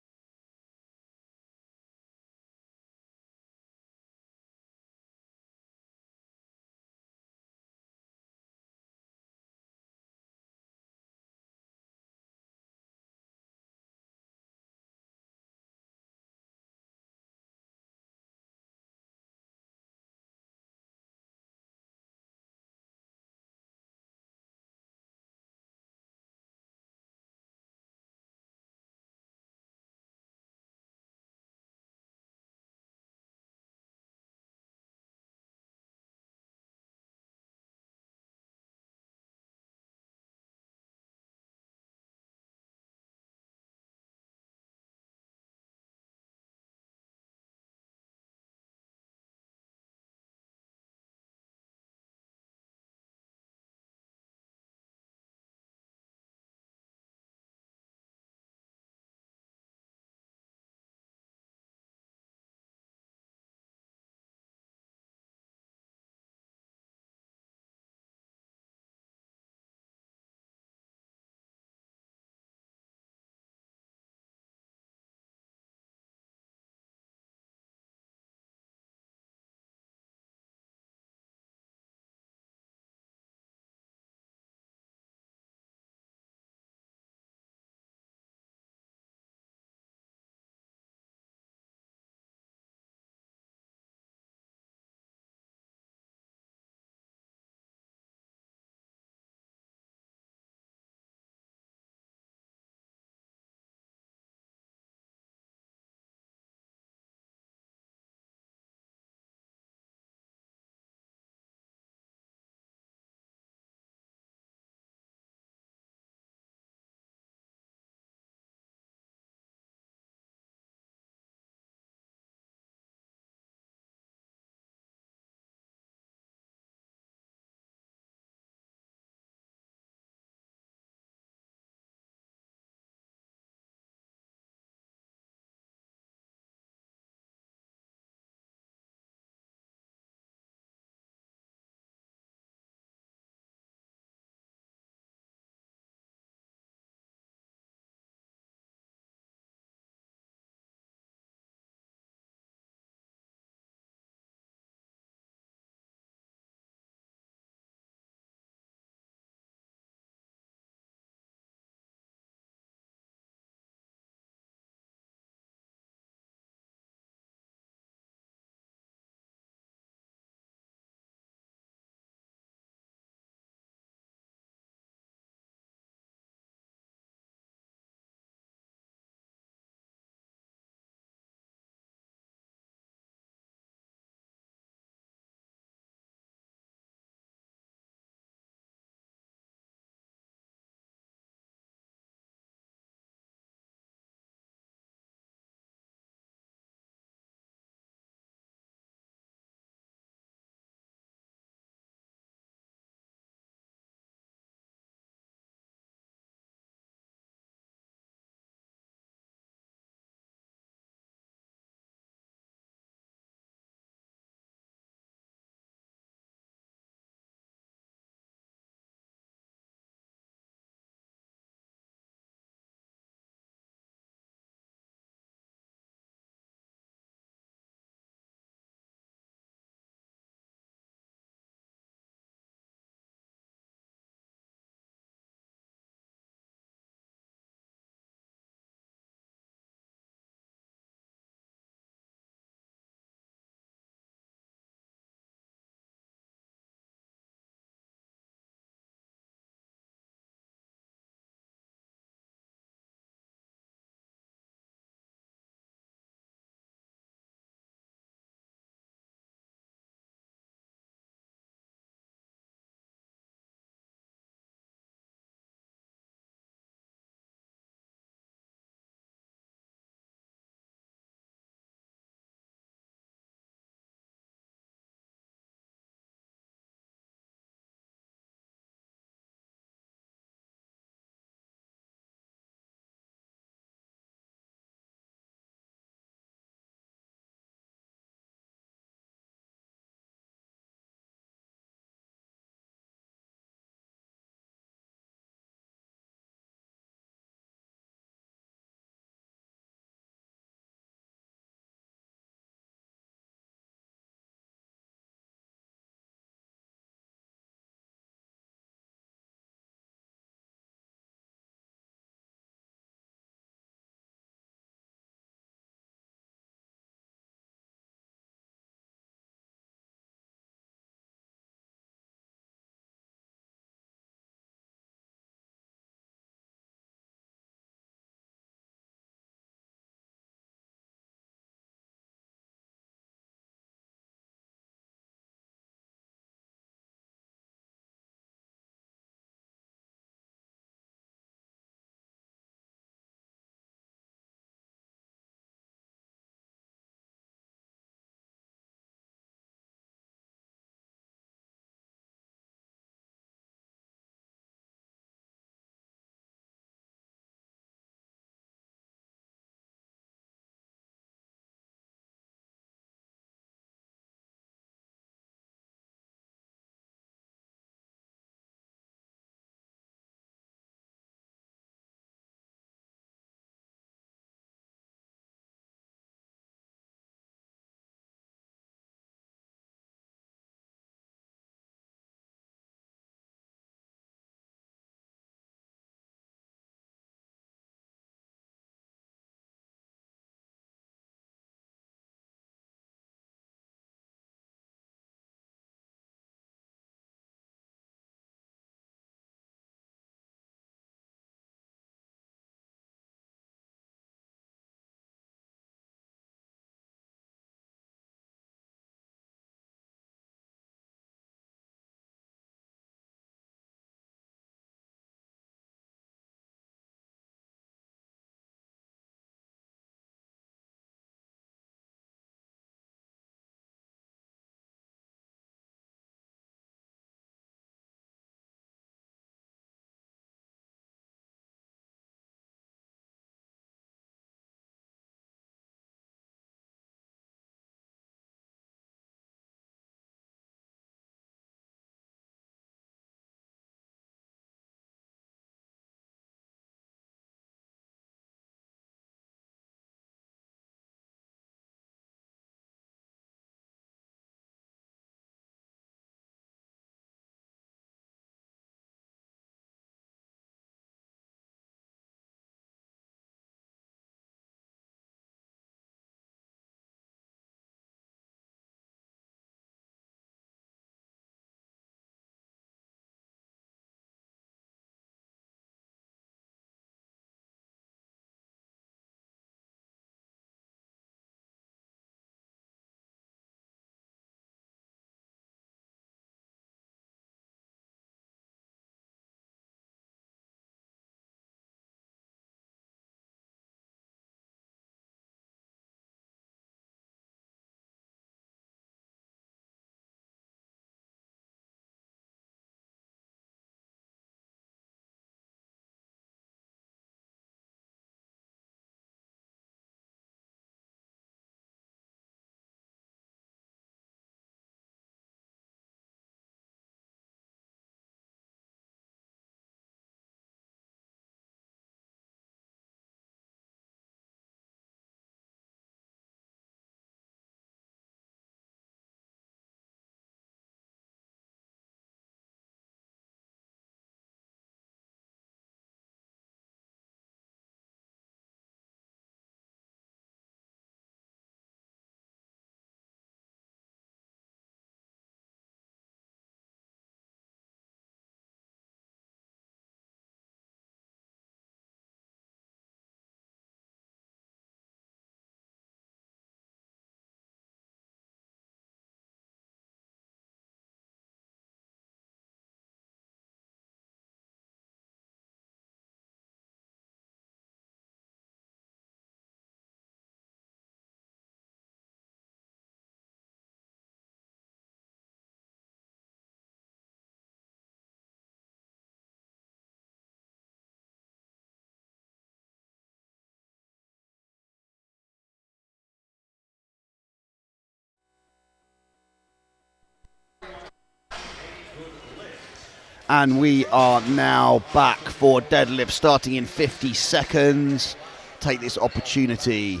[SPEAKER 1] And we are now back for deadlift starting in 50 seconds. Take this opportunity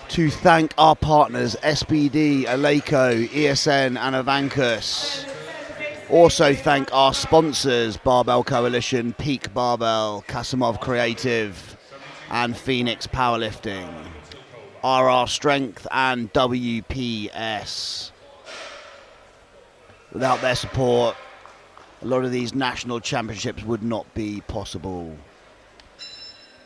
[SPEAKER 1] to thank our partners SBD, Aleiko, ESN and Avancus. Also thank our sponsors Barbell Coalition, Peak Barbell, Kasimov Creative and Phoenix Powerlifting, RR Strength and WPS. Without their support, a lot of these national championships would not be possible.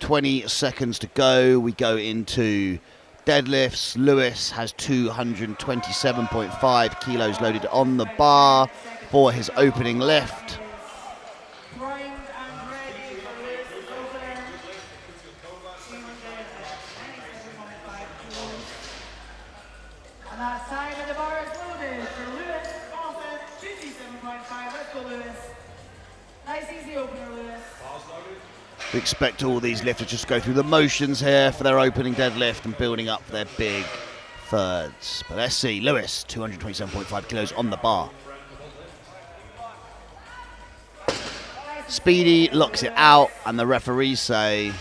[SPEAKER 1] 20 seconds to go. We go into deadlifts. Lewis has 227.5 kilos loaded on the bar for his opening lift.
[SPEAKER 2] Primed and ready for Lewis's opener. 297.5 kilos. And that side of the bar is loaded for Lewis. Often 227.5. Let's go, Lewis. Nice easy opener, Lewis.
[SPEAKER 1] We expect all these lifters just to go through the motions here for their opening deadlift and building up their big thirds. But let's see, Lewis, 227.5 kilos on the bar. Speedy locks it out and the referees say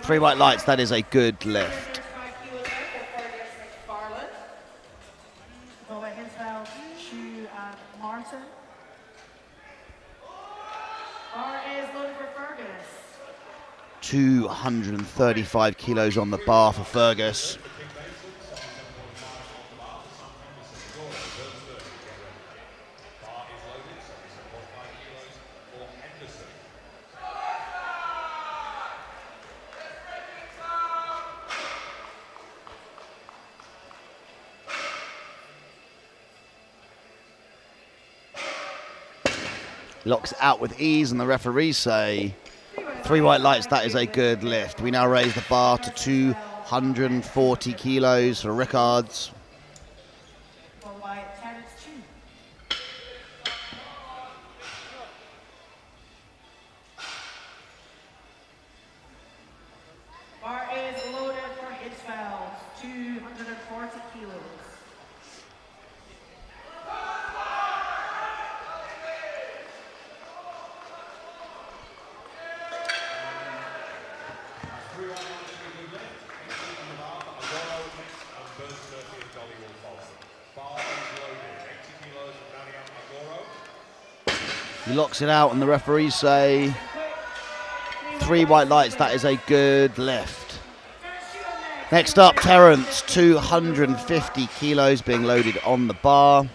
[SPEAKER 1] 3 white lights, that is a good lift.
[SPEAKER 2] Martin. Bar is loaded for Fergus.
[SPEAKER 1] 235 kilos on the bar for Fergus. Locks it out with ease and the referees say 3 white lights, that is a good lift. We now raise the bar to 240 kilos for Rickards.
[SPEAKER 2] Bar is loaded for Hitzfeld, 240 kilos.
[SPEAKER 1] He locks it out and the referees say 3 white lights, that is a good lift. Next up, Terence, 250 kilos being loaded on the bar.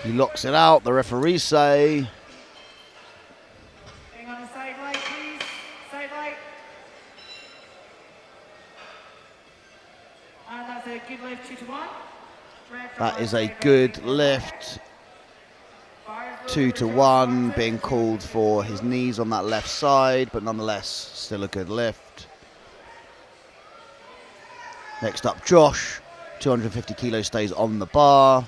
[SPEAKER 1] He locks it out, the referees say
[SPEAKER 2] Hang on a side light, please. Side light. And that's a good lift, 2 to 1.
[SPEAKER 1] that is a good lift. 2 to 1 being called for his knees on that left side, but nonetheless still a good lift. Next up, Josh, 250 kilos stays on the bar.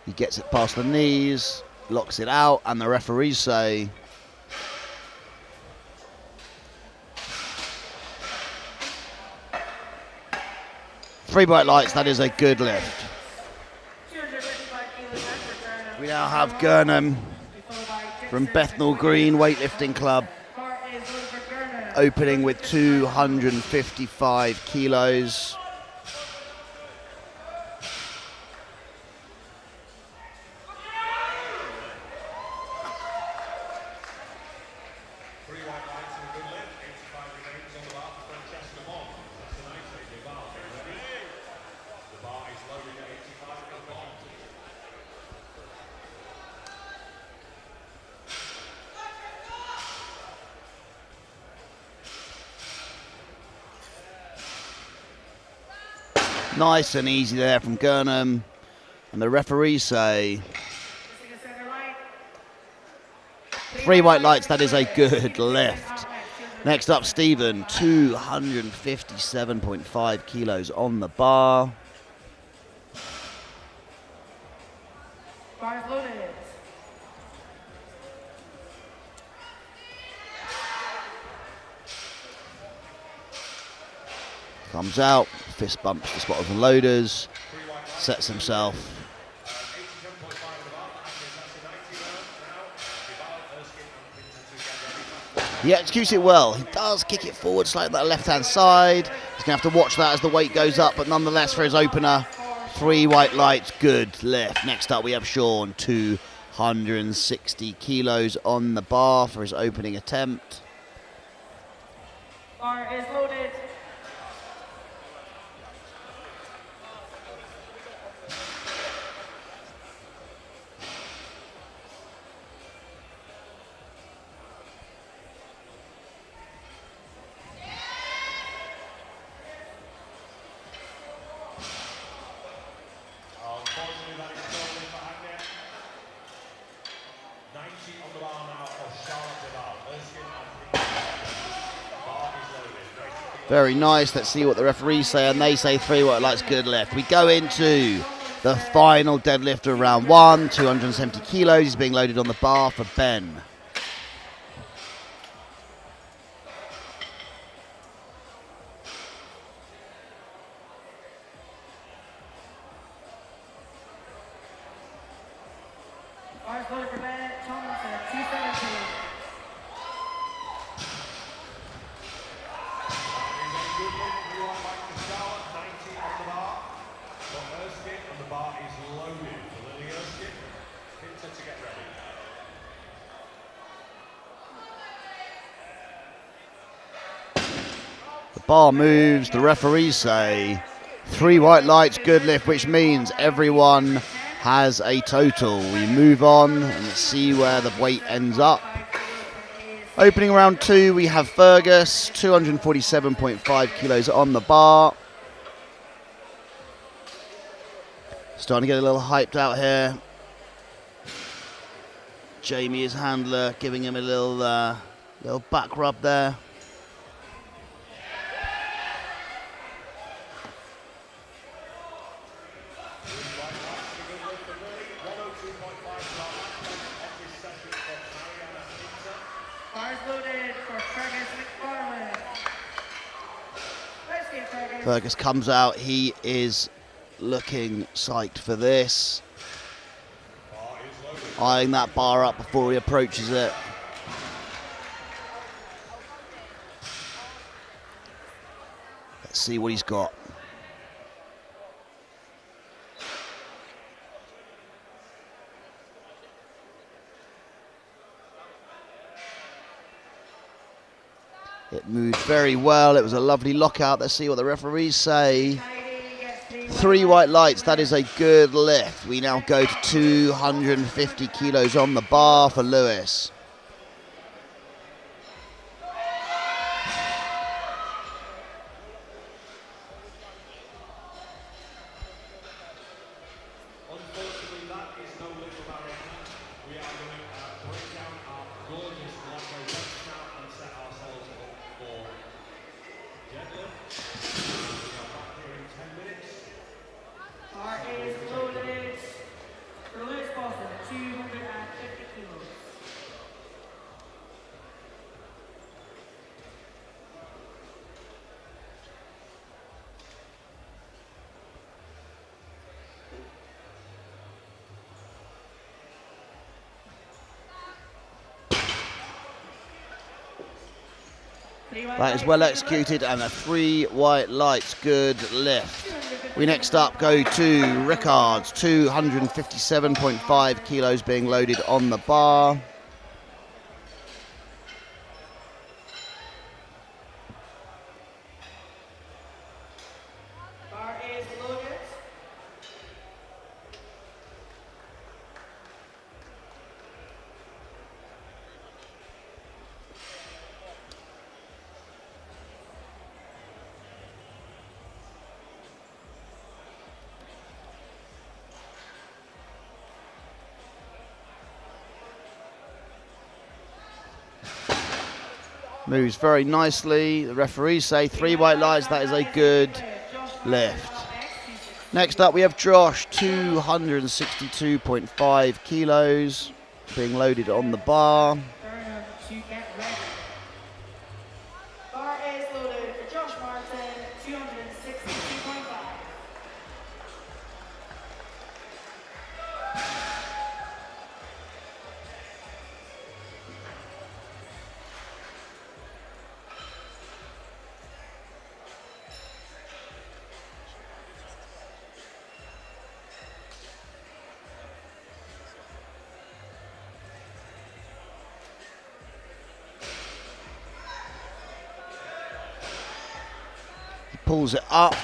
[SPEAKER 1] He gets it past the knees, locks it out, and the referees say 3 bright lights, that is a good lift. We now have Gurnham from Bethnal Green Weightlifting Club opening with 255 kilos.
[SPEAKER 3] Three white lights and a good lift. 85 remains on the bar for Francesca Bond. That's a nice thing. The bar is ready. The bar is loaded at 85 for Bond.
[SPEAKER 1] Nice and easy there from Gurnham. And the referees say 3 white lights, that is a good lift. Next up, Stephen, 257.5 kilos on the bar.
[SPEAKER 2] Bars loaded.
[SPEAKER 1] Comes out, fist bumps the spot of the loaders, sets himself.
[SPEAKER 3] 87.5 on the bar. That's a 90 now.
[SPEAKER 1] He executes it well. He does kick it forward slightly on that left-hand side. He's going to have to watch that as the weight goes up, but nonetheless, for his opener, 3 white lights, good lift. Next up, we have Sean, 260 kilos on the bar for his opening attempt.
[SPEAKER 2] Bar is loaded.
[SPEAKER 3] Unfortunately, that is stolen for Agnew. 90 on the bar now for Charlotte Deval. Erskine and the bar is loaded.
[SPEAKER 1] Very nice. Let's see what the referees say, and they say 3 white lights, good lift. We go into the final deadlift of round 1, 270 kilos. He's being loaded on the bar for Ben.
[SPEAKER 2] Bars loaded for Ben Tomlinson, 270.
[SPEAKER 3] Good lift. 3 white lights for Charlotte. 90 on the bar for Erskine, and the bar is loaded for Lily Erskine. Hinter to get ready.
[SPEAKER 1] The bar moves. The referees say 3 white lights, good lift, which means everyone has a total. We move on and see where the weight ends up. Opening round 2, we have Fergus, 247.5 kilos on the bar. Starting to get a little hyped out here. Jamie, his handler, giving him a little back rub there.
[SPEAKER 2] Bars loaded for Fergus McFarland. Nice game, Fergus.
[SPEAKER 1] Fergus comes out. He is looking psyched for this. Eyeing that bar up before he approaches it. Let's see what he's got. It moved very well. It was a lovely lockout. Let's see what the referees say. 3 white lights. That is a good lift. We now go to 250 kilos on the bar for Lewis.
[SPEAKER 3] Unfortunately, that is no little barrier. We are going to break down our gorgeous Lotto reps now and set ourselves up for deadlift. We are back here in 10 minutes.
[SPEAKER 2] Bar is loaded for Lewis Boston, 250 kilos.
[SPEAKER 1] That is well executed, and a 3 white lights, good lift. We next up go to Rickard's, 257.5 kilos being loaded on the bar. Moves very nicely. The referees say 3 white lights, that is a good lift. Next up we have Josh, 262.5 kilos, being loaded on the bar.
[SPEAKER 2] Bar is loaded for Josh Martin, 262.5.
[SPEAKER 1] Pulls it up.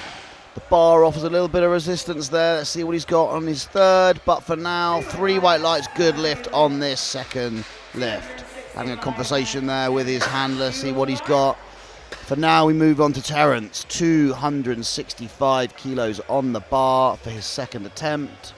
[SPEAKER 1] The bar offers a little bit of resistance there. Let's see what he's got on his third. But for now, 3 white lights, good lift on this second lift. Having a conversation there with his handler, see what he's got. For now, we move on to Terence, 265 kilos on the bar for his second attempt.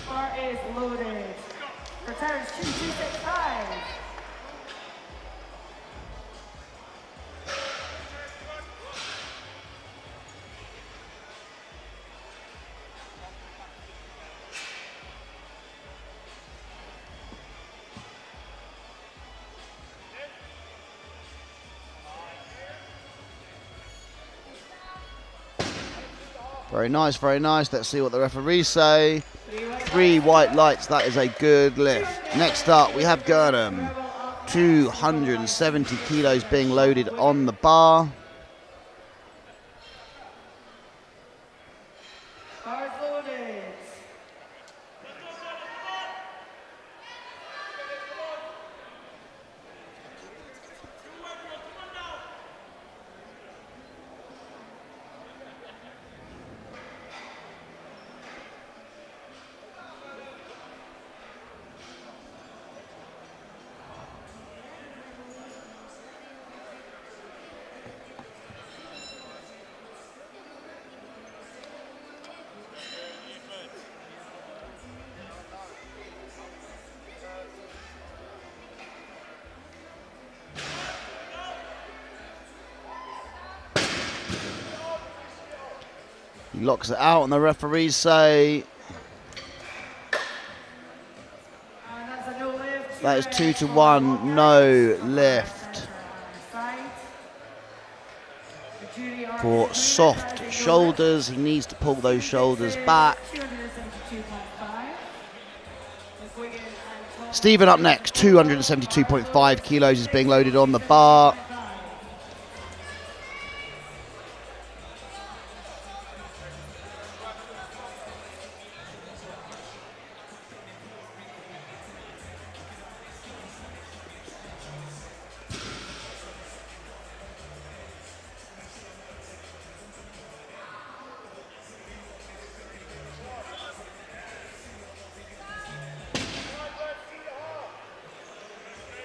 [SPEAKER 2] Bar is loaded for Terence, 2265.
[SPEAKER 1] Very nice, very nice. Let's see what the referees say. 3 white lights, that is a good lift. Next up, we have Gurnham, 270 kilos being loaded on the bar.
[SPEAKER 2] Bar is loaded.
[SPEAKER 1] He locks it out and the referees say
[SPEAKER 2] That's a no lift.
[SPEAKER 1] that is 2-1, no lift. For soft shoulders, he needs to pull those shoulders back.
[SPEAKER 2] 272.5.
[SPEAKER 1] Stephen up next, 272.5 kilos is being loaded on the bar.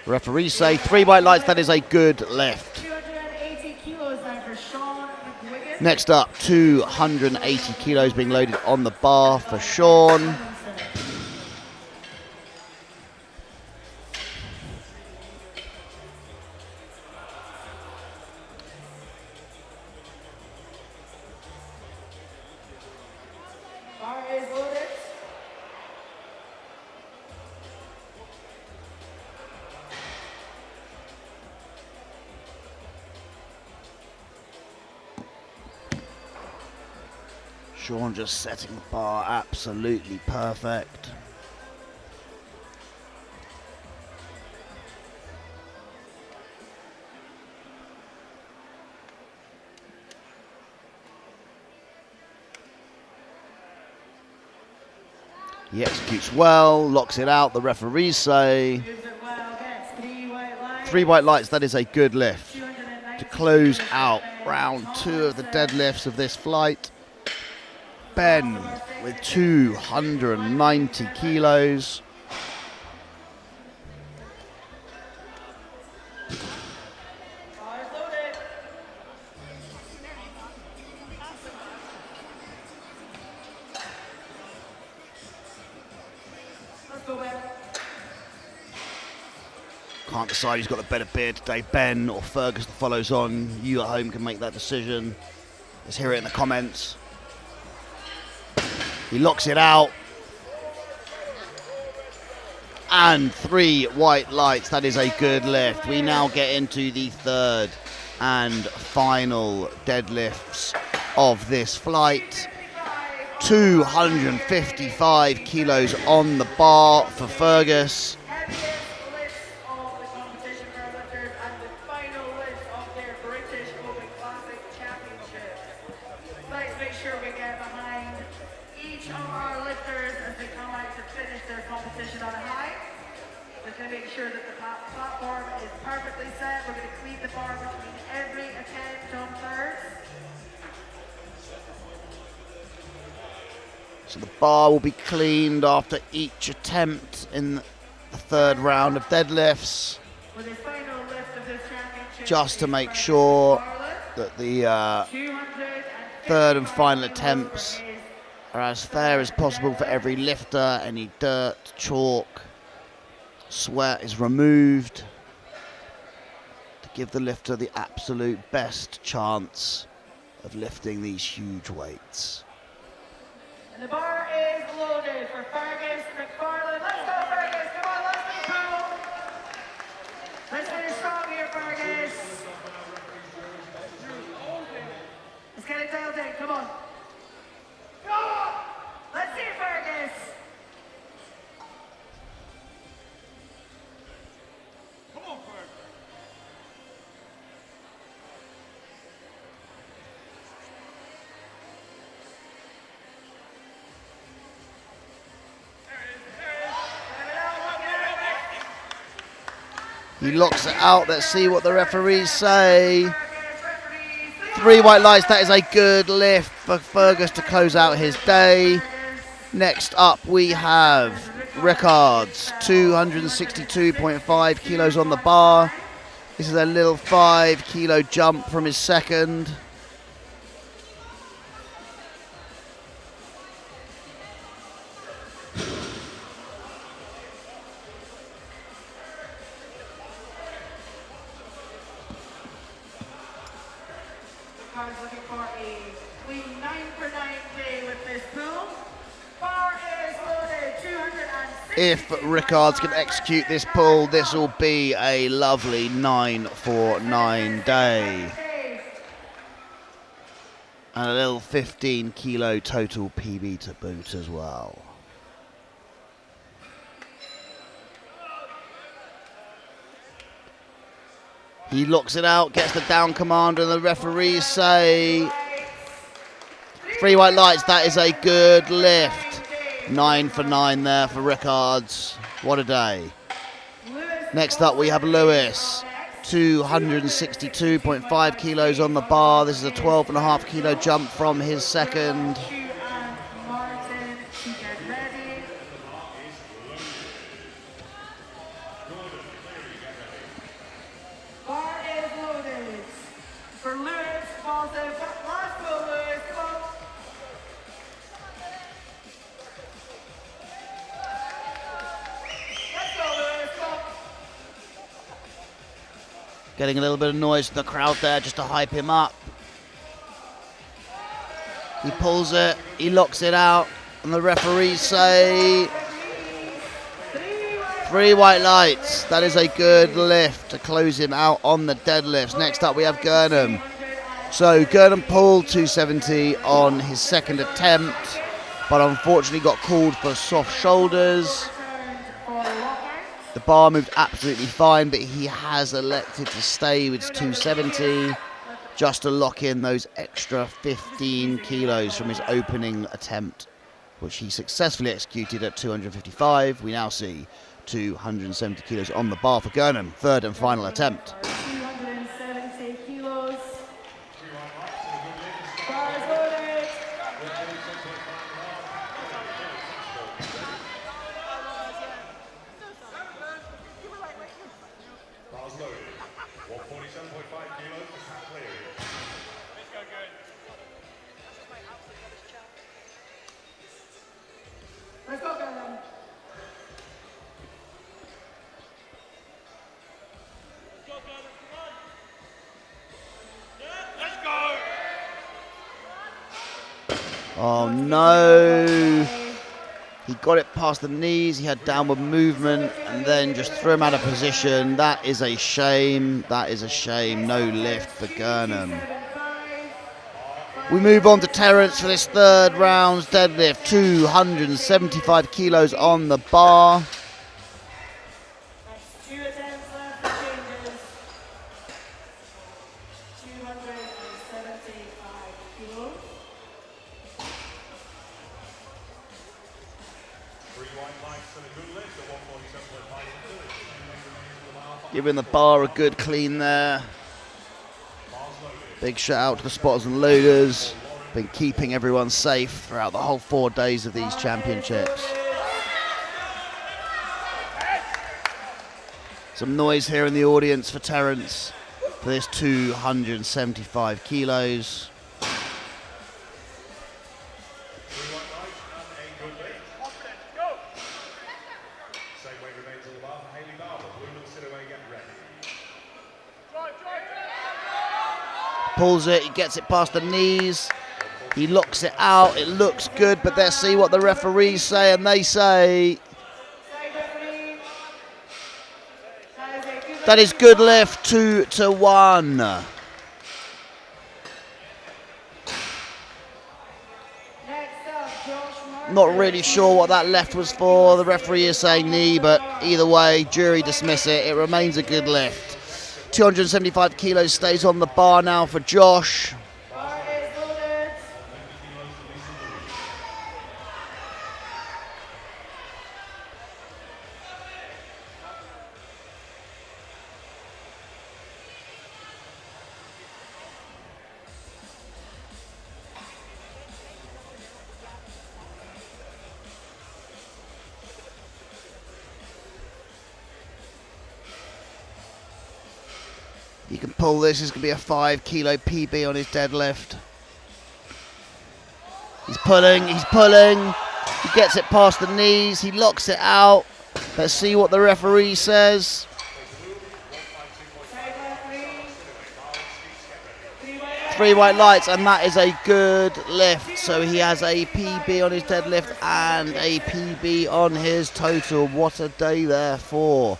[SPEAKER 1] Referees say 3 white lights, that is a good lift.
[SPEAKER 2] 280 kilos now for Sean McGuigan.
[SPEAKER 1] Next up, 280 kilos being loaded on the bar for Sean.
[SPEAKER 2] Bar is loaded.
[SPEAKER 1] Sean just setting the bar absolutely perfect. He executes well, locks it out. The referees say
[SPEAKER 2] Moves it well, gets 3 white lights.
[SPEAKER 1] 3 white lights, that is a good lift.
[SPEAKER 2] 290
[SPEAKER 1] to close out round 2 of the deadlifts of this flight. Ben with 290 kilos.
[SPEAKER 2] Bars loaded. Let's go, Ben.
[SPEAKER 1] Can't decide who's got the better beard today, Ben or Fergus that follows on. You at home can make that decision. Let's hear it in the comments. He locks it out. And 3 white lights. That is a good lift. We now get into the 3rd and final deadlifts of this flight. 255 kilos on the bar for Fergus.
[SPEAKER 2] Heaviest lifts of the competition powerlifters and the final lift of their British Open Classic Championship. Let's make sure we get behind each of our lifters as they come out to finish their competition on a high. We're going to make sure that the platform is perfectly set. We're going to clean the bar between every attempt on thirds.
[SPEAKER 1] So the bar will be cleaned after each attempt in the 3rd round of deadlifts,
[SPEAKER 2] With the final lift of this championship,
[SPEAKER 1] just to make sure that the 3rd and final attempts are as fair as possible for every lifter. Any dirt, chalk, sweat is removed to give the lifter the absolute best chance of lifting these huge weights.
[SPEAKER 2] And the bar is loaded for Fergus McFarlane. Let's go, Fergus. Come on, let's be cool. Let's finish strong here, Fergus. Let's get it dialed in. Come on. Go on. Let's see it, Fergus.
[SPEAKER 3] Come on, Ferg.
[SPEAKER 1] He locks it out. Let's see what the referees say. 3 white lights. That is a good lift for Fergus to close out his day. Next up we have Rickard's 262.5 kilos on the bar. This is a little 5 kilo jump from his second.
[SPEAKER 2] Rickard's looking for a clean 9-for-9 day with this pool. Bar is loaded. 260.
[SPEAKER 1] If Rickards can execute this pull, this will be a lovely 9-for-9 day. And a little 15 kilo total PB to boot as well. He locks it out, gets the down command, and the referees say 3 white lights. That is a good lift. 9-for-9 there for Rickards. What a day. Next up we have Lewis. 262.5 kilos on the bar. This is a 12.5 kilo jump from his second.
[SPEAKER 2] Martin to get ready. Bar is loaded. For Lewis, falls in. Last go, Lewis. Come on. Let's go, Lewis. Come on.
[SPEAKER 1] Getting a little bit of noise from the crowd there just to hype him up. He pulls it, he locks it out, and the referees say 3 white lights. That is a good lift to close him out on the deadlifts. Next up we have Gurnham. So Gurnham pulled 270 on his second attempt, but unfortunately got called for soft shoulders. The bar moved absolutely fine, but he has elected to stay with 270 just to lock in those extra 15 kilos from his opening attempt, which he successfully executed at 255. We now see 270 kilos on the bar for Gurnham, 3rd and final attempt.
[SPEAKER 2] 270 kilos. kilos. Bar is loaded.
[SPEAKER 3] Bars loaded. 147.5 kilos to Pat Cleary.
[SPEAKER 2] Let's go, Gordon.
[SPEAKER 1] Oh no! He got it past the knees, he had downward movement, and then just threw him out of position. That is a shame. That is a shame. No lift for Gurnham. We move on to Terence for this third round's deadlift. 275 kilos on the bar.
[SPEAKER 2] That's 2 attempts left for changes. 275 kilos.
[SPEAKER 3] 3 wide planks and a good lift at 147.5.
[SPEAKER 1] Giving the bar a good clean there. Big shout out to the spotters and loaders. Been keeping everyone safe throughout the whole 4 days of these championships. Some noise here in the audience for Terence for this 275 kilos.
[SPEAKER 3] 3 wide planks and a good lift. Same weight remains on the bar for Hayley Barber. Blue and sit away, get ready.
[SPEAKER 1] Pulls it, he gets it past the knees. He locks it out, it looks good, but let's see what the referees say, and they say that is good lift, 2-1. Not really sure what that left was for. The referee is saying knee, but either way, jury dismiss it. It remains a good lift. 275 kilos stays on the bar now for Josh.
[SPEAKER 2] Bar is loaded.
[SPEAKER 1] You can pull this. It's going to be a 5 kilo PB on his deadlift. He's pulling, he's pulling. He gets it past the knees. He locks it out. Let's see what the referee says. 3 white lights, and that is a good lift. So he has a PB on his deadlift and a PB on his total. What a day there for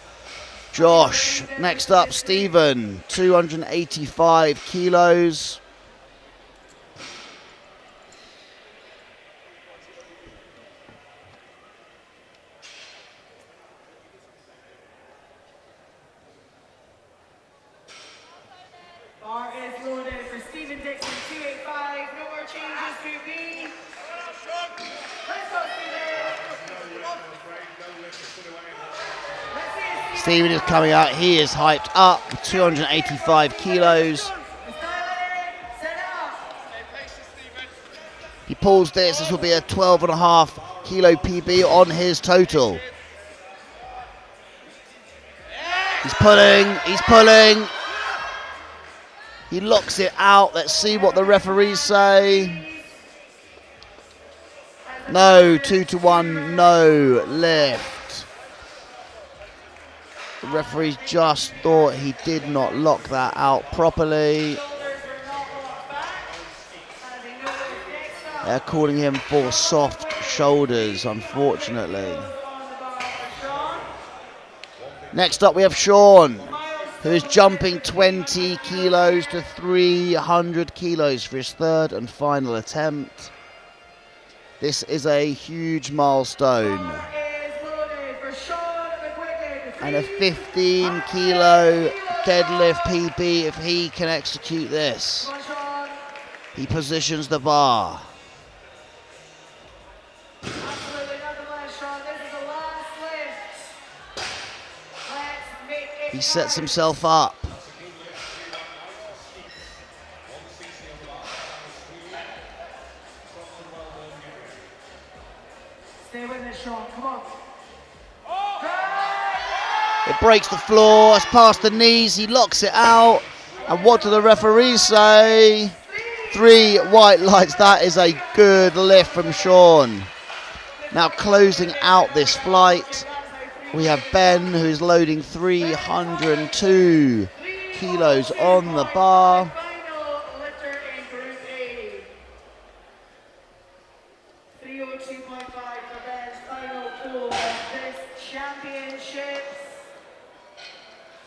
[SPEAKER 1] Josh. Next up, Stephen, 285 kilos.
[SPEAKER 2] Bar is loaded for Stephen Dixon, 285. No more changes, Group B. Let's go, Stephen.
[SPEAKER 1] Stephen is coming out. He is hyped up. 285 kilos. He pulls this. This will be a 12.5 kilo PB on his total. He's pulling. He's pulling. He locks it out. Let's see what the referees say. No, 2-1, no lift. The referees just thought he did not lock that out properly. They're calling him for soft shoulders, unfortunately. Next up we have Sean, who is jumping 20 kilos to 300 kilos for his third and final attempt. This is a huge milestone. And a 15 kilo deadlift PB if he can execute this. He positions the bar. He sets himself up.
[SPEAKER 2] Stay with it, Sean. Come on.
[SPEAKER 1] It breaks the floor, it's past the knees, he locks it out. And what do the referees say? 3 white lights, that is a good lift from Sean. Now closing out this flight, we have Ben, who's loading 302 kilos on the bar.
[SPEAKER 2] Final lifter in Group A. 302.5 for Ben's final pull of this championships.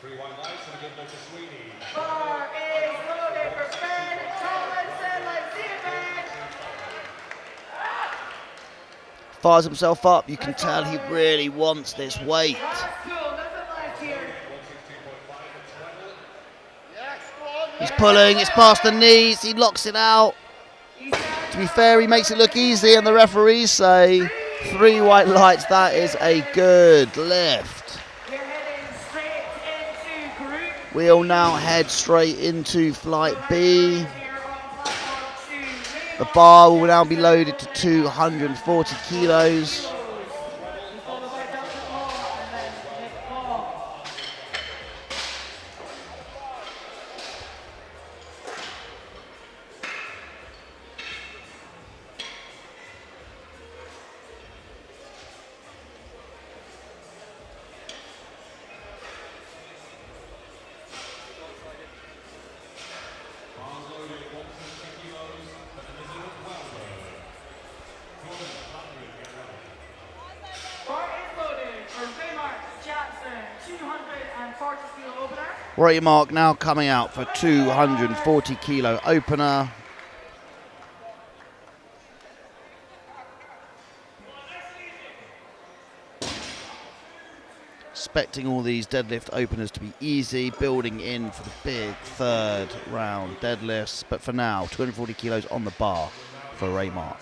[SPEAKER 3] 3 white lights and a good lift for Sweeney.
[SPEAKER 2] Bar is loaded for Ben Tomlinson. Let's see it, Ben.
[SPEAKER 1] Fires himself up, you can tell he really wants this weight.
[SPEAKER 2] Last pull, nothing left here.
[SPEAKER 3] 162.5
[SPEAKER 1] He's pulling, it's past the knees, he locks it out. To be fair, he makes it look easy, and the referees say 3 white lights, that is a good lift.
[SPEAKER 2] We're heading straight into Group
[SPEAKER 1] We'll now head straight into Flight B.
[SPEAKER 2] here on platform 2.
[SPEAKER 1] The bar will now be loaded to 240 kilos.
[SPEAKER 2] Followed by Dr. Paul and then Nick Paul. Bar is loaded for Baymark Jackson, 240 kilo opener.
[SPEAKER 1] Roy Mark now coming out for 240 kilo opener. Expecting all these deadlift openers to be easy, building in for the big 3rd round deadlifts. But for now, 240 kilos on the bar for Ray Mark.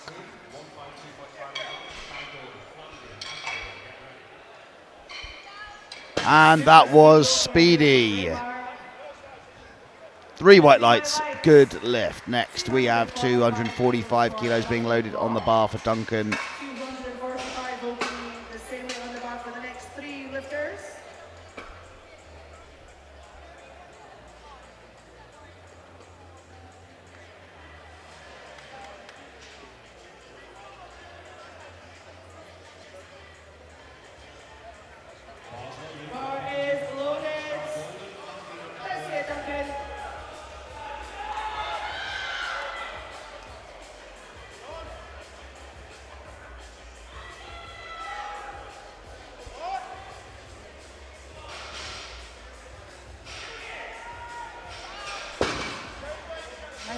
[SPEAKER 1] And that was speedy. 3 white lights, good lift. Next we have 245 kilos being loaded on the bar for Duncan.
[SPEAKER 2] 245 opening the same way on the bar for the next 3 lifters. Bar is loaded. Let's see it, Duncan.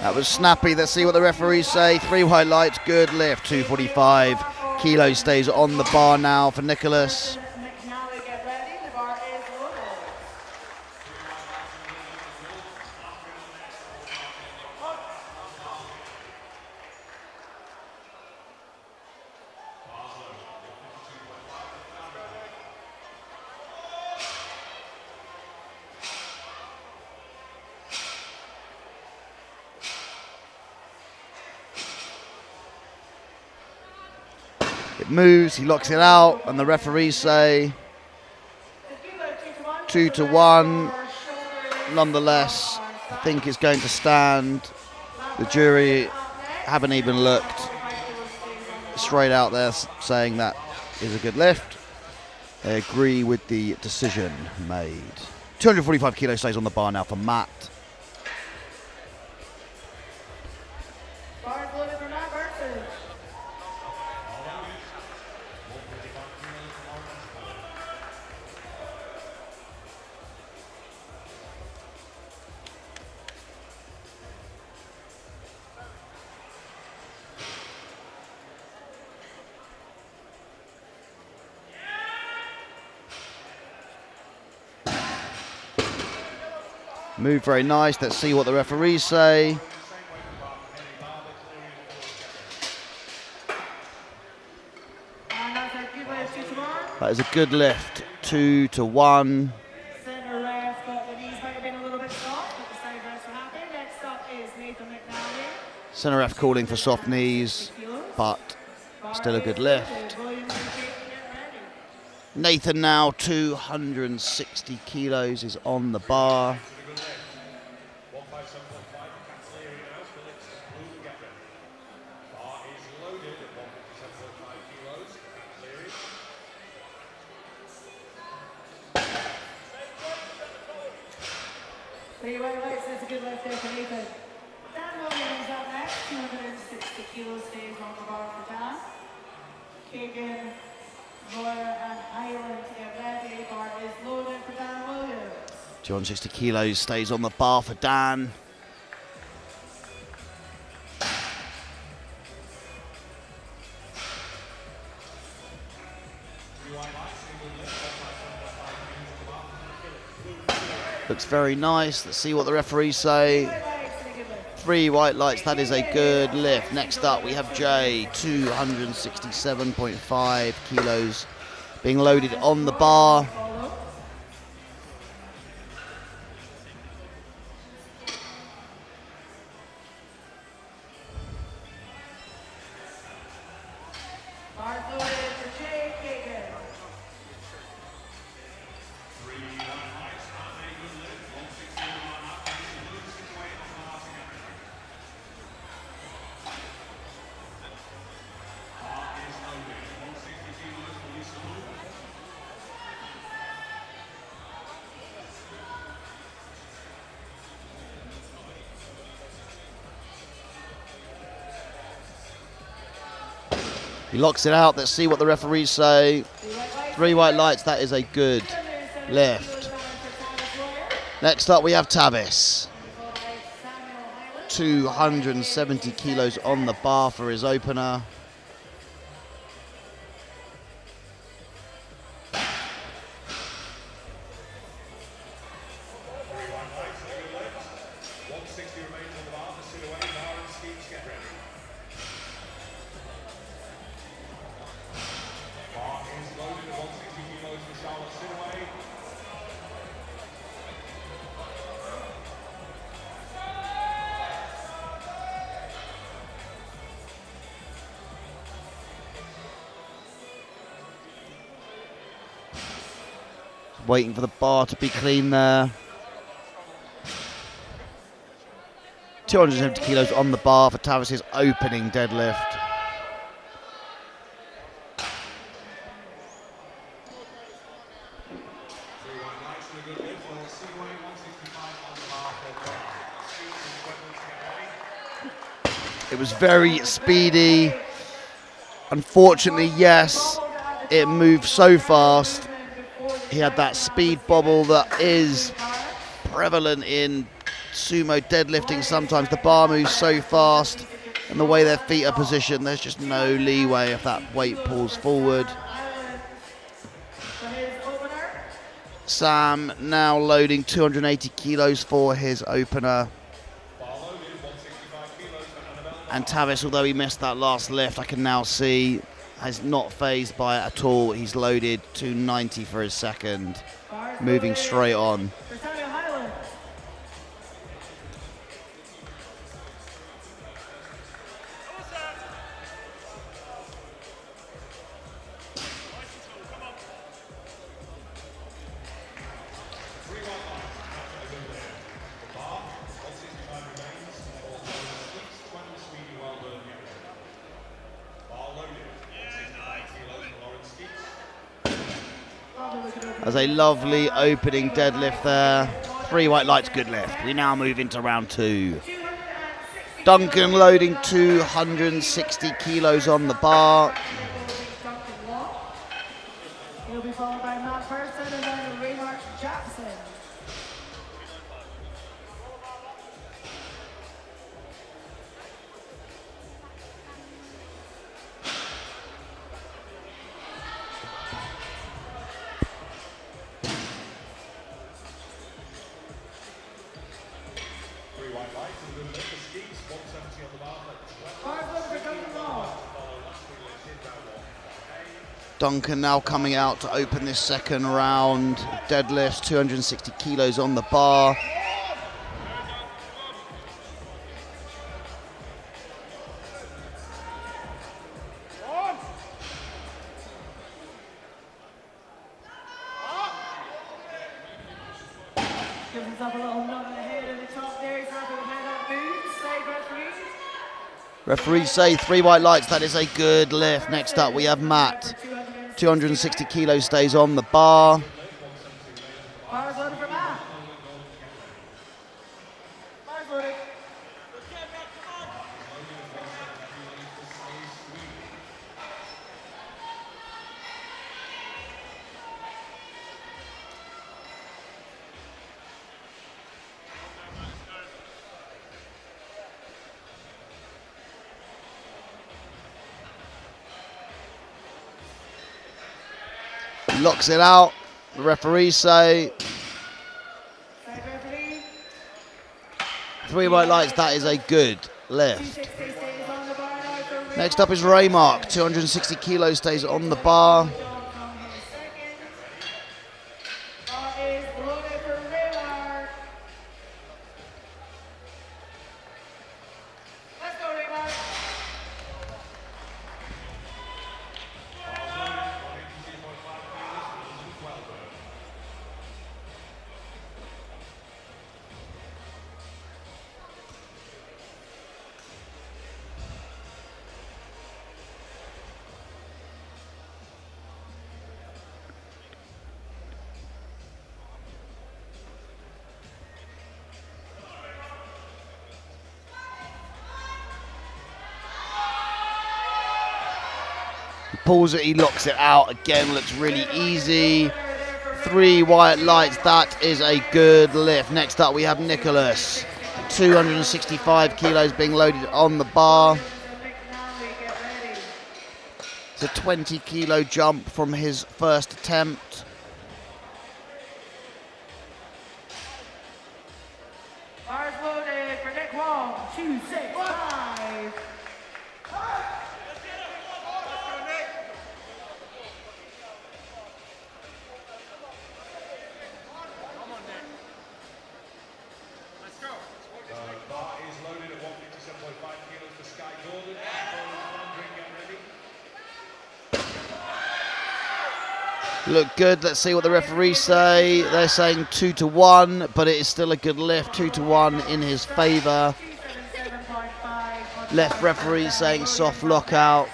[SPEAKER 1] That was snappy. Let's see what the referees say. 3 white lights, good lift. 245 kilos stays on the bar now for Nicholas.
[SPEAKER 2] McNally, get ready. The bar is loaded.
[SPEAKER 1] It moves, he locks it out, and the referees say 2 to 1. Nonetheless, I think it's going to stand. The jury haven't even looked, straight out there saying that is a good lift. They agree with the decision made. 245 kilo stays on the bar now for Matt.
[SPEAKER 2] Bar is loaded for Matt Burton.
[SPEAKER 1] Move very nice. Let's see what the referees say.
[SPEAKER 2] And that's a good lift, 2 to 1.
[SPEAKER 1] That is a good lift. 2 to 1.
[SPEAKER 2] Center ref, but the knees might have been a little bit soft, but the side refs will happen. Next up is Nathan McNally.
[SPEAKER 1] Centre ref calling for soft knees, but still a good lift.
[SPEAKER 2] Williams
[SPEAKER 1] Nathan now 260 kilos is on the bar.
[SPEAKER 3] 157.5 Cleary now, Phillips blue and get ready. Bar is loaded at 157.5 kilos. Cleary.
[SPEAKER 2] Three white lights, that's a good lift there for Nathan. Dan Williams up next, 260 kilos stays on the bar for Dan. Kagan, Royer and Ireland to get ready. Bar is loaded for Dan Williams.
[SPEAKER 1] 260 kilos stays on the bar for Dan. Looks very nice. Let's see what the referees say. 3 white lights, that is a good lift. Next up we have Jay, 267.5 kilos being loaded on the bar.
[SPEAKER 2] Bar loaded for Jay Kagan.
[SPEAKER 1] He locks it out. Let's see what the referees say. 3 white lights, that is a good lift. Next up we have Tavis. 270 kilos on the bar for his opener. Waiting for the bar to be clean there. 270 kilos on the bar for Tavis's opening deadlift. It was very speedy. Unfortunately, yes, it moved so fast. He had that speed bobble that is prevalent in sumo deadlifting. Sometimes the bar moves so fast and the way their feet are positioned, there's just no leeway if that weight pulls forward. Sam now loading 280 kilos for his opener. And Tavis, although he missed that last lift, I can now see has not phased by it at all. He's loaded 290 for his second, moving straight on. As a lovely opening deadlift there. 3 white lights, good lift. We now move into round 2. Duncan loading 260 kilos on the bar.
[SPEAKER 2] He'll be followed by Matt Person and then Raymond Jackson.
[SPEAKER 1] Duncan now coming out to open this second round. Deadlifts, 260 kilos on the bar.
[SPEAKER 2] Gives up a little nod in the head in the top there. He's happy with how that moves. Side referee.
[SPEAKER 1] Referees say 3 white lights. That is a good lift. Next up, we have Matt. 260 kilos stays on the bar.
[SPEAKER 2] Bars loaded for Matt. Bars loaded.
[SPEAKER 1] Locks it out. The referees say
[SPEAKER 2] Side referee.
[SPEAKER 1] 3 white lights. That is a good lift.
[SPEAKER 2] 260 stays on the bar now for Ray.
[SPEAKER 1] Next up is Raymark. 260 kilos stays on the bar.
[SPEAKER 2] Job from his second. Bar is loaded for Raymark. Let's go, Raymark.
[SPEAKER 1] Pulls it, he locks it out. Again, looks really easy. 3 white lights. That is a good lift. Next up, we have Nicholas. 265 kilos being loaded on the bar. It's a 20 kilo jump from his first attempt.
[SPEAKER 2] Bars loaded for Nick Wong. 265.
[SPEAKER 3] Bar is loaded at 157.5 kilos for Sky Gordon. Landry, get ready.
[SPEAKER 1] Look good. Let's see what the referees say. They're saying 2-1, but it is still a good lift. 2-1 in his favour.
[SPEAKER 2] 277.5.
[SPEAKER 1] Left referee saying soft lockout.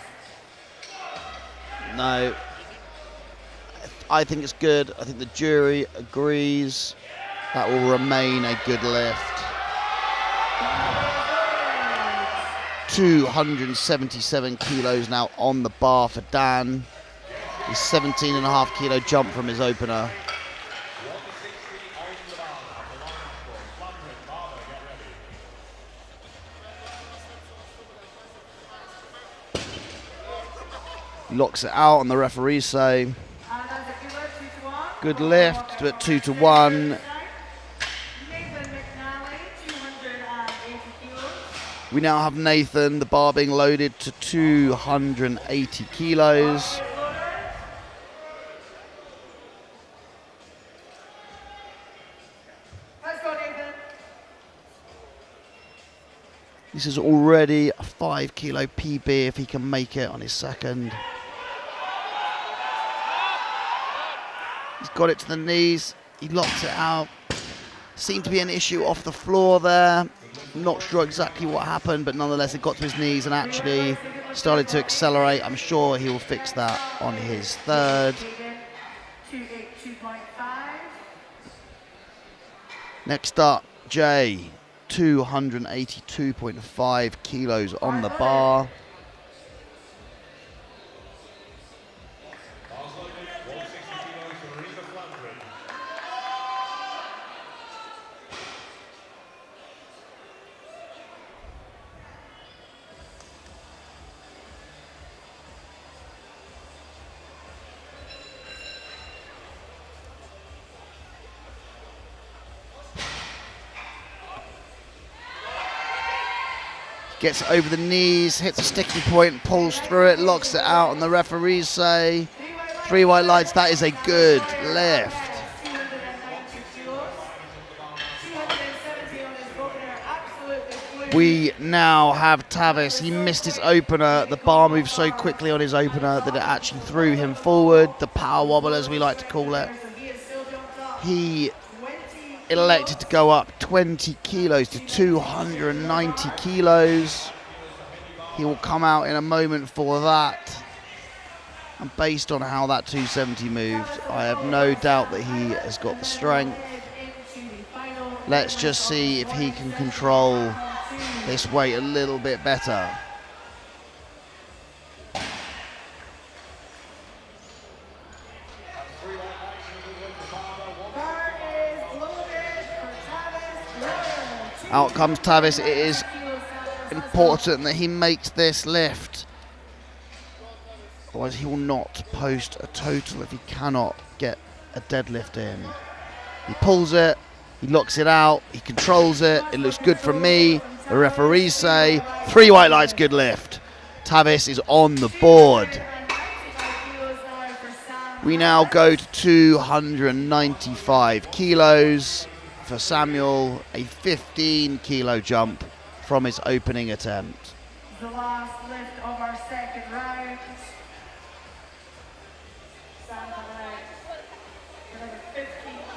[SPEAKER 1] No. I think it's good. I think the jury agrees. That will remain a good lift. 277 kilos now on the bar for Dan. His 17.5 kilo jump from his opener. Locks it out, and the referees say good lift, but 2-1. We now have Nathan, the bar being loaded to 280 kilos.
[SPEAKER 2] Let's go, Nathan.
[SPEAKER 1] This is already a 5 kilo PB if he can make it on his second. He's got it to the knees. He locks it out. Seemed to be an issue off the floor there. Not sure exactly what happened, but nonetheless it got to his knees and actually started to accelerate. I'm sure he will fix that on his third.
[SPEAKER 2] 282.5.
[SPEAKER 1] Next up, Jay, 282.5 kilos on the bar.
[SPEAKER 3] Bar's loaded, 160 kilos for Reba Flandry.
[SPEAKER 1] Gets over the knees, hits a sticky point, pulls through it, locks it out, and the referees say 3 white lights. That is a good lift.
[SPEAKER 2] 290 kilos. 270 on his opener. Absolutely fluid.
[SPEAKER 1] We now have Tavis. He missed his opener. The bar moved so quickly on his opener that it actually threw him forward. The power wobble, as we like to call it.
[SPEAKER 2] So he is still jumped up.
[SPEAKER 1] He
[SPEAKER 2] 20
[SPEAKER 1] elected to go up 20 kilos to 290 kilos. He will come out in a moment for that. And based on how that 270 moved, I have no doubt that he has got the strength. Let's just see if he can control this weight a little bit better. Out comes Tavis. It is important that he makes this lift. Otherwise he will not post a total if he cannot get a deadlift in. He pulls it, he locks it out, he controls it, it looks good from me. The referees say 3 white lights, good lift. Tavis is on the board. We now go to 295 kilos for Samuel, a 15 kilo jump from his opening attempt.
[SPEAKER 2] The last lift of our second round. Sam tonight, another 15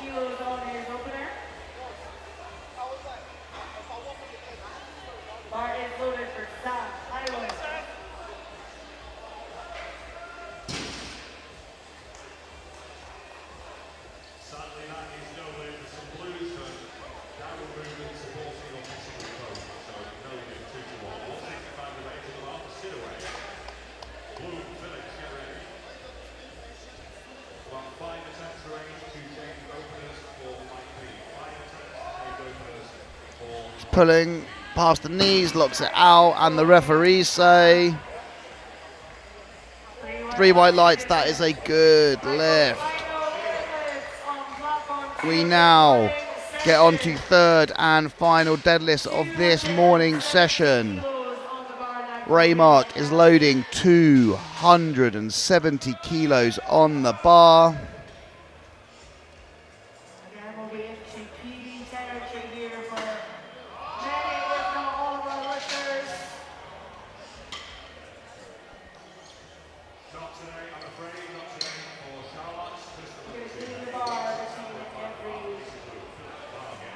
[SPEAKER 2] kilos on his opener. Bar is loaded for Sam. Highway.
[SPEAKER 3] Sadly, that is no way for some blues for downward movement supporting or possible close. So no big 2 to 1. 165 remaining to half a sit away. Blue, Phillips, get ready. About 5 attempts range to take openers for Mike B. 5 attempts to take openers for.
[SPEAKER 1] He's pulling past the knees, locks it out, and the referees say 3 white lights. That is a good lift. We now get on to third and final deadlifts of this morning session. Raymark is loading 270 kilos on the bar.
[SPEAKER 2] Again, we'll be into PB territory here for many, if not all of our lifters.
[SPEAKER 3] Not today, I'm afraid, not today for Charlotte.
[SPEAKER 2] Here's the bar between every.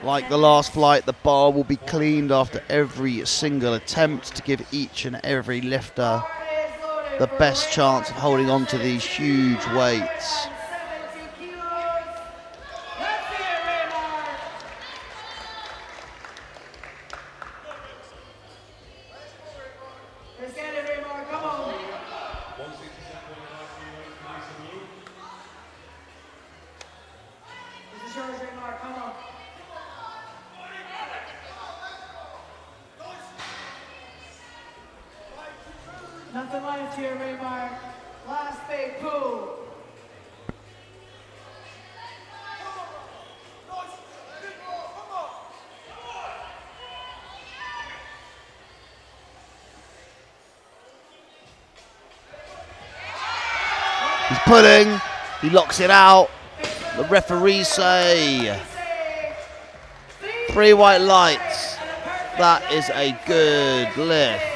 [SPEAKER 1] Like the last flight, the bar will be cleaned after every single attempt to give each and every lifter the best chance of holding on to these huge weights.
[SPEAKER 2] 70 kilos. Let's hear it, Raymond. Let's get it, Raymond. Come on.
[SPEAKER 3] 167.5 kilos for Lisa Blue.
[SPEAKER 2] This is yours, Raymond. Come on. Nothing left here, Raymond. Last big pull.
[SPEAKER 1] He's pulling, he locks it out. The referees say 3 white lights. That is a good lift.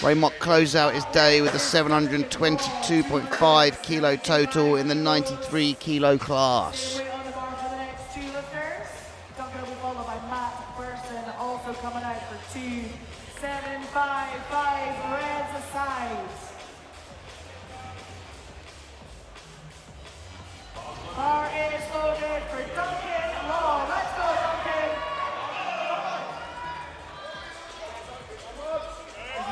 [SPEAKER 1] Raymark closed out his day with a 722.5 kilo total in the 93 kilo class.
[SPEAKER 2] Wait on the bar for the next 2 lifters. Duncan will be followed by Matt Burson, also coming out for 2,755 reds aside. Bar is loaded for Duncan Law. Let's go, Duncan. This is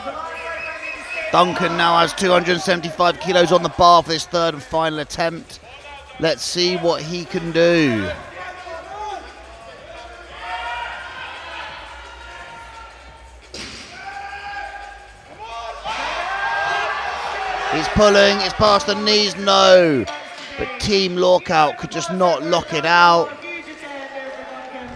[SPEAKER 2] the last work I need to stay.
[SPEAKER 1] Duncan now has 275 kilos on the bar for this third and final attempt. Let's see what he can do. He's pulling, it's past the knees, no. But Team Lockout could just not lock it out.
[SPEAKER 2] Huge attempt there for Duncan.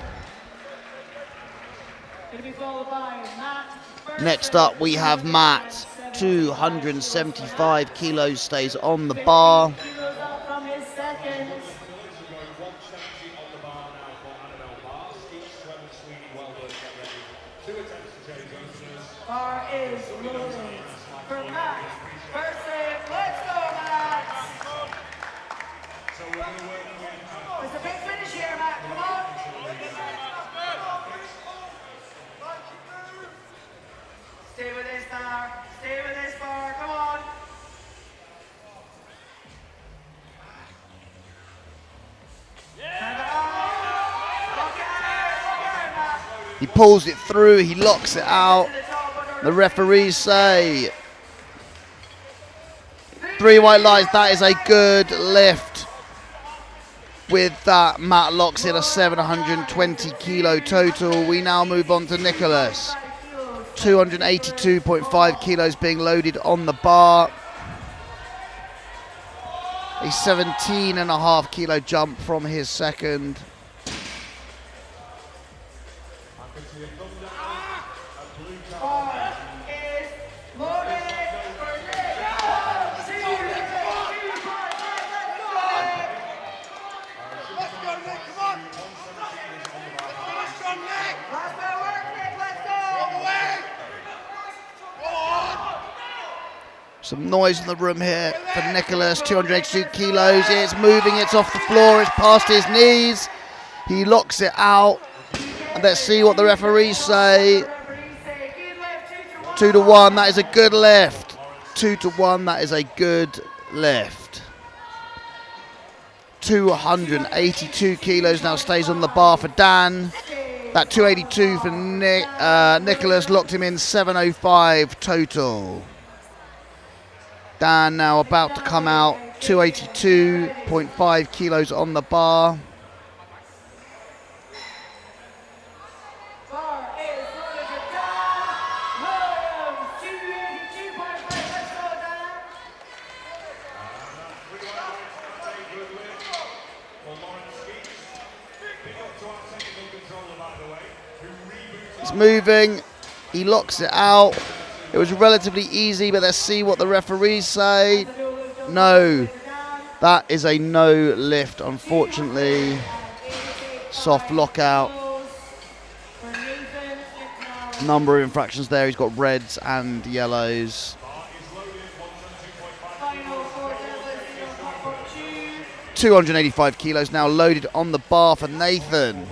[SPEAKER 2] Gonna be followed by Matt Burson.
[SPEAKER 1] Next up we have Matt, 275 kilos, stays on the bar.
[SPEAKER 2] Kilos up from his second.
[SPEAKER 3] We're going 170 on the bar now for Annabelle Bars. Each Sweden, Sweeney, well done, get ready. 2 attempts to change openers.
[SPEAKER 2] Bar is loaded for Matt Burson. Let's go, Matt.
[SPEAKER 3] So
[SPEAKER 2] It's a big finish here, Matt. Come on. Stay with this bar. Stay with this bar. Come on.
[SPEAKER 1] He pulls it through, he locks it out. The referees say 3 white lights, that is a good lift. With that, Matt locks in a 720 kilo total. We now move on to Nicholas. 282.5 kilos being loaded on the bar. A 17.5 kilo jump from his second. Some noise in the room here for Nicholas, 282 kilos. It's moving, it's off the floor, it's past his knees. He locks it out. And let's see what the referees say. 2 to 1, that is a good lift. 2 to 1, that is a good lift. 282 kilos now stays on the bar for Dan. That 282 for Nicholas locked him in 705 total. Dan now about to come out, 282.5 kilos on the bar.
[SPEAKER 2] Bar is loaded for Dan Williams, 282.5. Let's go, Dan.
[SPEAKER 1] He's moving, he locks it out. It was relatively easy, but let's see what the referees say. No, that is a no lift, unfortunately. Soft lockout. Number of infractions there. He's got reds and yellows. 285 kilos now loaded on the bar for Nathan.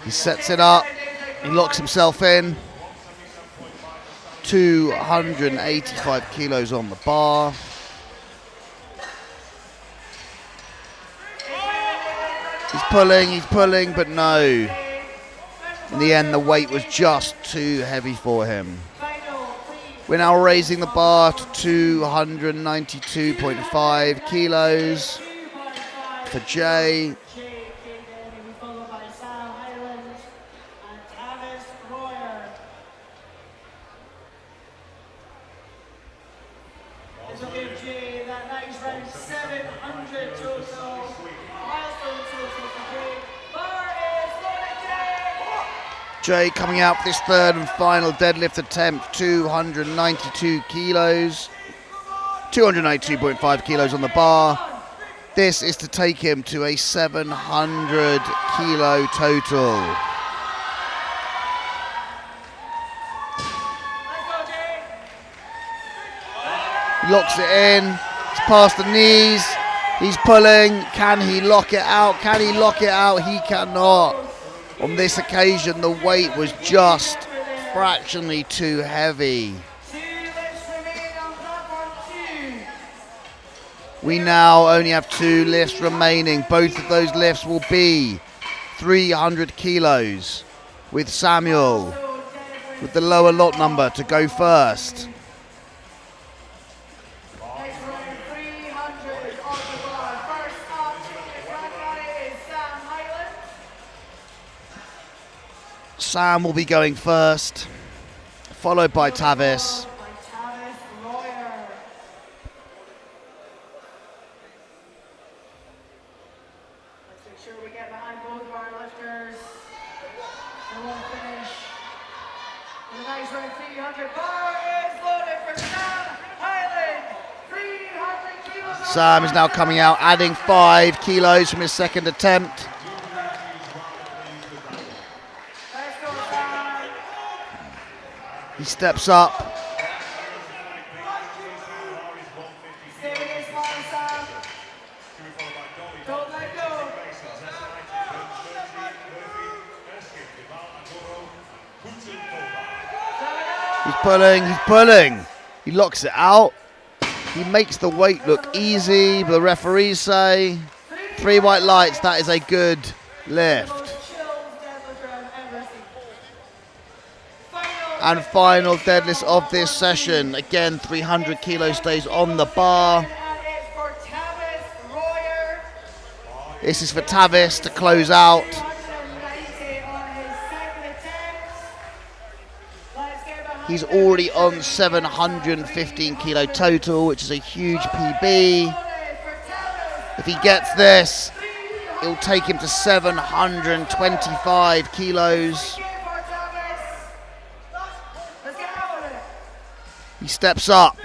[SPEAKER 1] He sets it up, he locks himself in. 285 kilos on the bar. He's pulling, but no. In the end, the weight was just too heavy for him. We're now raising the bar to 292.5 kilos for Jay. Jay coming out for this third and final deadlift attempt, 292 kilos, 292.5 kilos on the bar. This is to take him to a 700 kilo total. He locks it in, it's past the knees, he's pulling. Can he lock it out? Can he lock it out? He cannot. On this occasion, the weight was just fractionally too heavy. We now only have 2 lifts remaining. Both of those lifts will be 300 kilos, with Samuel with the lower lot number to go first. Sam will be going first, followed by Tavis.
[SPEAKER 2] Let's make sure we get behind both of our lifters. They won't finish. The nice round 300 bar is loaded for Sam Highland. 300 kilos.
[SPEAKER 1] Sam is now coming out, adding 5 kilos from his second attempt.
[SPEAKER 2] Let's go, Sam.
[SPEAKER 1] He steps up.
[SPEAKER 2] Stay with this one, Sam. Don't let go.
[SPEAKER 1] He's pulling, he's pulling. He locks it out. He makes the weight look easy, but the referees say 3 white lights, that is a good lift. And final deadlift of this session. Again, 300 kilo stays on the bar. This is for Tavis to close out. He's already on 715 kilo total, which is a huge PB. If he gets this, it'll take him to 725 kilos. He steps up.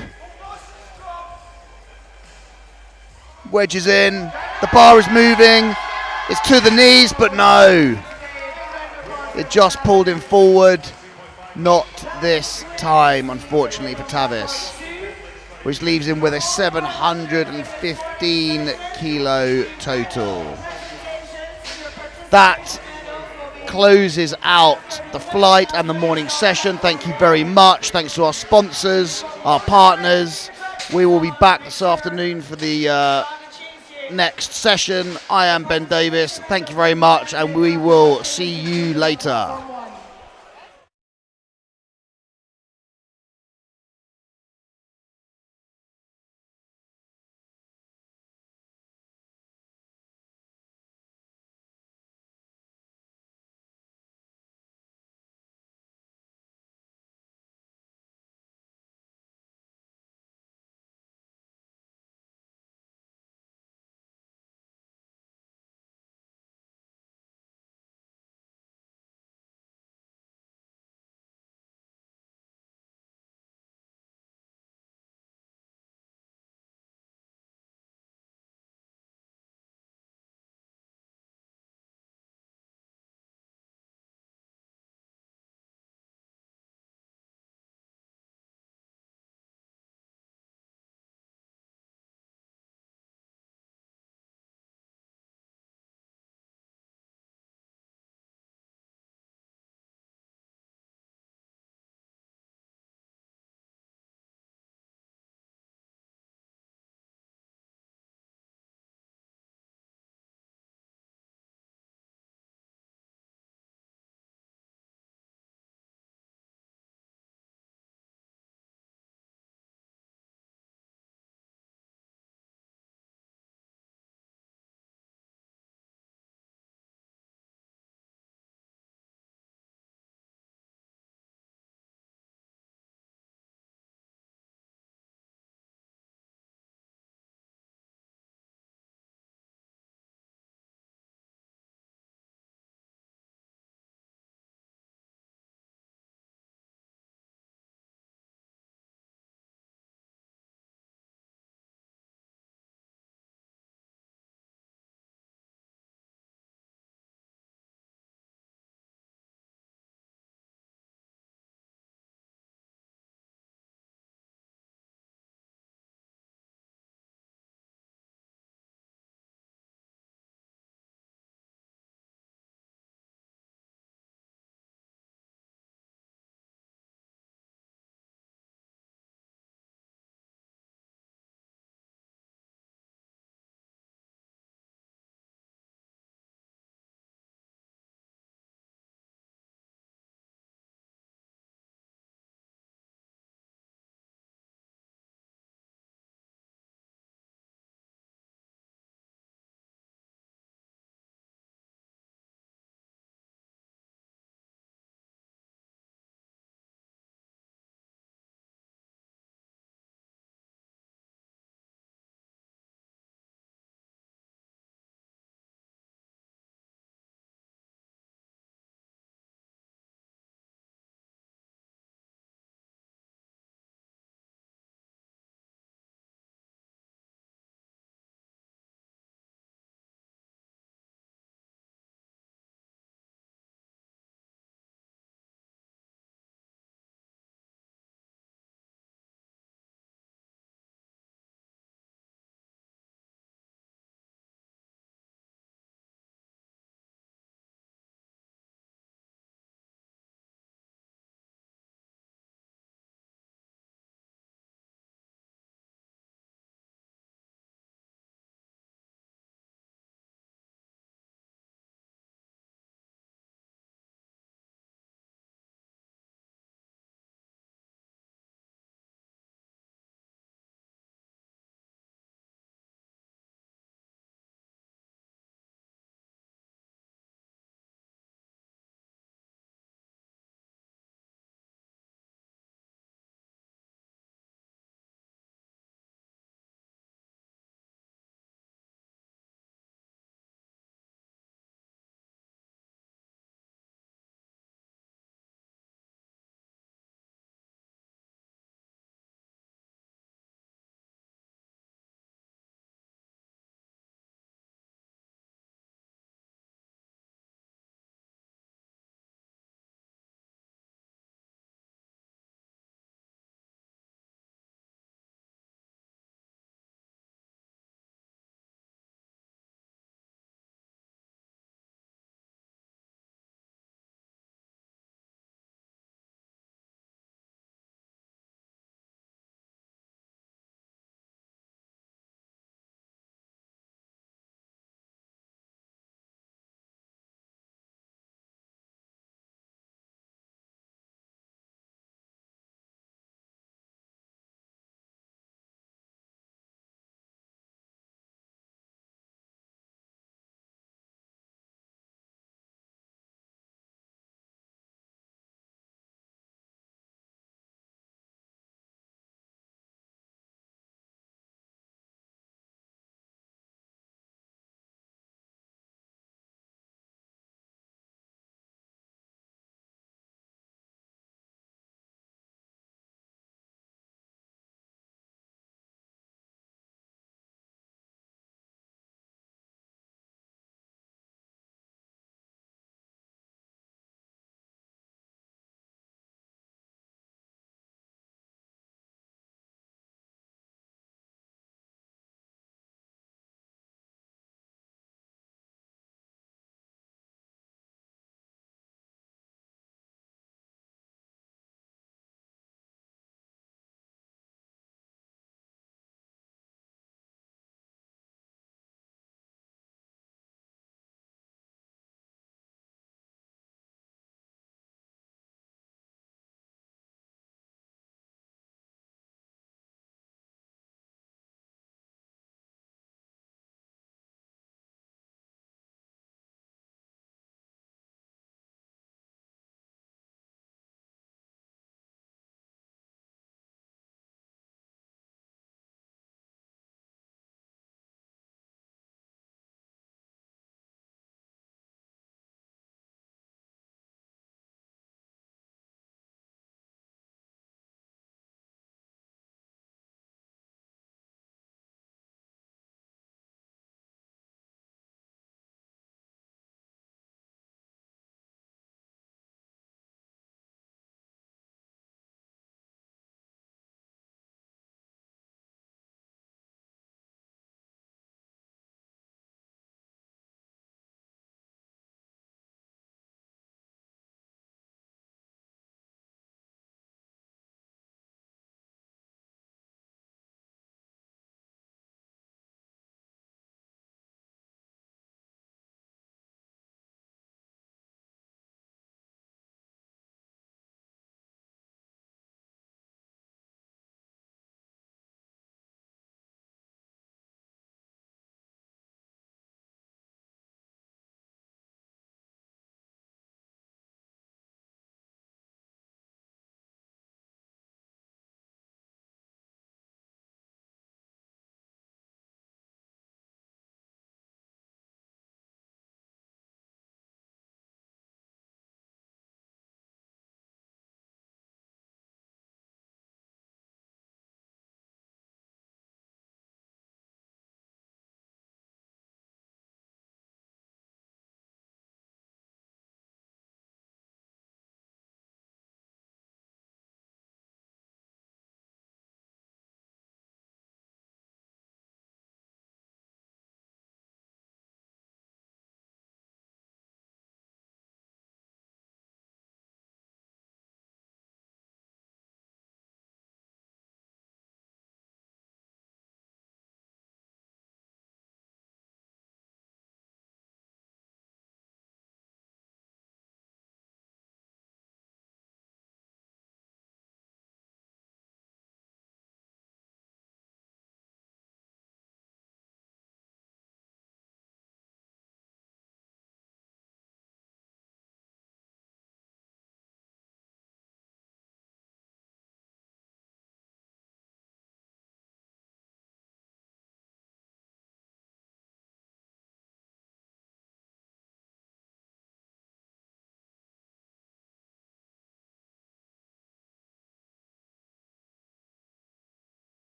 [SPEAKER 1] Wedges in. The bar is moving. It's to the knees, but no. It just pulled him forward. Not this time, unfortunately, for Tavis, which leaves him with a 715 kilo total. That closes out the flight and the morning session. Thank you very much. Thanks to our sponsors, our partners. We will be back this afternoon for the next session. I am Ben Davis. Thank you very much, and we will see you later.